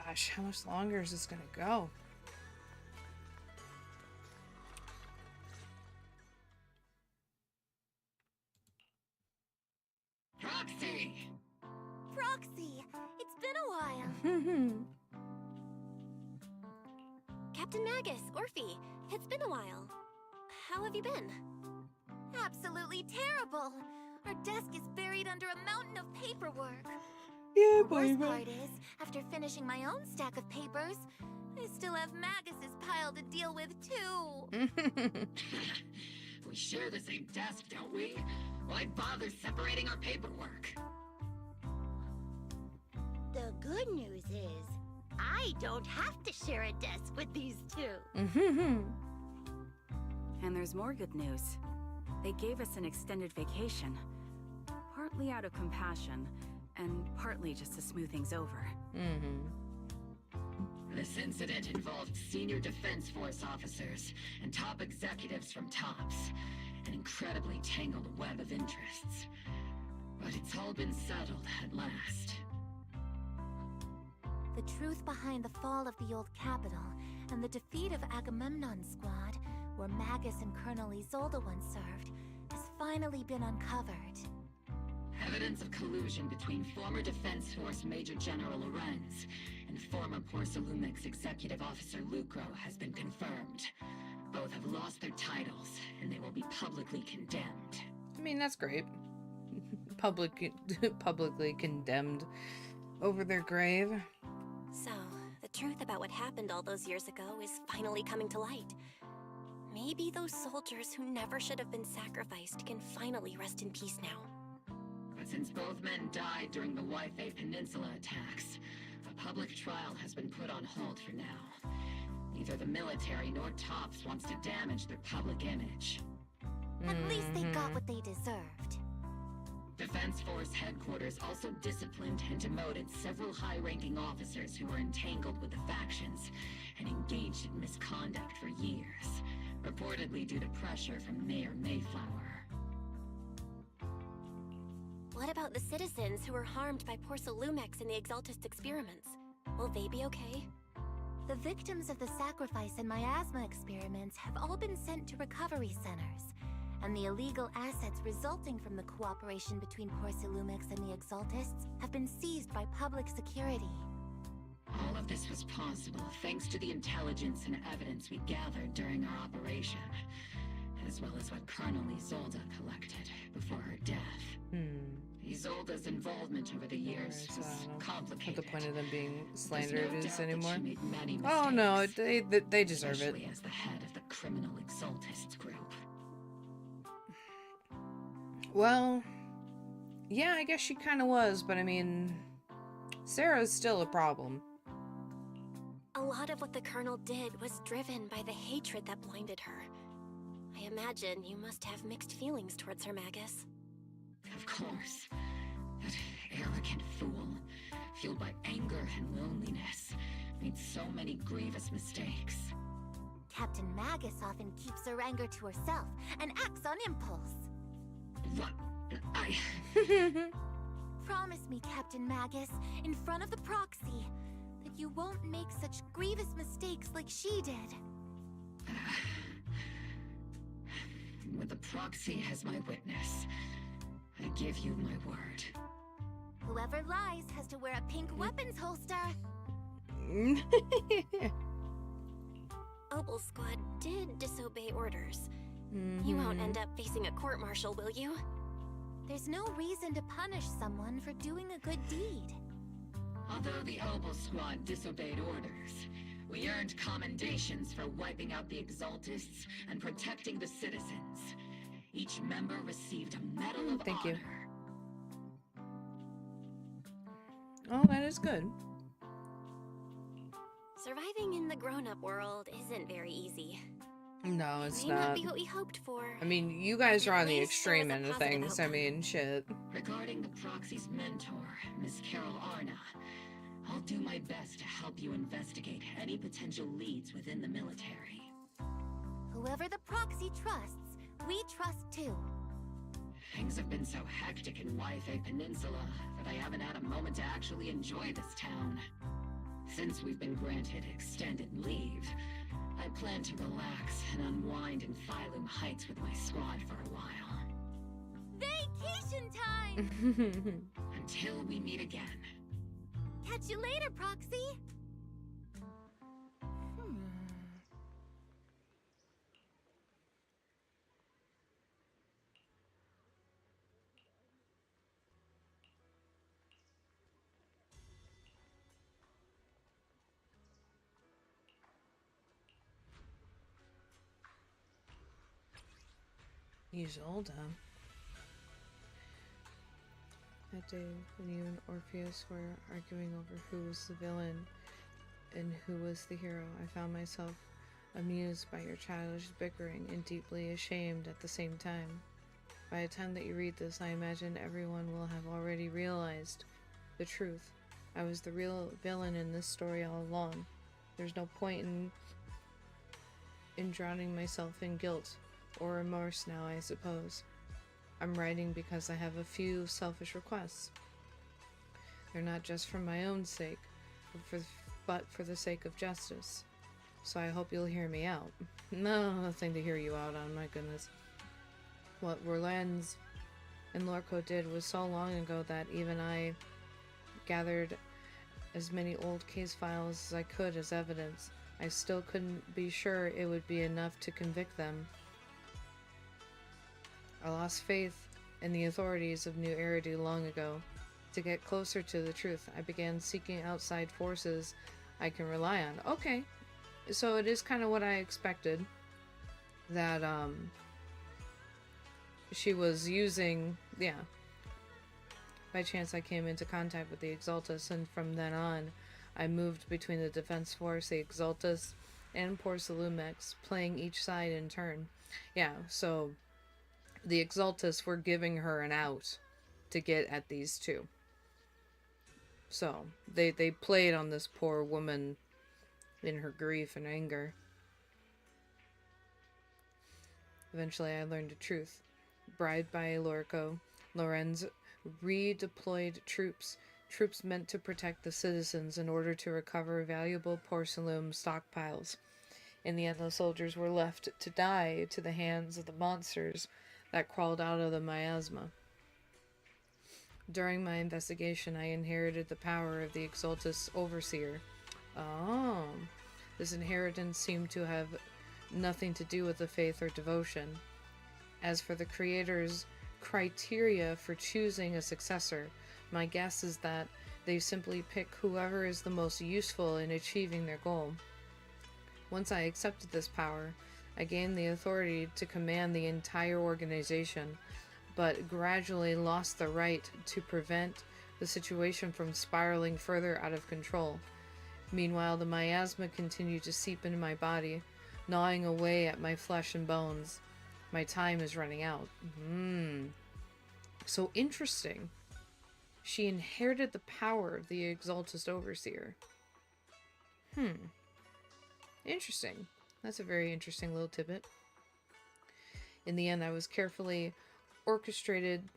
Gosh, how much longer is this gonna go? Proxy! Proxy! It's been a while. Captain Magus, Orphe, it's been a while. How have you been? Absolutely terrible! Our desk is buried under a mountain of paperwork. Yeah, the worst part is, after finishing my own stack of papers, I still have Magus's pile to deal with too. We share the same desk, don't we? Why bother separating our paperwork? The good news is, I don't have to share a desk with these two. And there's more good news. They gave us an extended vacation. Partly out of compassion, and partly just to smooth things over. This incident involved senior Defense Force officers and top executives from TOPS. An incredibly tangled web of interests. But it's all been settled at last. The truth behind the fall of the old capital and the defeat of Agamemnon's squad, where Magus and Colonel Isolde once served, has finally been uncovered. Evidence of collusion between former Defense Force Major General Lorenz and former Porcelumex Executive Officer Lucro has been confirmed. Both have lost their titles, and they will be publicly condemned. I mean, that's great. Publicly condemned over their grave. So, the truth about what happened all those years ago is finally coming to light. Maybe those soldiers who never should have been sacrificed can finally rest in peace now. But since both men died during the Waifei Peninsula attacks, a public trial has been put on hold for now. Neither the military nor TOPS wants to damage their public image. At least they got what they deserved. Defense Force headquarters also disciplined and demoted several high-ranking officers who were entangled with the factions and engaged in misconduct for years, reportedly due to pressure from Mayor Mayflower. What about the citizens who were harmed by Porcelumex in the Exaltist experiments? Will they be okay? The victims of the sacrifice and miasma experiments have all been sent to recovery centers, and the illegal assets resulting from the cooperation between Porcelumex and the Exaltists have been seized by public security. All of this was possible thanks to the intelligence and evidence we gathered during our operation, as well as what Colonel Isolde collected before her death. Isolde's involvement over the years was complicated. What the point of them being slandered There's no is doubt that anymore? she made many Oh no, mistakes, they deserve it. especially as the head of the criminal Exaltists group. Well, yeah, I guess she kind of was, but I mean, Sarah's still a problem. A lot of what the Colonel did was driven by the hatred that blinded her. I imagine you must have mixed feelings towards her, Magus. Of course. That arrogant fool, fueled by anger and loneliness, made so many grievous mistakes. Captain Magus often keeps her anger to herself and acts on impulse. What? Promise me, Captain Magus, in front of the proxy, that you won't make such grievous mistakes like she did. With the proxy as my witness, I give you my word. Whoever lies has to wear a pink weapons holster. Opal Squad did disobey orders. You won't end up facing a court-martial, will you? There's no reason to punish someone for doing a good deed. Although the Opal Squad disobeyed orders, we earned commendations for wiping out the Exaltists and protecting the citizens. Each member received a Medal of Thank Honor. you. Oh, that is good. Surviving in the grown-up world isn't very easy. No, it's May not not. be what we hoped for. I mean, you guys are on the least extreme there was end a of positive things. I mean, shit. Regarding the proxy's mentor, Miss Carol Arna, I'll do my best to help you investigate any potential leads within the military. Whoever the proxy trusts, we trust too. Things have been so hectic in Waifei Peninsula that I haven't had a moment to actually enjoy this town. Since we've been granted extended leave, I plan to relax and unwind in Phylum Heights with my squad for a while. Vacation time! Until we meet again. Catch you later, Proxy! Isolde. That day, when you and Orpheus were arguing over who was the villain and who was the hero, I found myself amused by your childish bickering and deeply ashamed at the same time. By the time that you read this, I imagine everyone will have already realized the truth. I was the real villain in this story all along. There's no point in drowning myself in guilt or remorse now, I suppose. I'm writing because I have a few selfish requests. They're not just for my own sake, but for the sake of justice. So I hope you'll hear me out. No, nothing to hear you out on, my goodness. What Lorenz and Lorco did was so long ago that even I gathered as many old case files as I could as evidence. I still couldn't be sure it would be enough to convict them. I lost faith in the authorities of New Eridu long ago. To get closer to the truth, I began seeking outside forces I can rely on. Okay, so it is kind of what I expected. That, she was using, yeah. By chance I came into contact with the Exaltus, and from then on, I moved between the Defense Force, the Exaltus, and Porcelumex, playing each side in turn. Yeah, so the Exaltus were giving her an out to get at these two. So, they played on this poor woman in her grief and anger. Eventually I learned the truth. Bribed by Lorco, Lorenz redeployed troops meant to protect the citizens in order to recover valuable porcelain stockpiles. In the end, the soldiers were left to die to the hands of the monsters that crawled out of the miasma. During my investigation, I inherited the power of the Exaltus Overseer. Oh, this inheritance seemed to have nothing to do with the faith or devotion. As for the Creator's criteria for choosing a successor, my guess is that they simply pick whoever is the most useful in achieving their goal. Once I accepted this power, I gained the authority to command the entire organization, but gradually lost the right to prevent the situation from spiraling further out of control. Meanwhile, the miasma continued to seep into my body, gnawing away at my flesh and bones. My time is running out. So interesting. She inherited the power of the Exaltus Overseer. Interesting. That's a very interesting little tidbit. In the end, I carefully orchestrated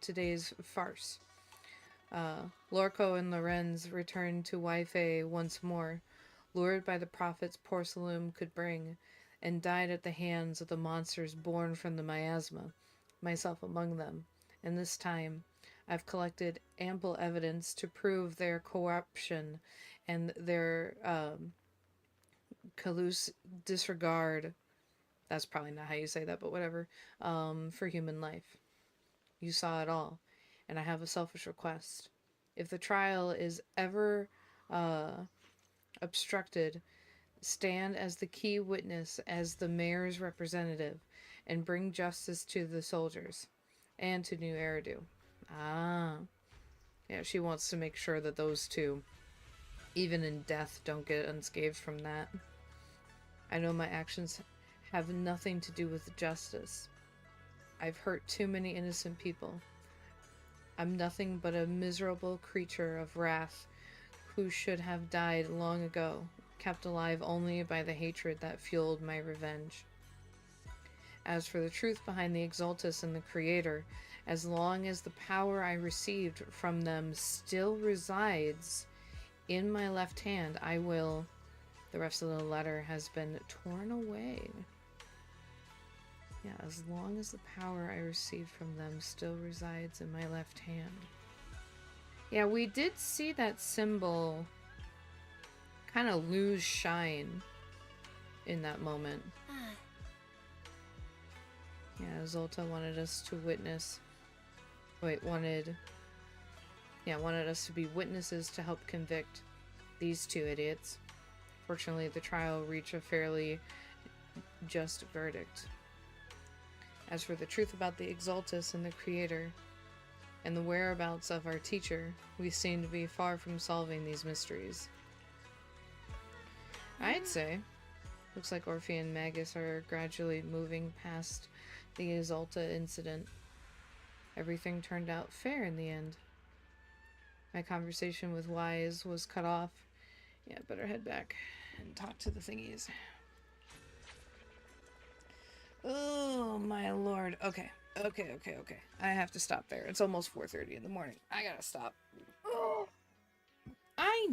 today's farce. Lorco and Lorenz returned to Waifei once more, lured by the profits Porcelain could bring, and died at the hands of the monsters born from the miasma, myself among them. And this time, I've collected ample evidence to prove their corruption and their callous disregard, that's probably not how you say that, but whatever, for human life. You saw it all, and I have a selfish request. If the trial is ever obstructed, stand as the key witness, as the mayor's representative, and bring justice to the soldiers, and to New Eridu. Yeah, she wants to make sure that those two, even in death, don't get unscathed from that. I know my actions have nothing to do with justice. I've hurt too many innocent people. I'm nothing but a miserable creature of wrath who should have died long ago, kept alive only by the hatred that fueled my revenge. As for the truth behind the Exaltus and the Creator, as long as the power I received from them still resides in my left hand, I will... The rest of the letter has been torn away. Yeah, as long as the power I received from them still resides in my left hand. Yeah, we did see that symbol kind of lose shine in that moment. Yeah, Zolta wanted us to witness... wanted us to be witnesses to help convict these two idiots. Fortunately, the trial reached a fairly just verdict. As for the truth about the Exaltus and the Creator, and the whereabouts of our teacher, we seem to be far from solving these mysteries. I'd say. Looks like Orphe and Magus are gradually moving past the Exalta incident. Everything turned out fair in the end. My conversation with Wise was cut off. Yeah, better head back and talk to the thingies. Oh, my lord. Okay. I have to stop there. It's almost 4:30 in the morning. I gotta stop. Oh.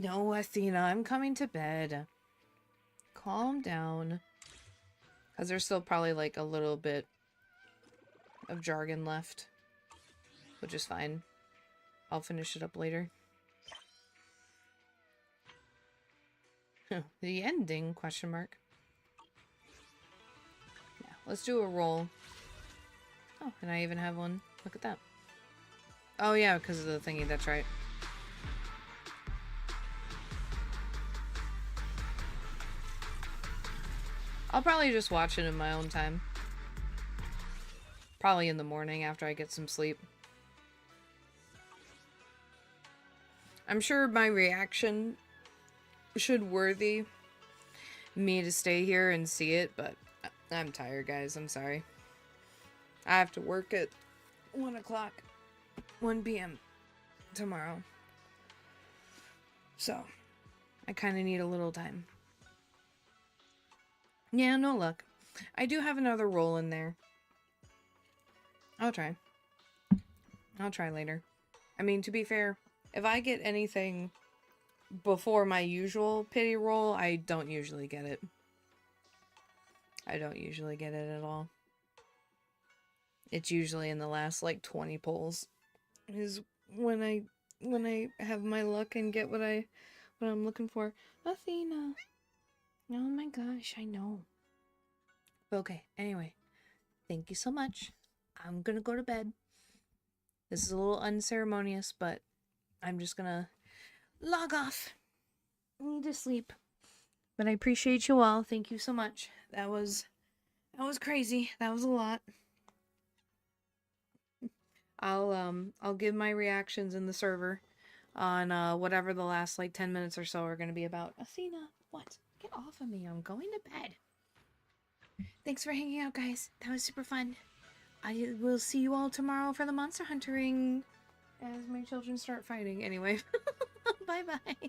know, Athena. I'm coming to bed. Calm down. Because there's still probably like a little bit of jargon left. Which is fine. I'll finish it up later. The ending? Question mark. Yeah, let's do a roll. Oh, and I even have one. Look at that. Oh yeah, because of the thingy, that's right. I'll probably just watch it in my own time. Probably in the morning after I get some sleep. I'm sure my reaction should worthy me to stay here and see it, but I'm tired, guys. I'm sorry. I have to work at 1 o'clock, 1 p.m. tomorrow. So, I kind of need a little time. Yeah, no luck. I do have another roll in there. I'll try. I'll try later. I mean, to be fair, if I get anything before my usual pity roll, I don't usually get it. I don't usually get it at all. It's usually in the last like 20 pulls is when I have my luck and get what I'm looking for. Athena. Oh my gosh, I know. Okay, anyway. Thank you so much. I'm gonna go to bed. This is a little unceremonious, but I'm just gonna log off. I need to sleep. But I appreciate you all. Thank you so much. That was crazy. That was a lot. I'll give my reactions in the server on whatever the last like 10 minutes or so are gonna be about. Athena, what? Get off of me. I'm going to bed. Thanks for hanging out, guys. That was super fun. I will see you all tomorrow for the monster huntering as my children start fighting. Anyway, bye-bye.